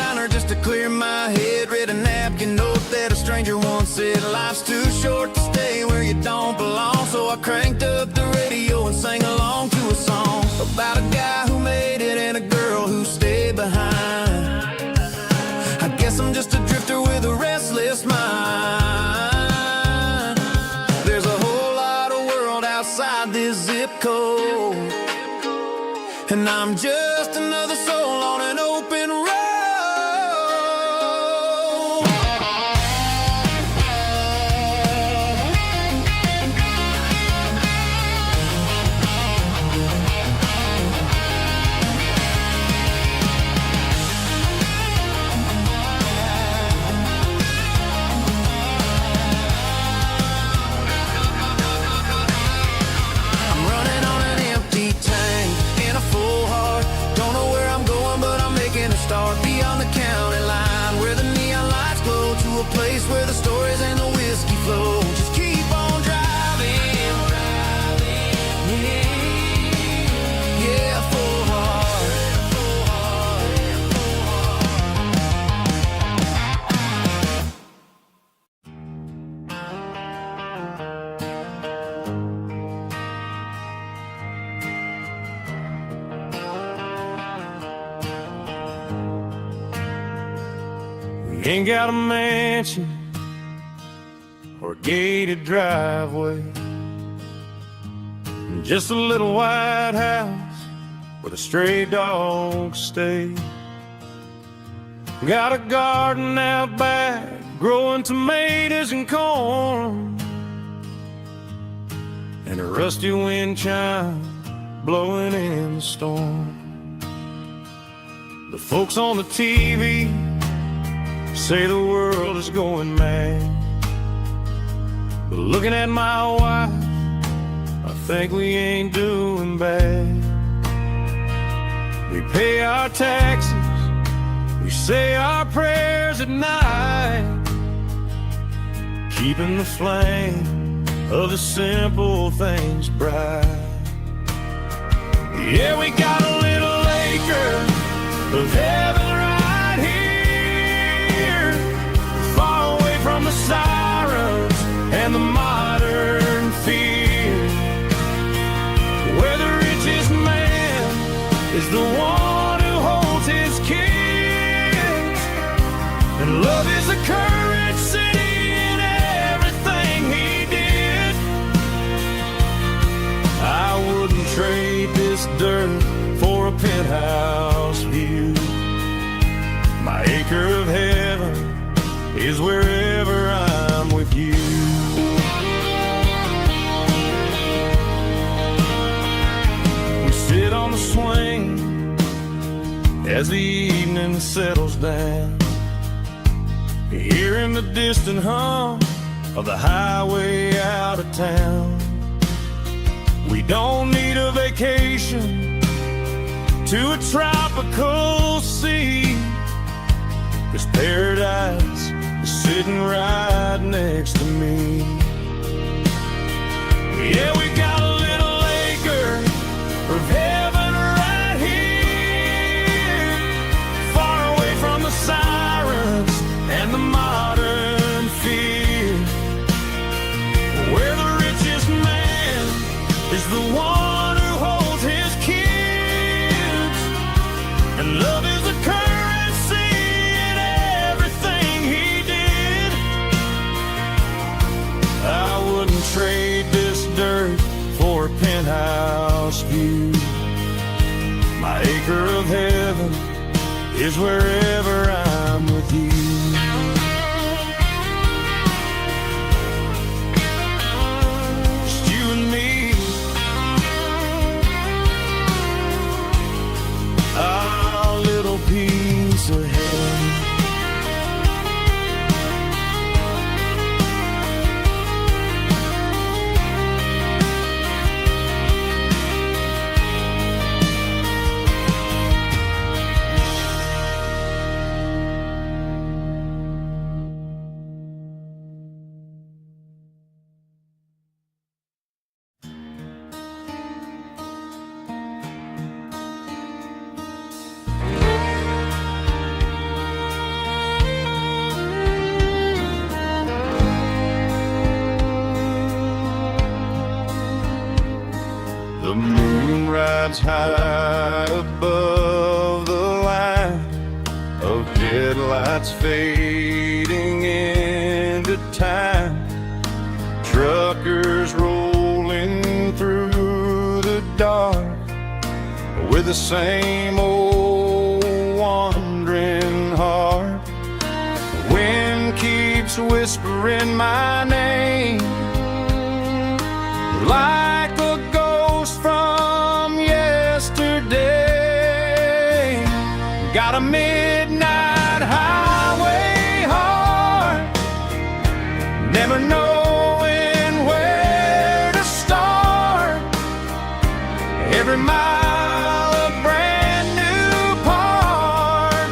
I cranked up the radio and sang along to a song about a guy who made it and a girl who stayed behind. I guess I'm just a drifter with a restless mind. There's a whole lot of world outside this zip code, and I'm just another soul on an open road. Start beyond the county line, where the neon lights glow, to a place where the stories and the whiskey flow. Just keep on driving, yeah, full heart. Ain't got a mansion or a gated driveway, just a little white house where the stray dogs stay. Got a garden out back growing tomatoes and corn, and a rusty wind chime blowing in the storm. The folks on the TV say the world is going mad, but looking at my wife, I think we ain't doing bad. We pay our taxes, we say our prayers at night, keeping the flame of the simple things bright. Yeah, we got a little acre of heaven right here, far away from the sirens and the modern fear, where the richest man is the one who holds his kids, and love is the currency in everything he did. I wouldn't trade this dirt for a penthouse view. My acre of heaven is wherever I'm with you. We sit on the swing as the evening settles down, hearing the distant hum of the highway out of town. We don't need a vacation to a tropical sea, 'cause paradise is sitting right next to me. Yeah, we got a little acre of heaven right here, far away from the sirens and the modern fear, where the richest man is the one who holds his kids, and love is the currency in everything he did. I wouldn't trade this dirt for a penthouse view. My acre of heaven is wherever I'm with you. Just you and me, our little piece of heaven. The moon rides high above the line of headlights fading into time. Truckers rolling through the dark with the same old wandering heart. The wind keeps whispering my name like a ghost from yesterday. Got a midnight highway heart, never knowing where to start. Every mile a brand new part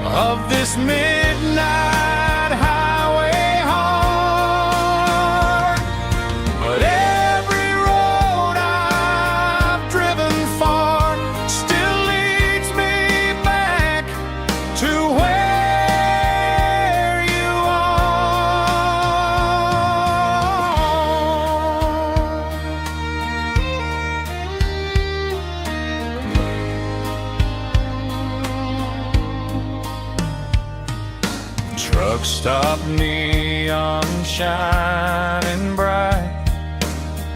of this midnight highway heart. But every road I've driven far still leads me back to where you are. Truck stop, neon shining bright,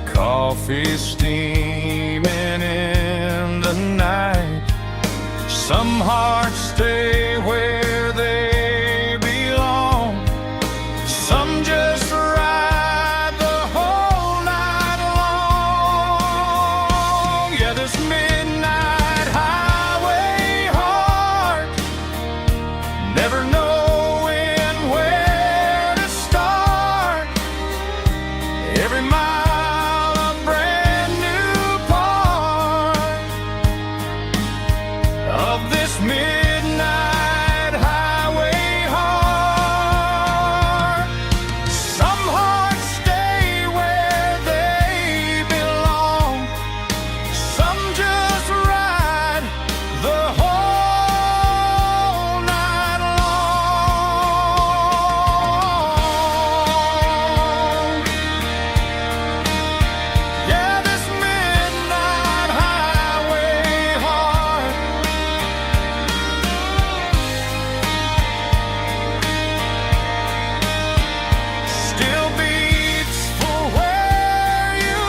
coffee steaming in the night. Some hearts stay where they belong, some just ride the whole night long. Yeah, this midnight highway heart, never knowing where to start. Every mile a brand new part of this midnight highway heart. Some hearts stay where they belong, some just ride the whole night long. Yeah, this midnight highway heart still beats for where you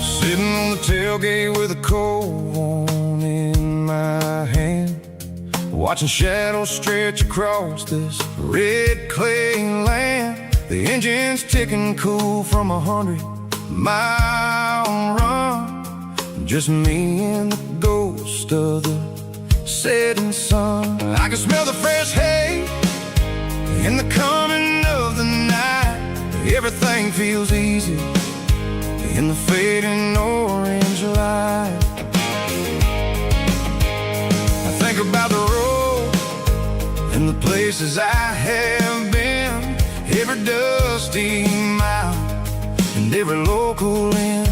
sitting on the tailgate with a cold one in my hand, watching shadows stretch across this red clay land. The engine's ticking cool from 100-mile run. Just me and the ghost of the setting sun. I can smell the fresh hay in the coming of the night. Everything feels easy in the fading orange light. I think about the road and the places I have been, every dusty mile and every local inn.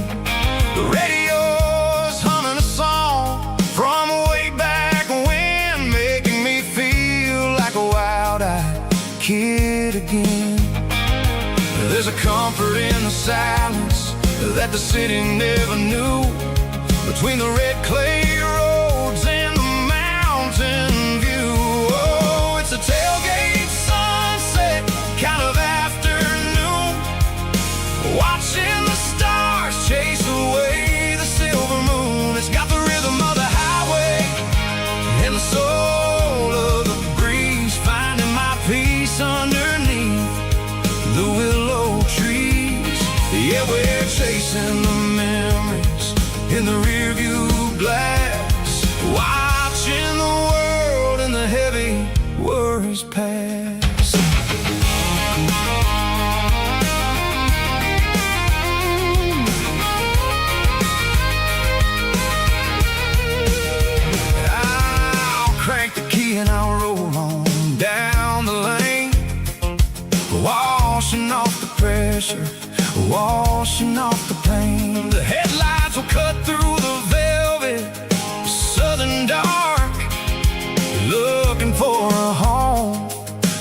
The radio's humming a song from way back when, making me feel like a wild-eyed kid again. There's a comfort in the silence that the city never knew, between the red clay roads and the mountain view. Oh, it's a tailgate sunset kind of afternoon, watching the stars chase away the silver moon. It's got the rhythm of the highway and the soul of the breeze, finding my peace underneath the willow trees. Yeah, we're chasing chasing the memories in the rearview glass, watching the world and the heavy worries pass. I'll crank the key and I'll roll on down the lane, washing off the pressure, washing off the pain. The headlights will cut through the velvet southern dark, looking for a home,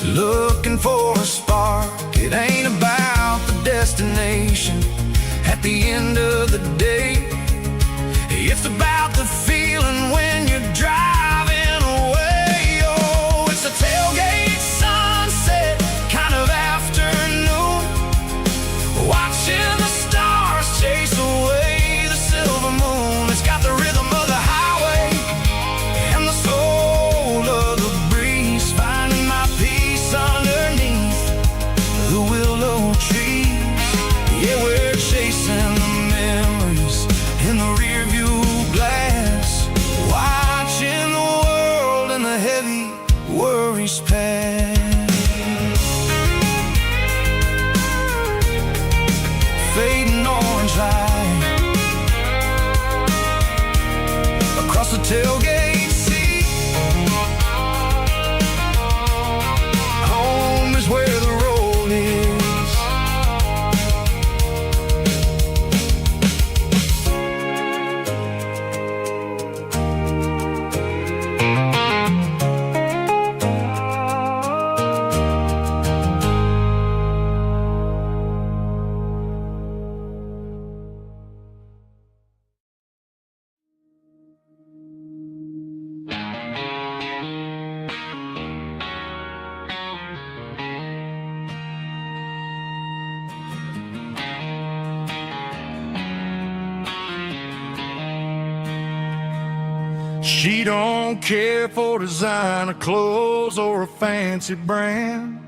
looking for a spark. It ain't about the destination at the end of the day, it's about the feeling when you're driving away. Oh, it's a tailgate sunset kind of afternoon, watching the stars chase away the silver moon. It's got the rhythm of the highway and the soul of the breeze, finding my peace underneath the willow trees. Yeah, we're chasing the memories in the rearview glass, watching the world and the heavy worries pass. Fading orange light across the tailgate seat. Home is where the road is. She don't care for designer clothes or a fancy brand.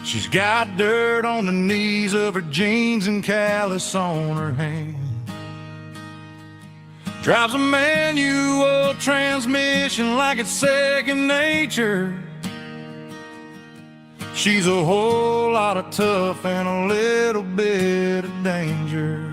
She's got dirt on the knees of her jeans and callus on her hand. Drives a manual transmission like it's second nature. She's a whole lot of tough and a little bit of danger.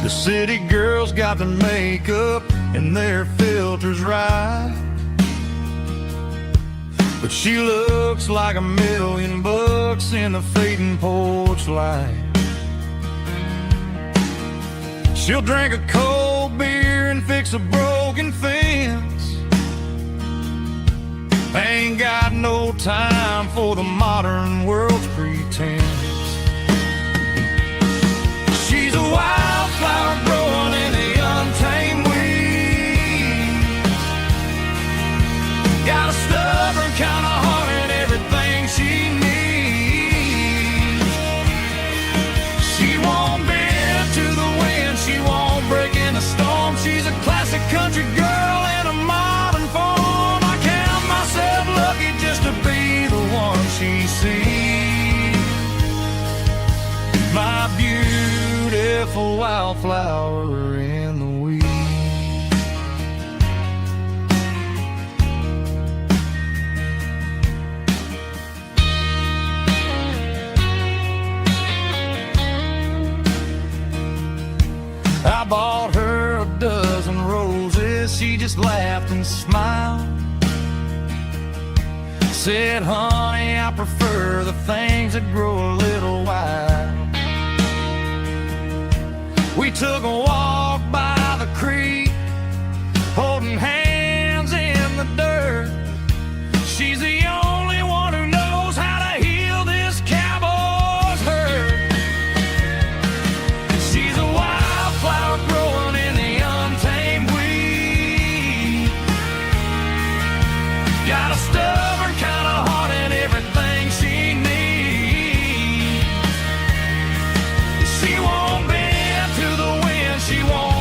The city girls got their makeup and their filters right, but she looks like $1,000,000 in the fading porch light. She'll drink a cold beer and fix a broken fence. Ain't got no time for the modern world's pretense. She's a wildflower growing in the untamed weeds. Got a stubborn kind of heart and everything she needs. She won't bend to the wind, she won't break in the storm. She's a classic country girl in a modern form. I count myself lucky just to be the one she sees. My beautiful wildflower in the weeds. I bought her a dozen roses, she just laughed and smiled. Said, honey, I prefer the things that grow a little wild. We took a walk by the creek, holding hands in the dirt. She's the only one who knows how to heal this cowboy's hurt. She's a wildflower growing in the untamed weed. Got a stubborn kind of heart and everything she needs. She won't bend to the wind, she won't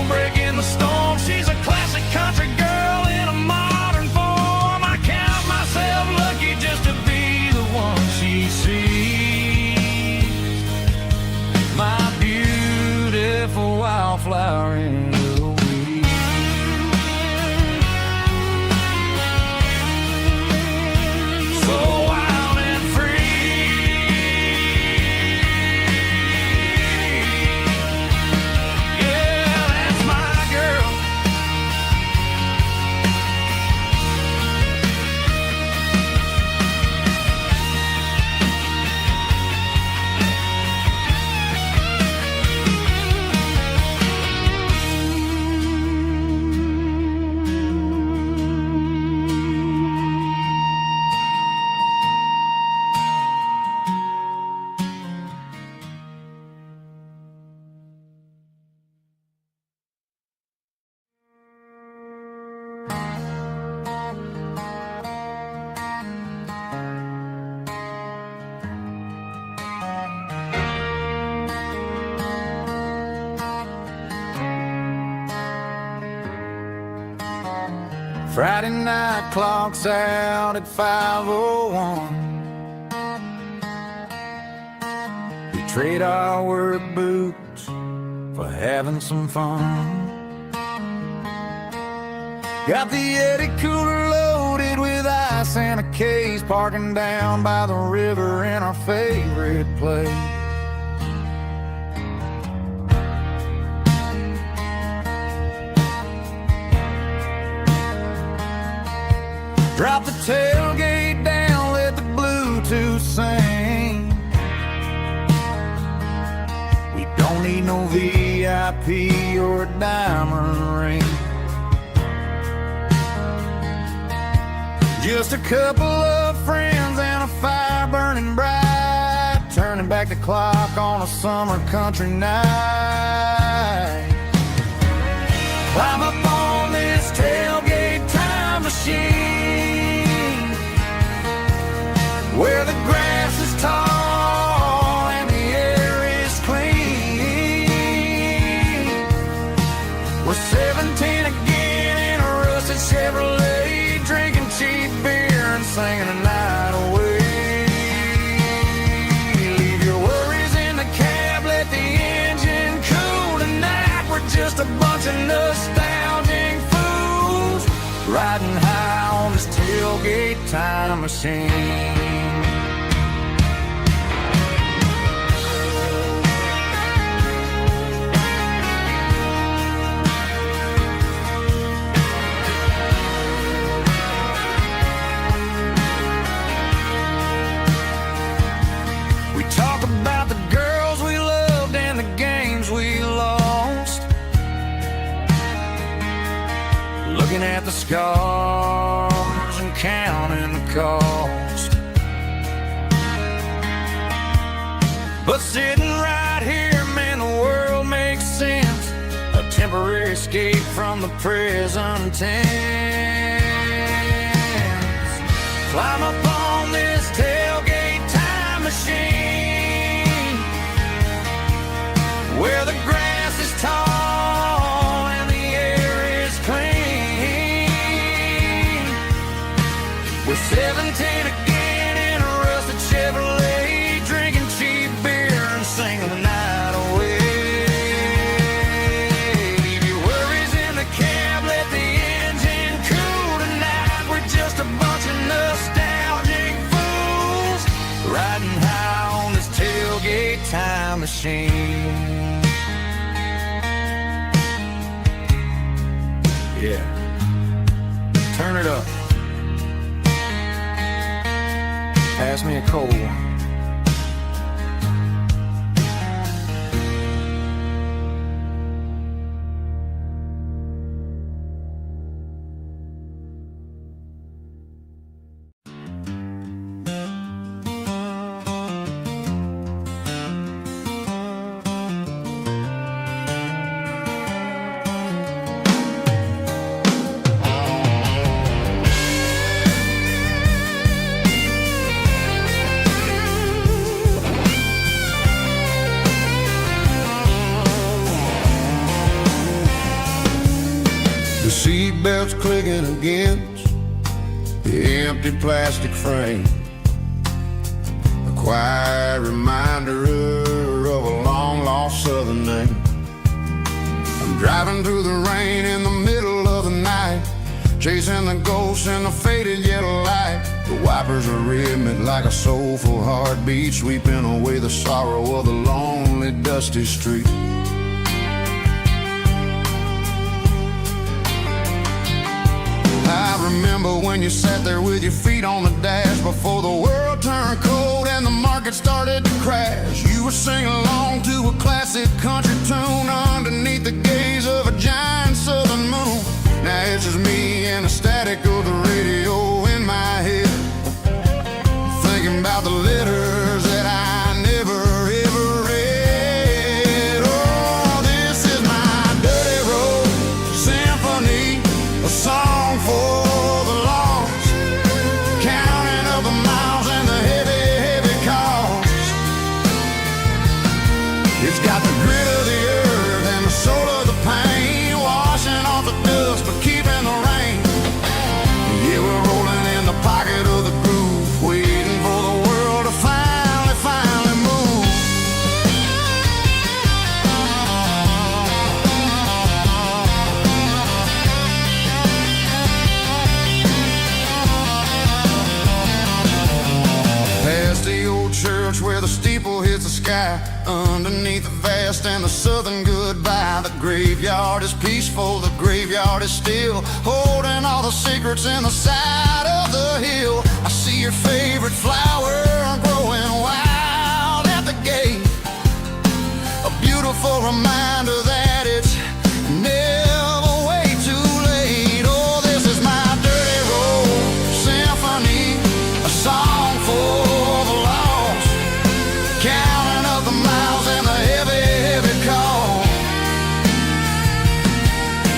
Friday night clocks out at 5:01. We trade our work boots for having some fun. Got the Yeti cooler loaded with ice and a case, parking down by the river in our favorite place. Drop the tailgate down, let the Bluetooth sing. We don't need no VIP or a diamond ring. Just a couple of friends and a fire burning bright, turning back the clock on a summer country night. Climb up on this tailgate time machine, where the grass is tall and the air is clean. We're 17 again in a rusted Chevrolet, drinking cheap beer and singing the night away. Leave your worries in the cab, let the engine cool tonight. We're just a bunch of nostalgic fools, riding high on this tailgate time machine. About the girls we loved and the games we lost, looking at the scars and counting the cost. But sitting right here, man, the world makes sense, a temporary escape from the present tense. Climb up on this tailgate time machine, where the grass is tall and the air is clean. We're 17 again in a rusted Chevrolet, drinking cheap beer and singing the night away. Leave your worries in the cab, let the engine cool tonight. We're just a bunch of nostalgic fools, riding high on this tailgate time machine. Yeah, turn it up. Pass me a cold one. The seatbelt's clicking against the empty plastic frame, a quiet reminder of a long-lost southern name. I'm driving through the rain in the middle of the night, chasing the ghosts in the faded yellow light. The wipers are rhythmic like a soulful heartbeat, sweeping away the sorrow of the lonely, dusty street. I remember when you sat there with your feet on the dash, before the world turned cold and the market started to crash. You were singing along to a classic country tune underneath the gaze of a giant southern moon. Now it's just me and the static of the radio in my head, thinking about the letters that I never ever read. Oh, this is my dirty road symphony, a song for the lost, counting up the miles and the heavy, heavy cost. It's got the grit of the earth and the soul of the pain, washing off the dust but keeping the rain. sky, underneath the vast and the southern goodbye. The graveyard is peaceful, the graveyard is still, holding all the secrets in the side of the hill. I see your favorite flower growing wild at the gate, a beautiful reminder that it's never way too late. Oh, this is my dirty road symphony, a song for the lost, counting up the miles and the heavy, heavy call.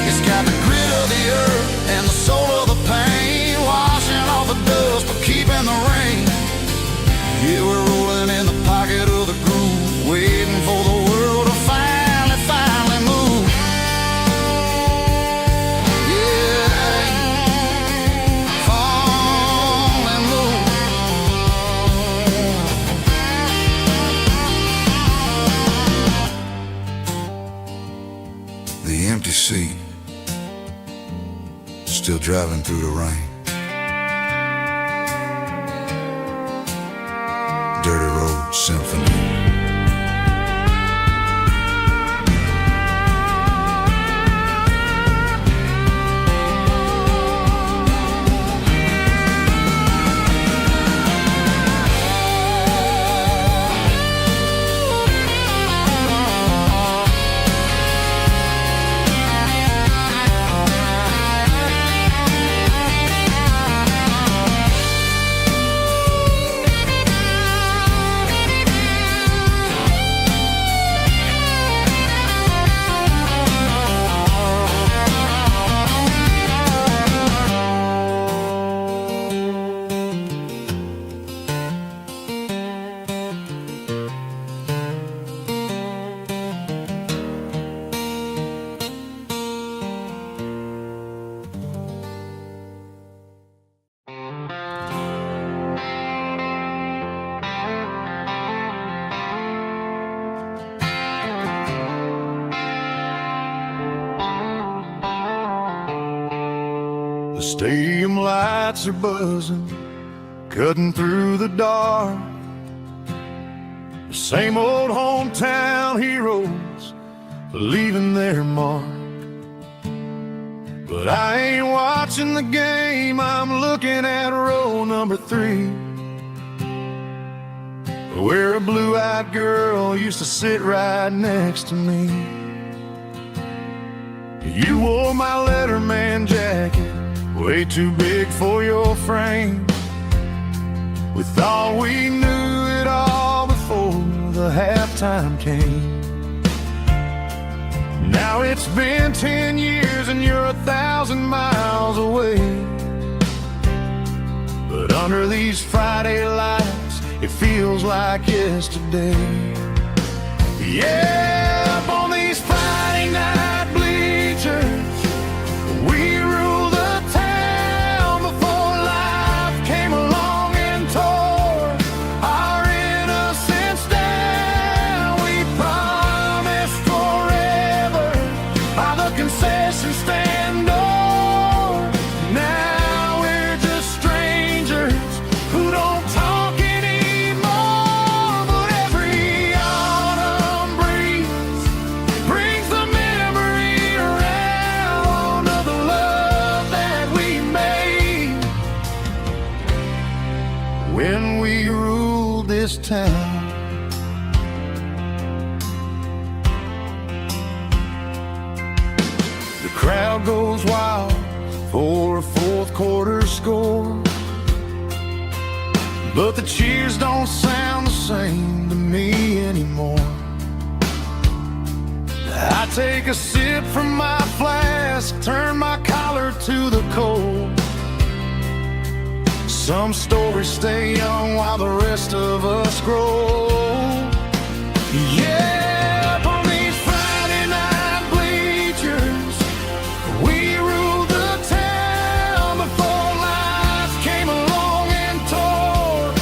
It's got the grit of the earth and the soul of the pain, washing off the dust but keeping the rain. Yeah, we're rolling in the pocket of the groove, waiting for the world to finally move. Yeah, finally move. The empty seat, still driving through the rain. Dirty Road Symphony. The stadium lights are buzzing, cutting through the dark. The same old hometown heroes leaving their mark. But I ain't watching the game, I'm looking at row number 3, where a blue-eyed girl used to sit right next to me. You wore my Letterman jacket, way too big for your frame. We thought we knew it all before the halftime came. Now it's been 10 years and you're 1,000 miles away. But under these Friday lights, it feels like yesterday. Yeah, up on these Friday night bleachers, we rule the town before life came along and tore our innocence down. We promised forever by the concession stand door. Now we're just strangers who don't talk anymore. But every autumn breeze brings the memory around of the love that we made when we ruled this town. The crowd goes wild for a fourth quarter score, but the cheers don't sound the same to me anymore. I take a sip from my flask, turn my collar to the cold. Some stories stay young while the rest of us grow. Yeah, up on these Friday night bleachers, we ruled the town before life came along and tore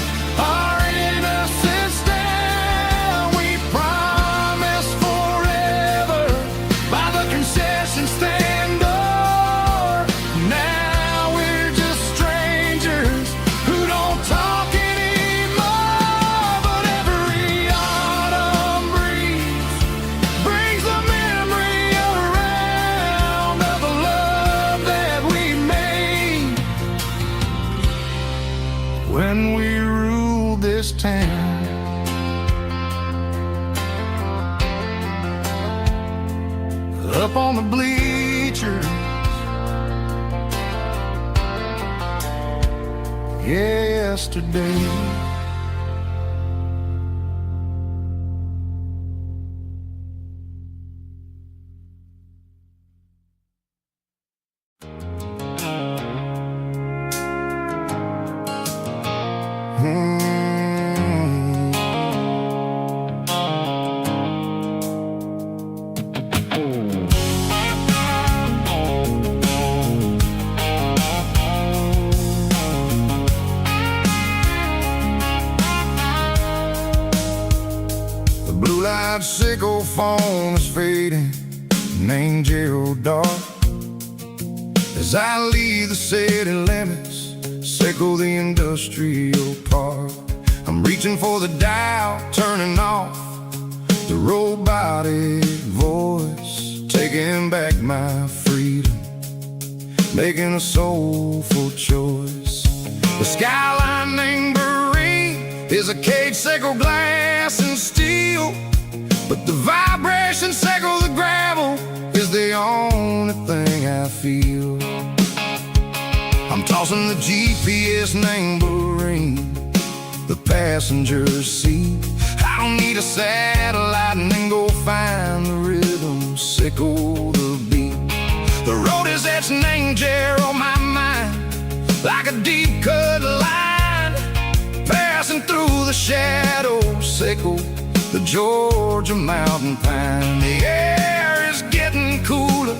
our innocence down. We promised forever by the concession stand door. Now we're just strangers who don't talk anymore. But every autumn yesterday. Blue-light sickle foam is fading, name Gerald dark. As I leave the city limits, sickle the industrial park. I'm reaching for the dial, turning off the robotic voice, taking back my freedom, making a soulful choice. The skyline named Marine is a cage, sickle glass and steel, but the vibration sickle the gravel is the only thing I feel. I'm tossing the GPS named Marine, the passenger seat. I don't need a satellite and then go find the rhythm, sickle the beat. The road is etched named Gerald on my mind, like a deep cut line, passing through the shadows, sickle the Georgia mountain pine. The air is getting cooler,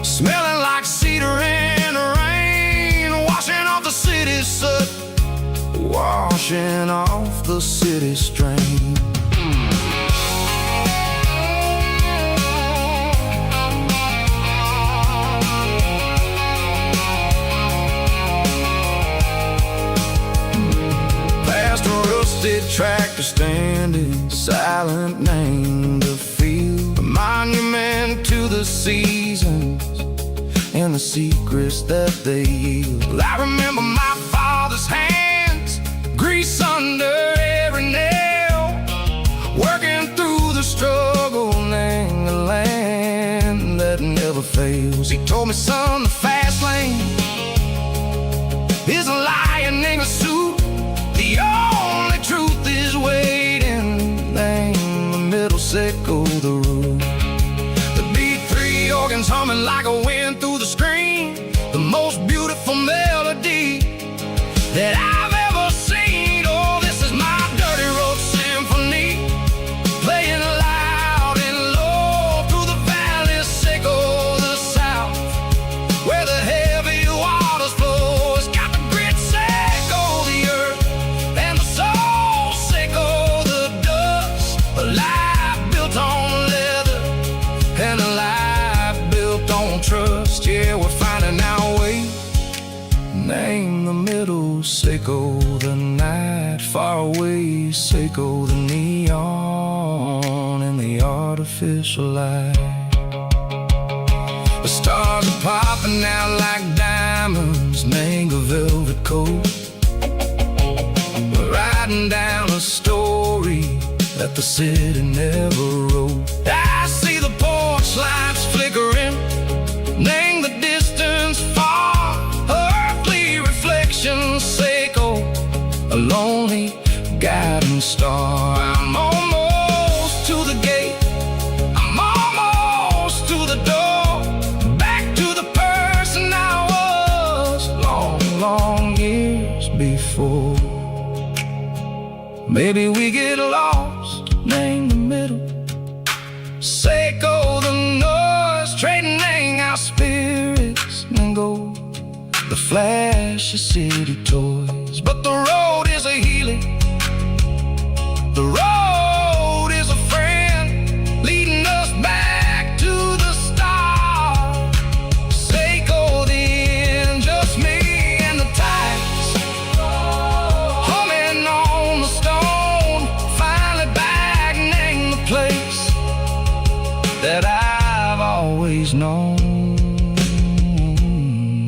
smelling like cedar in the rain, washing off the city's soot, washing off the city strain. Past a rusted tractor standing silent, named the field, a monument to the seasons and the secrets that they yield. I remember my father's hands, grease under every nail, working through the struggle, named the land that never fails. He told me, son, the fast lane is a lion in a suit, the only truth is waiting, name the middle, sickle the root. The B3 organs humming like a wind through the screen, the most beautiful melody that I've ever seen. Oh, this is my dirty road symphony, playing loud and low through the valleys, sickle the south, where the heavy waters flow. It's got the grit, sickle the earth, and the soul, sickle the dust. A life built on leather and a life built on trust. Yeah, we're finding our way, name the middle, sickle the night far away, sickle the neon and the artificial light. The stars are popping out like diamonds, mango velvet coat. We're riding down a story that the city never wrote. I see the porch lights flickering, name the distance far, earthly reflections, sickle a lonely guiding star. I'm almost to the gate, I'm almost to the door, back to the person I was long, long years before. Maybe we get lost, name the middle, sickle the noise, trading our spirits and go the flash of city toys. But the road is a healing, the road is a friend, leading us back to the start. Sickle the end, just me and the tides, humming on the stone, finally back, name the place that I've always known.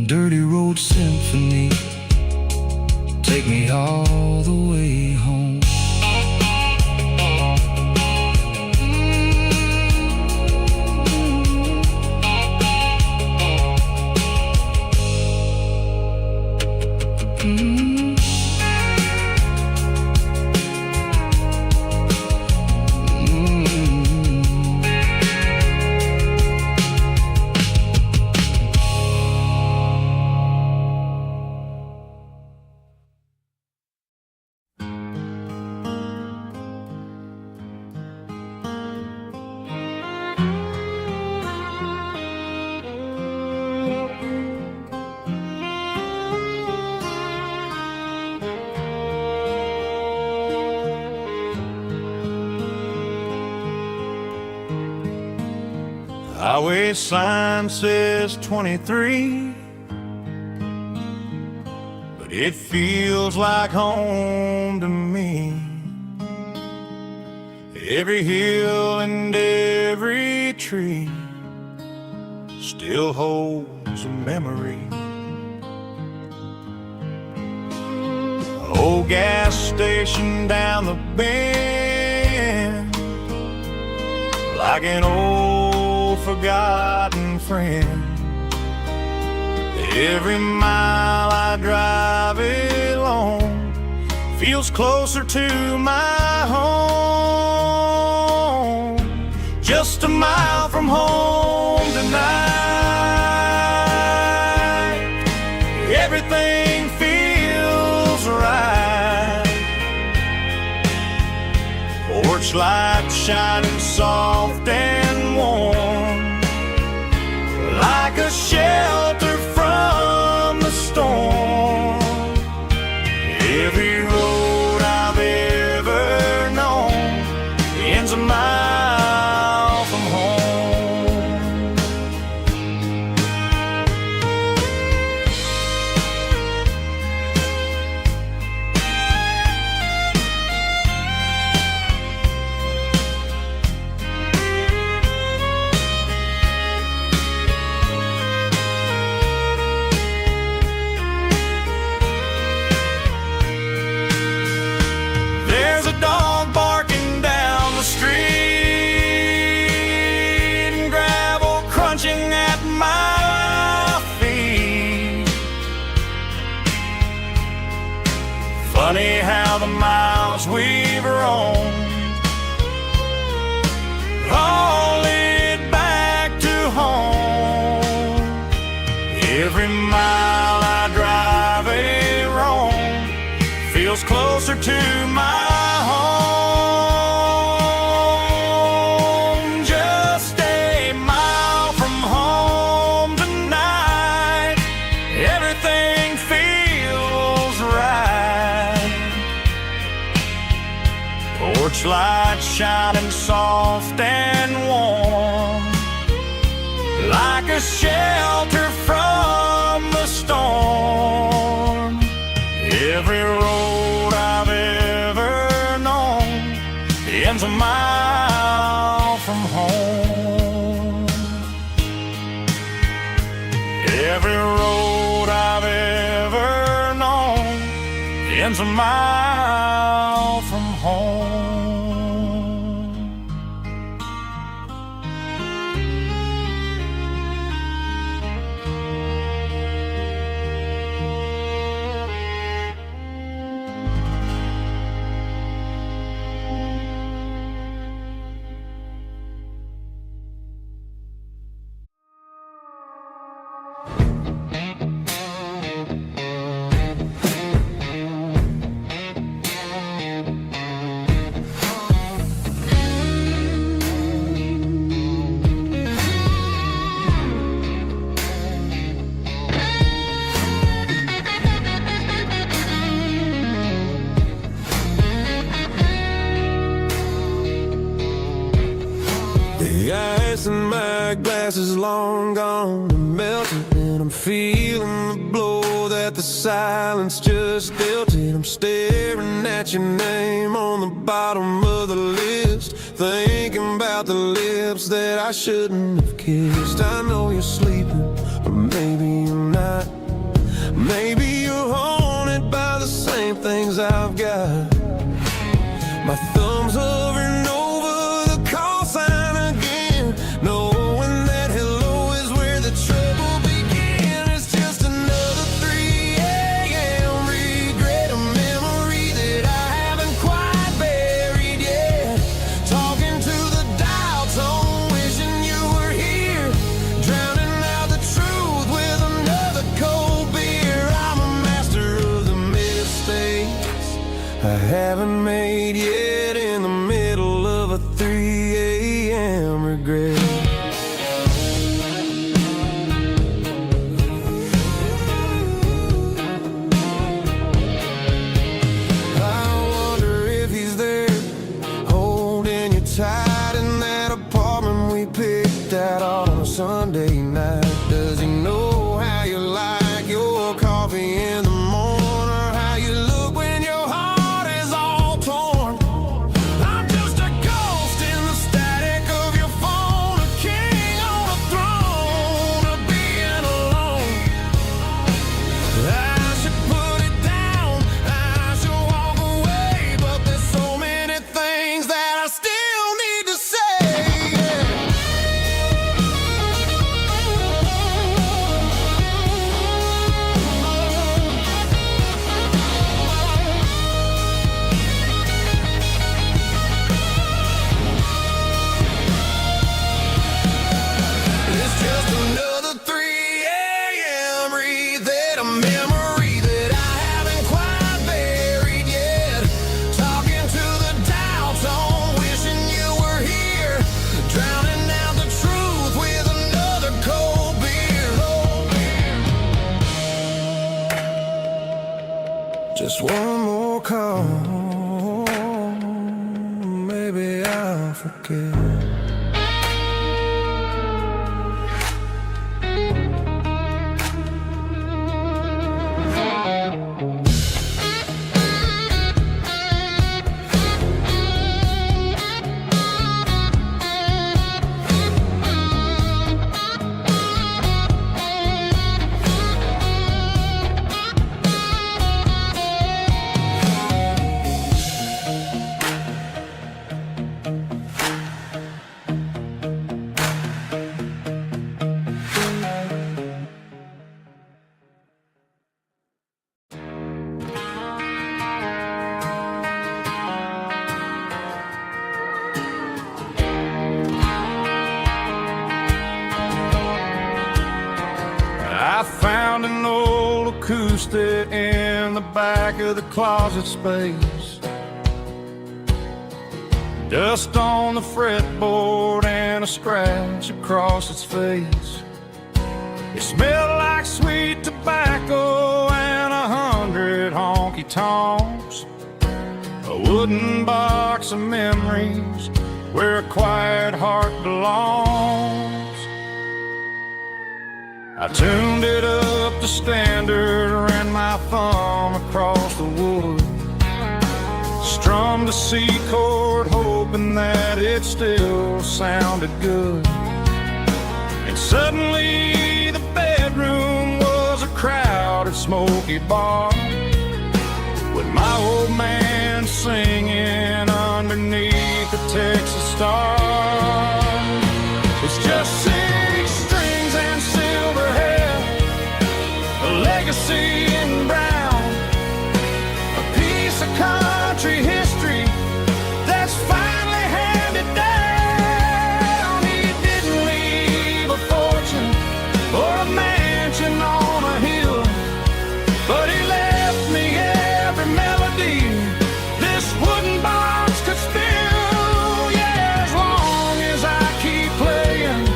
Dirty road symphony, take me all the way home. Mm-hmm. highway sign says 23, but it feels like home to me. Every hill and every tree still holds a memory. Old gas station down the bend, like an old forgotten friend. Every mile I drive it along feels closer to my home. Just a mile from home tonight, everything feels right. Porch light shining soft and warm, like a shelter from the storm. Every road I've ever known ends a mile from home. There's a dog barking down the street, and gravel crunching at my feet. Funny how the miles we've roamed all lead back to home. Every mile I drive a roam feels closer to my home. Just a mile from home tonight, everything feels right. Porch light shining soft and warm, like a shelter from the storm. Every road I've ever known ends a mile from home. Every road I've ever known ends a mile from home. The ice in my glass is long gone and melted, and I'm feeling the blow that the silence just dealt it. I'm staring at your name on the bottom of the list, thinking about the lips that I shouldn't have kissed. I know you're sleeping, or maybe you're not. Maybe you're haunted by the same things I've got. My thumb's hovering over the call sign again, knowing that hello is where the trouble began. It's just another 3 a.m. regret, a memory that I haven't quite buried yet. Talking to the dial tone, wishing you were here, drowning out Just one more call, maybe I'll forget. I found an old acoustic in the back of the closet space. Dust on the fretboard and a scratch across its face. It smelled like sweet tobacco and 100 honky-tonks. A wooden box of memories where a quiet heart belongs. I tuned it up to standard, ran my thumb across the wood, strummed a C chord hoping that it still sounded good. And suddenly the bedroom was a crowded smoky bar, with my old man singing underneath the Texas stars. It's just 6 strings and silver hair, a legacy in brown, a piece of country history that's finally handed down. He didn't leave a fortune or a mansion on a hill, but he left me every melody this wooden box could spill. Yeah, as long as I keep playing,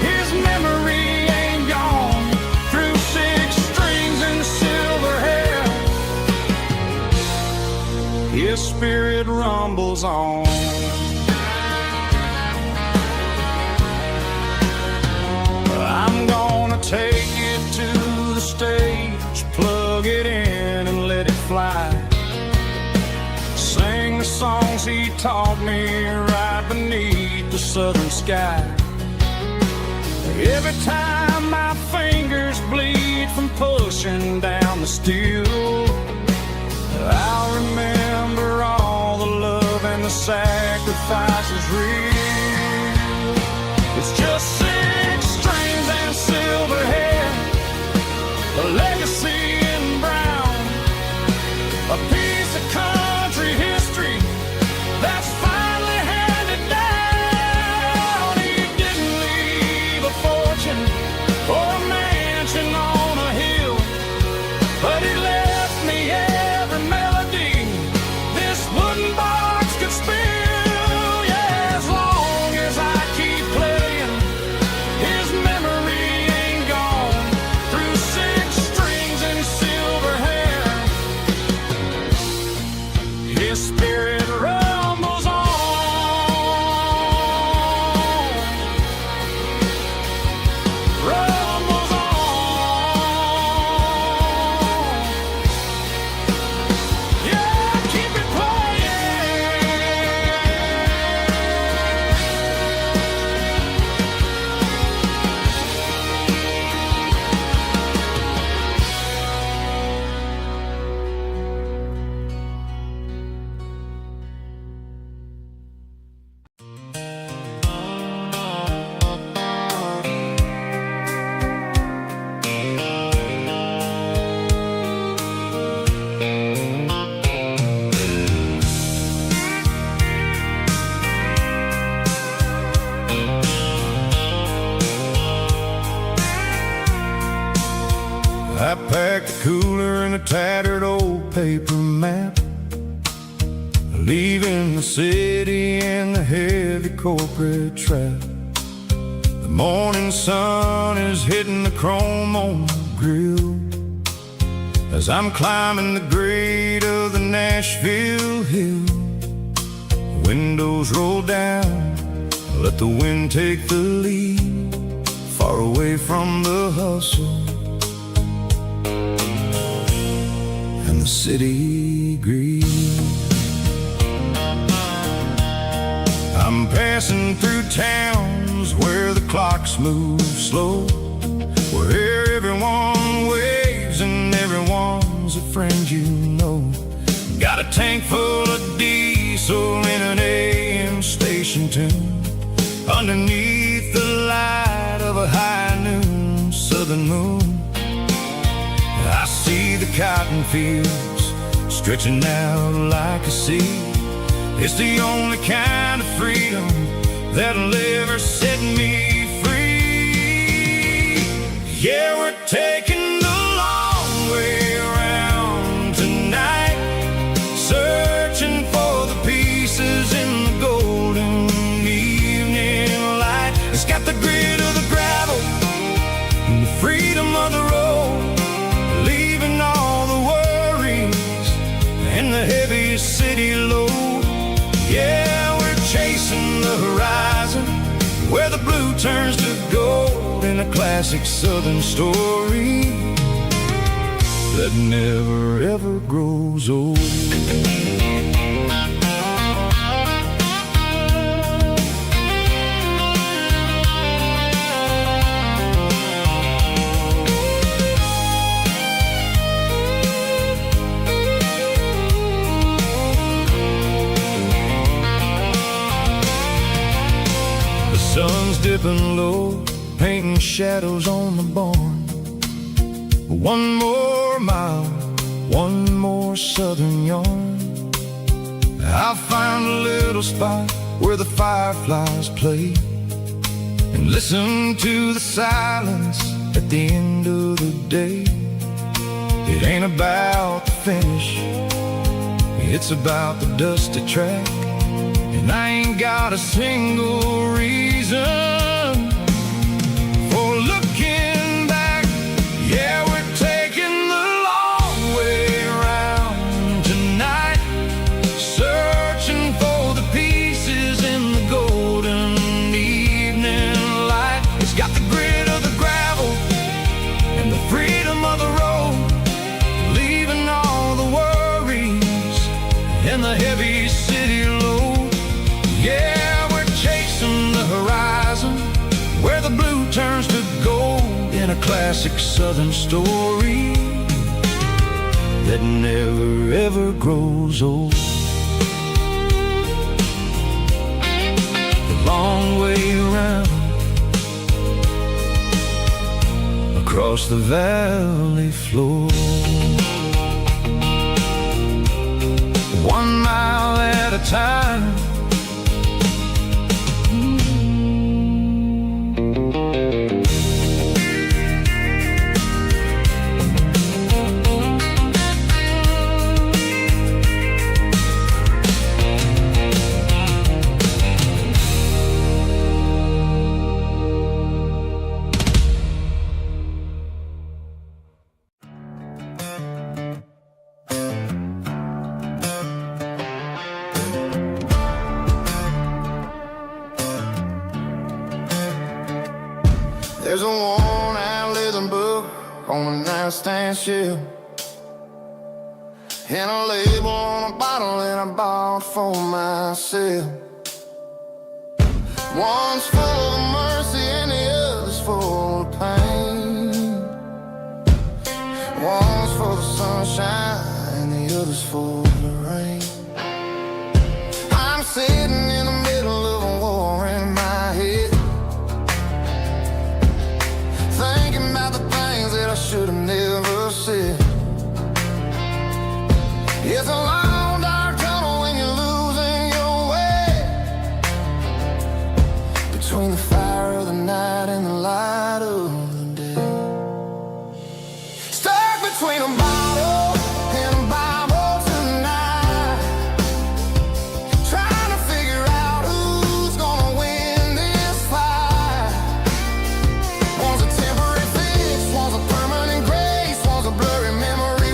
his memory ain't gone. Through 6 strings and silver hair, his spirit rumbles on. I'm gonna take it to the stage, plug it in and let it fly. Sing the songs he taught me right beneath the southern sky. Every time my fingers bleed from pushing down the steel, I'll remember all the love and the sacrifices real. It's just 6 strings and silver hair, a legacy in brown, a piece of country history that's finally handed down. He didn't leave a fortune or a mansion on a hill, but he left me every melody this wooden box could spill. Yeah, as long as I keep playing, his memory ain't gone. Through 6 strings and silver hair, his spirit rumbles on. Rumbles on. Yeah, keep it I packed the cooler and a tattered old paper map, leaving the city in the heavy corporate trap. The morning sun is hitting the chrome on the grill, as I'm climbing the grade of the Nashville hill. Windows roll down, let the wind take the lead, far away from the hustle and the city greed. I'm passing through towns where the clocks move slow, where everyone waves and everyone's a friend you know. Got a tank full of diesel in an AM station tune, underneath the light of a high noon southern moon. I see the cotton fields stretching out like a sea. It's the only kind of freedom that'll ever set me free. Yeah, we're taking the long way around tonight, searching for the pieces in the golden evening light. It's got the grit of the gravel and the freedom of the road, leaving all the worries and the heavy city load. Yeah, we're chasing the horizon, where the blue turns to gold, in a classic southern story that never ever grows old. Sun's dipping low, painting shadows on the barn. One more mile, one more southern yarn. I'll find a little spot where the fireflies play, and listen to the silence at the end of the day. It ain't about the finish, it's about the dusty track. And I ain't got a single reason for looking back. Yeah, we're taking the long way around tonight, searching for the pieces in the golden evening light. It's got the grit of the gravel and the freedom of the road, leaving all the worries and the heavy city load. Yeah, we're chasing the horizon, where the blue turns to gold, in a classic southern story that never ever grows old. The long way around, across the valley floor, 1 mile at a time. There's a worn-out leather book on the nightstand shelf, and a label on a bottle that I bought for myself. One's full of mercy and the other's full of pain. One's full of sunshine and the other's full of rain. I'm sitting in the middle of a war in my head, thinking about the things that I should have never said. It's a long dark tunnel when you're losing your way, between the fire of the night and the light of the day. Stuck between a bottle and a Bible tonight, trying to figure out who's gonna win this fight. One's a temporary fix, one's a permanent grace, one's a blurry memory,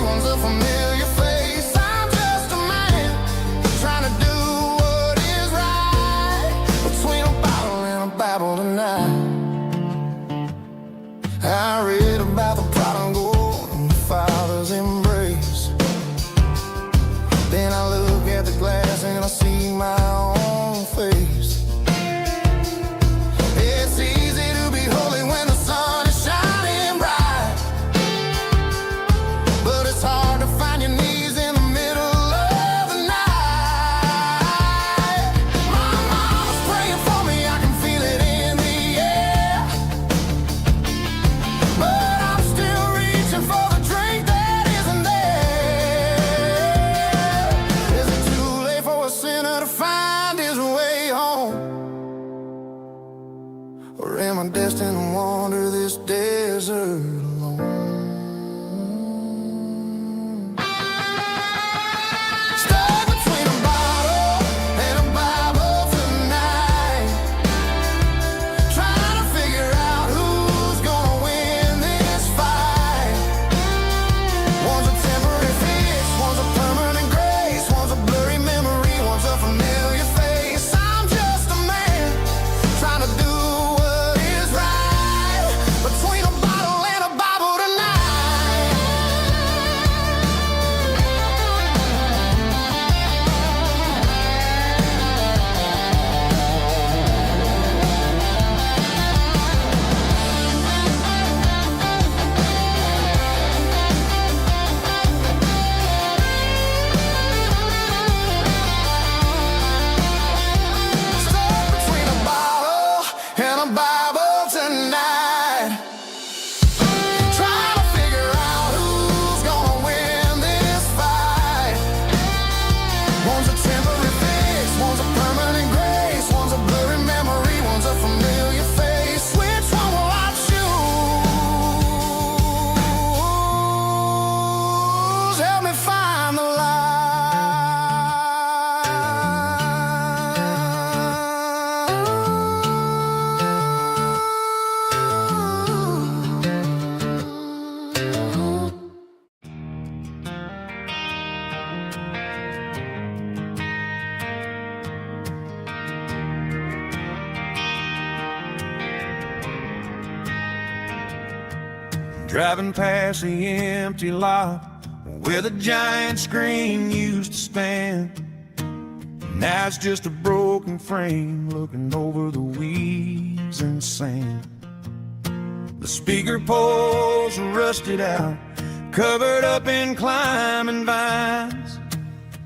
Driving past the empty lot where the giant screen used to stand. Now it's just a broken frame looking over the weeds and sand. The speaker poles are rusted out, covered up in climbing vines.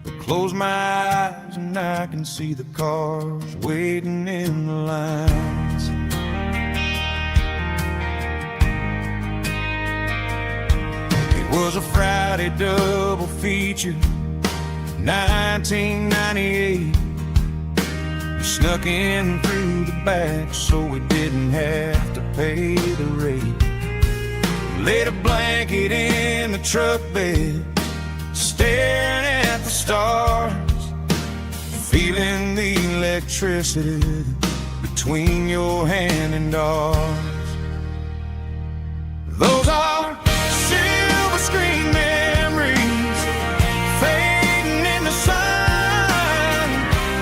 But close my eyes and I can see the cars waiting in the lines. It was a Friday double feature, 1998. We snuck in through the back so we didn't have to pay the rate. Laid a blanket in the truck bed, staring at the stars, feeling the electricity between your hand and ours. Those are silver screen memories fading in the sun.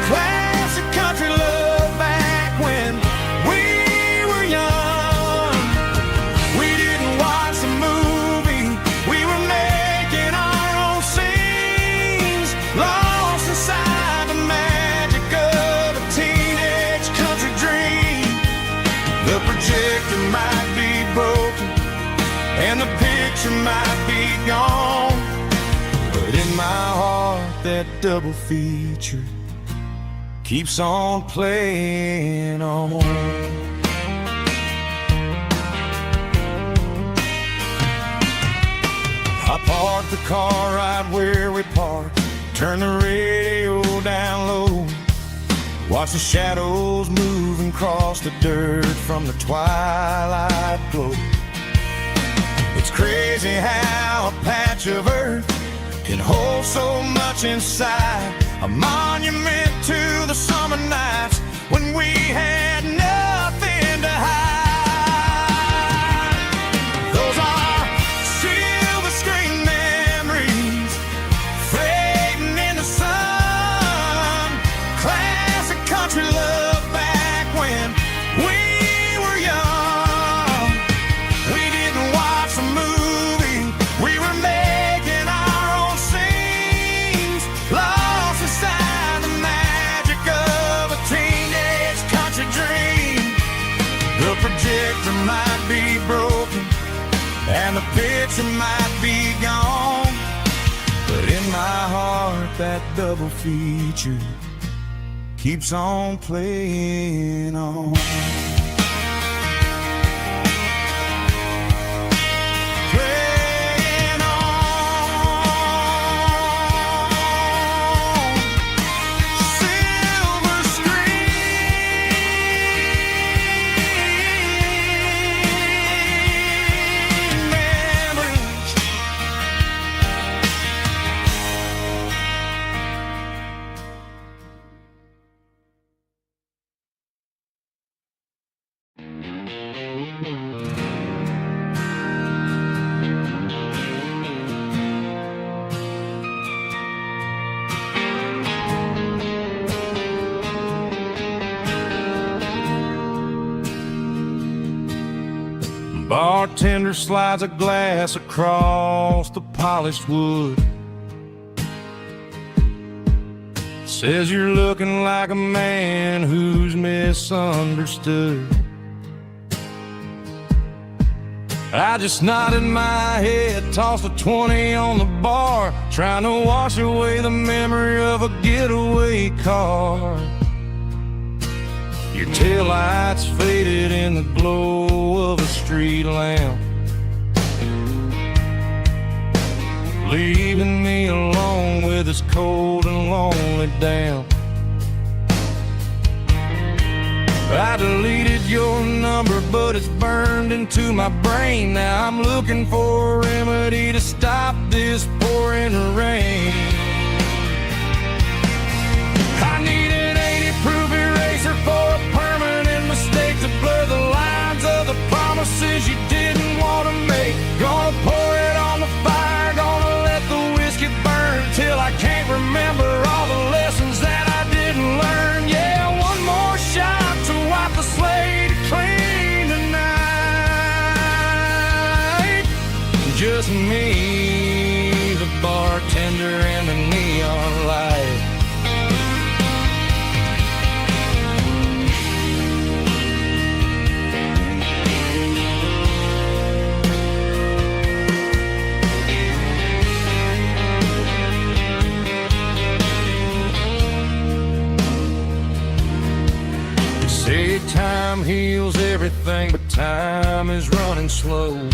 Classic country love back when we were young. We didn't watch the movie, we were making our own scenes, lost inside the magic of a teenage country dream. The projector might be broken and the picture might be gone, but in my heart that double feature keeps on playing on. I parked the car right where we parked, turned the radio down low, watch the shadows moving across the dirt from the twilight glow. It's crazy how a patch of earth can hold so much inside, a monument to the summer nights when we had nothing to hide. Those are silver screen memories fading in the sun. Classic country love back when we were young. We didn't watch the movie, we were making our own scenes, lost inside the magic of a teenage country dream. The projector might be broken and the picture might be gone, but in my heart that double feature keeps on playing on. Playing on. Silver screen memories. Bartender slides a glass across the polished wood, says you're looking like a man who's misunderstood. I just nodded my head, tossed a 20 on the bar, trying to wash away the memory of a getaway car. Your taillights faded in the glow of a street lamp, leaving me alone with this cold and lonely damp. I deleted your number, but it's burned into my brain. Now I'm looking for a remedy to stop this pouring rain. I need an 80-proof eraser for a permanent mistake to blur the lines of the promises you didn't want to make. Gonna pour it on the fire, gonna let the whiskey burn till I can't remember all the lessons that I didn't learn. Yeah, one more shot to wipe the slate clean tonight. me, the bartender in the neon light. Say time heals everything, but time is running slow.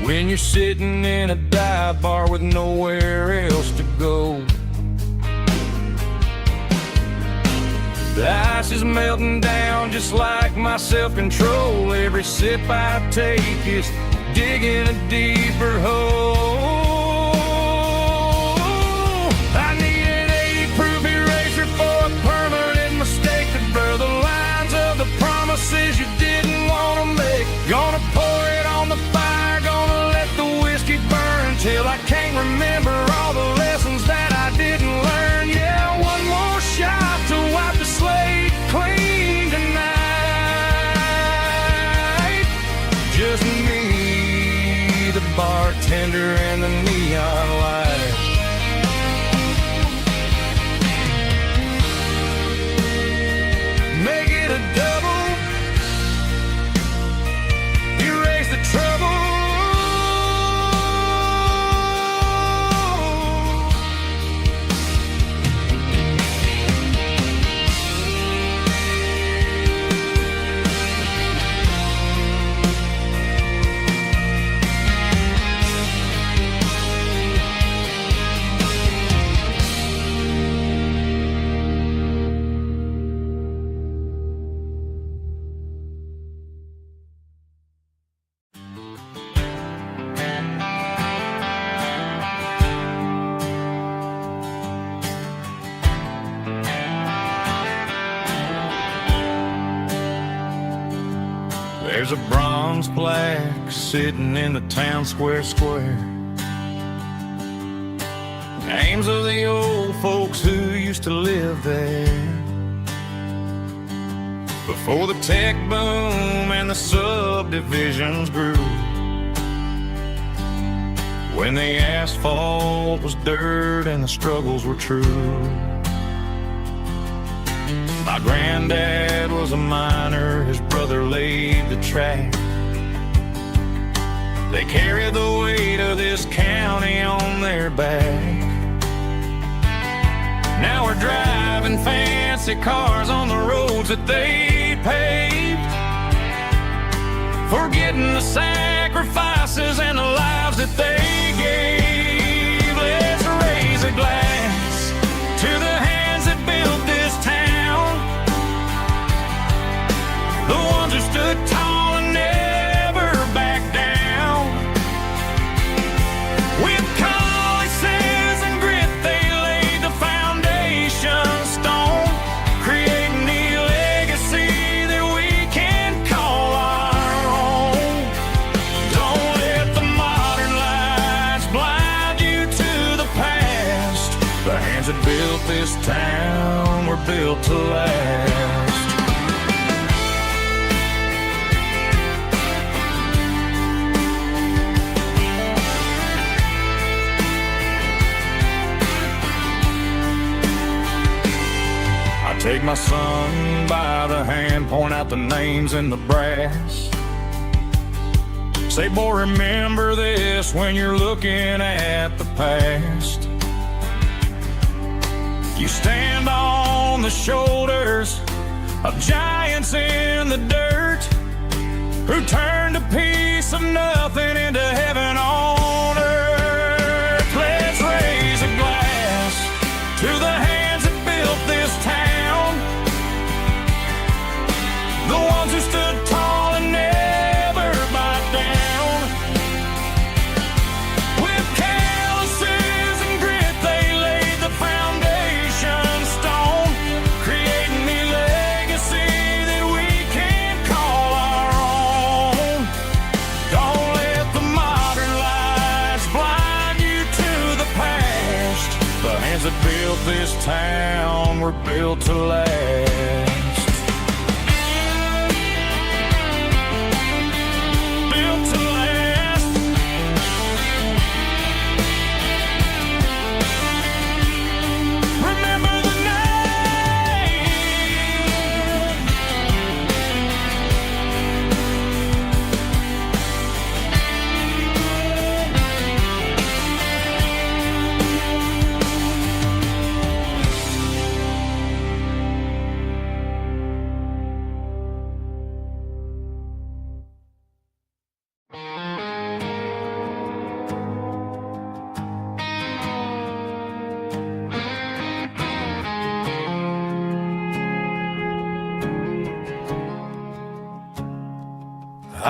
When you're sitting in a dive bar with nowhere else to go, the ice is melting down just like my self-control. Every sip I take is digging a deeper hole. I need an 80-proof eraser for a permanent mistake to blur the lines of the promises you didn't want to make. Gonna pour it on the fire, gonna let the whiskey burn till I can't remember all the lessons that I didn't learn. Yeah, one more shot to wipe the slate clean tonight. Just me, the bartender and the neon light. Make it a double, erase the trouble. There's a bronze plaque sitting in the town square. Names of the old folks who used to live there before the tech boom and the subdivisions grew, when the asphalt was dirt and the struggles were true. My granddad was a miner, his brother laid the track. They carried the weight of this county on their back. Now we're driving fancy cars on the roads that they paved, forgetting the sacrifices and the lives that they gave. Let's raise a glass to the hands that built this town, the ones who stood tall and never backed down. With calluses and grit they laid the foundation stone, creating a legacy that we can call our own. Don't let the modern lights blind you to the past. The hands that built this town were built to last. Take my son by the hand, point out the names in the brass. Say, boy, remember this when you're looking at the past. You stand on the shoulders of giants in the dirt, who turned a piece of nothing into heaven on earth. Let's raise a glass to the hands that built this town, the ones who stood tall and never backed down. With calluses and grit they laid the foundation stone, creating a legacy that we can call our own. Don't let the modern lights blind you to the past. The hands that built this town were built to last. Built to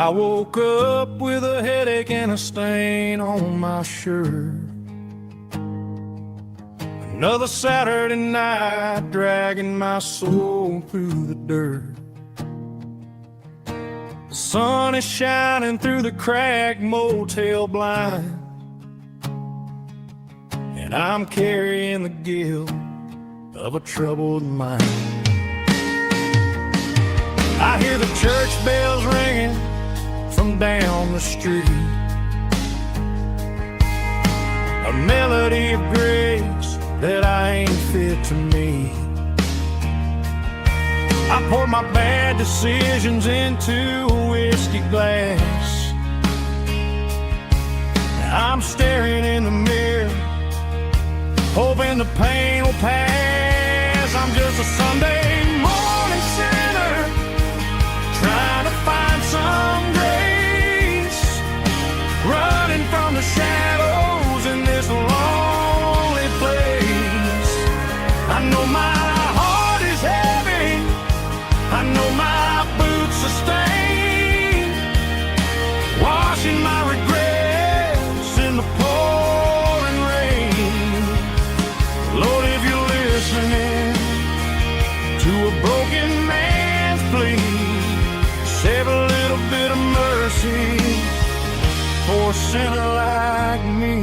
I woke up with a headache and a stain on my shirt. Another Saturday night dragging my soul through the dirt. The sun is shining through the cracked motel blind, and I'm carrying the guilt of a troubled mind. I hear the church bells ringing from down the street, a melody of grace that I ain't fit to meet. I poured my bad decisions into a whiskey glass. I'm staring in the mirror, hoping the pain will pass. I'm just a Sunday morning sinner, trying to find some grace, running from the shadows in this lonely place. I know my heart is heavy, I know my boots are stained, washing my regrets in the pouring rain. Lord, if you're listening to a broken man's plea, save a little bit of mercy for a sinner like me.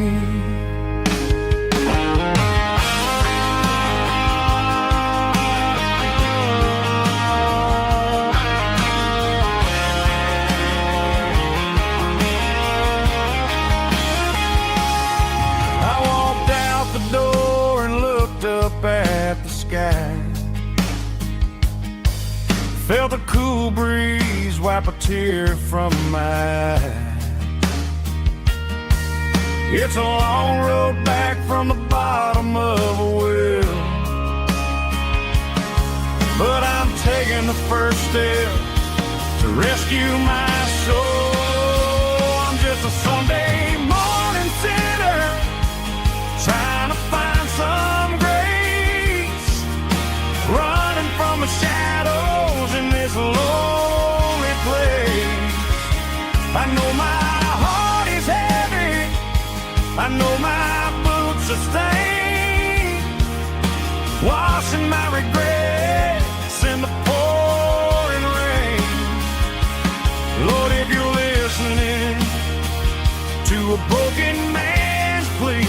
I walked out the door and looked up at the sky, felt a cool breeze wipe a tear from my eye. It's a long road back from the bottom of a well, but I'm taking the first step to rescue my soul. I'm just a Sunday morning sinner, trying to find some grace, running from the shadows in this lonely place. I know my heart is heavy, I know my boots are stained, washing my regrets in the pouring rain. Lord, if you're listening to a broken man's plea,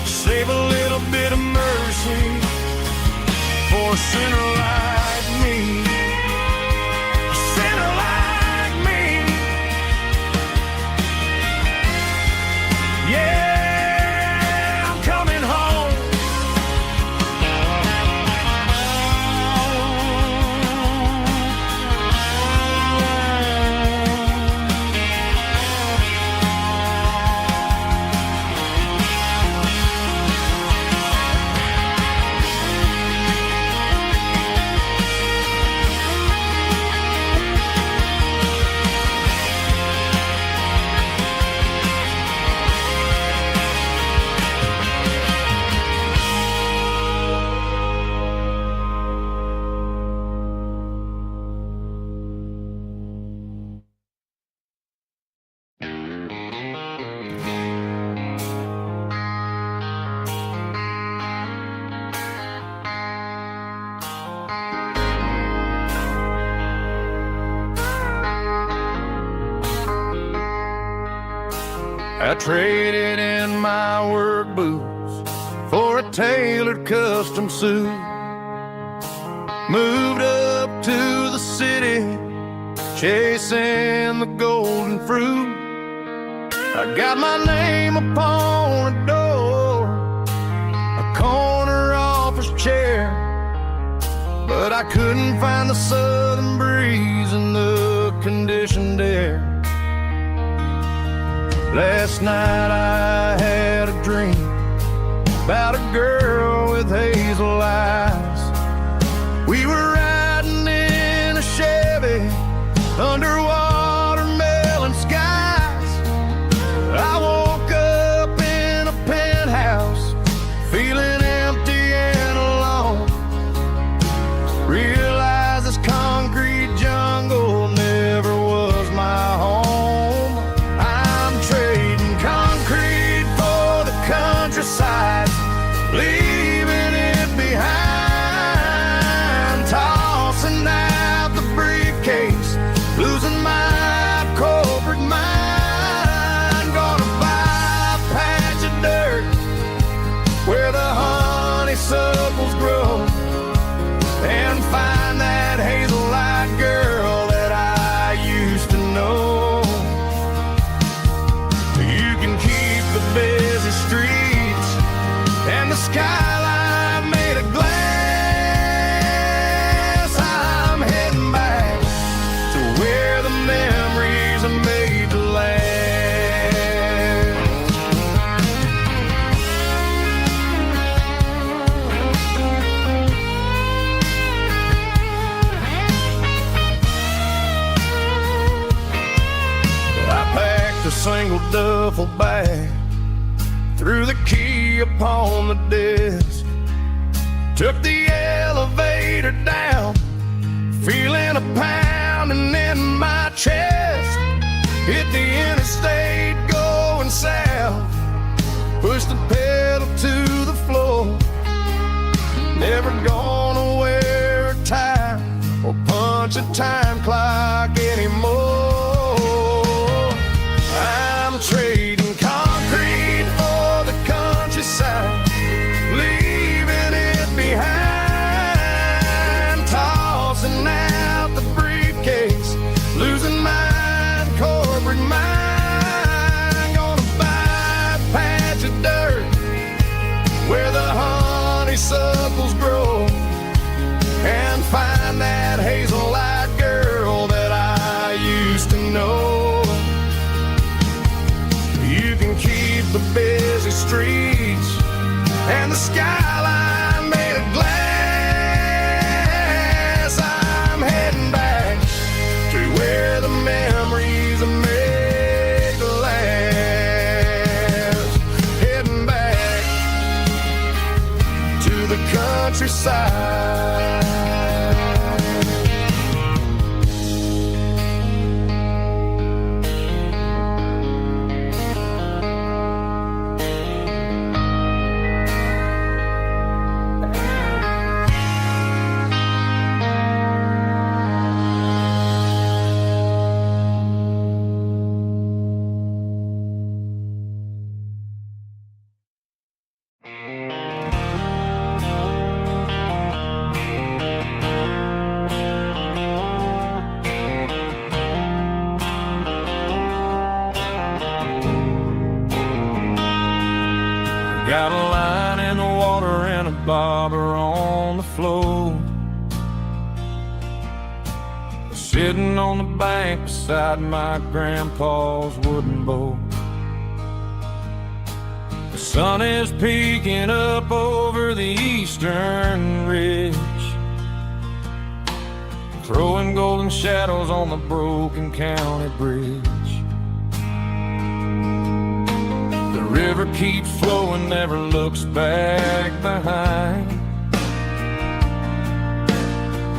save a little bit of mercy for a sinner like me. A sinner like me. Yeah, I'm coming home. I traded in my work boots for a tailored custom suit, moved up to the city, chasing the golden fruit. I got my name upon a door, a corner office chair, but I couldn't find the southern breeze in the conditioned air. Last night I had a dream about a girl with hazel eyes. We were riding in a Chevy under watermelon skies. I woke up in a penthouse feeling empty and alone. Realized this concrete jungle never was my skyline made of glass. I'm heading back to where the memories are made to last. A single duffel bag, threw the key upon the desk, took the elevator down, feeling a pounding in my chest. Hit the interstate going south, pushed the pedal to the floor. Never gonna wear a tie or punch a time clock anymore. I'm trading concrete for the countryside, leaving it behind, tossing out the briefcase, losing my corporate mind. Gonna buy a patch of dirt where the honeysuckles grow and find that hazel-eyed girl that I used to know. Keep the busy streets and the skyline made of glass. I'm heading back to where the memories are made to last. Heading back to the countryside. Got a line in the water and a bobber on the floor, sitting on the bank beside my grandpa's wooden boat. The sun is peeking up over the eastern ridge, throwing golden shadows on the broken county bridge. The river keeps flowing, never looks back behind,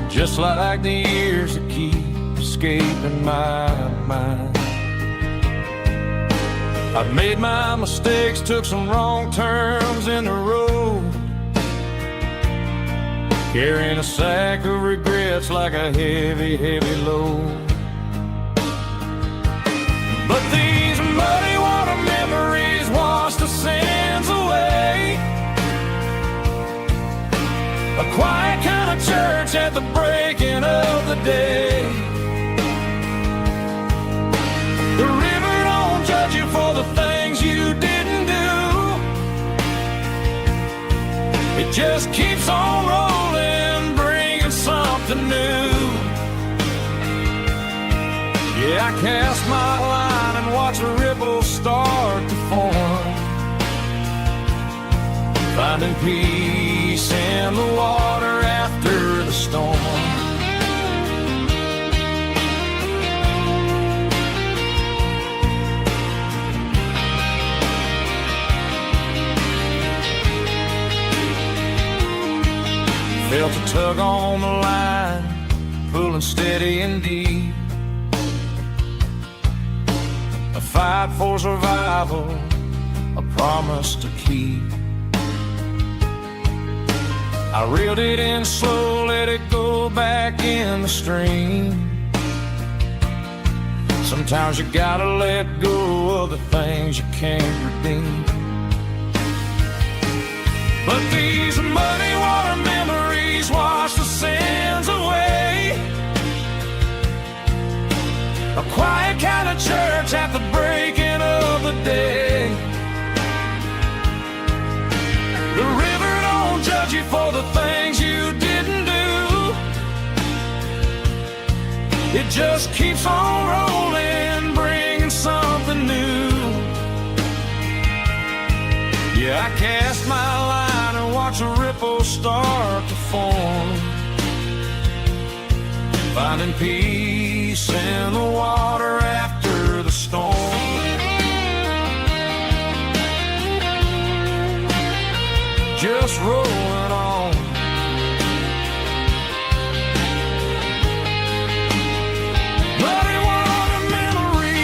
just like the years that keep escaping my mind. I've made my mistakes, took some wrong turns in the road, carrying a sack of regrets like a heavy, heavy load. But these muddy water memories wash the sins away. A quiet kind of church at the breaking of the day. The river don't judge you for the things you didn't do. It just keeps on rolling, bringing something new. Yeah, I cast my line and watch a ripple start to form, finding peace in the water after the storm. Felt a tug on the line, pulling steady and deep. A fight for survival, a promise to keep. I reeled it in slow, let it go back in the stream. Sometimes you gotta let go of the things you can't redeem. But these muddy water memories wash the sins away. A quiet kind of church at the breaking of the day. The river just keeps on rolling, bringing something new. Yeah, I cast my line and watch a ripple start to form, finding peace in the water after the storm. Just rolling on. Muddy water memory.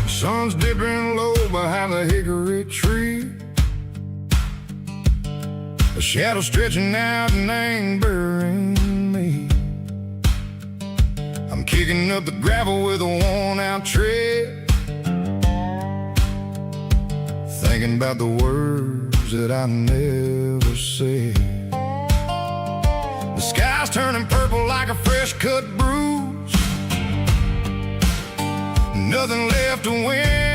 Sun's dipping low behind the hickory tree. A shadow stretching out and angering me. I'm kicking up the gravel with a worn-out tread, thinking about the words that I never said. The sky's turning purple like a fresh-cut bruise. Nothing left to win.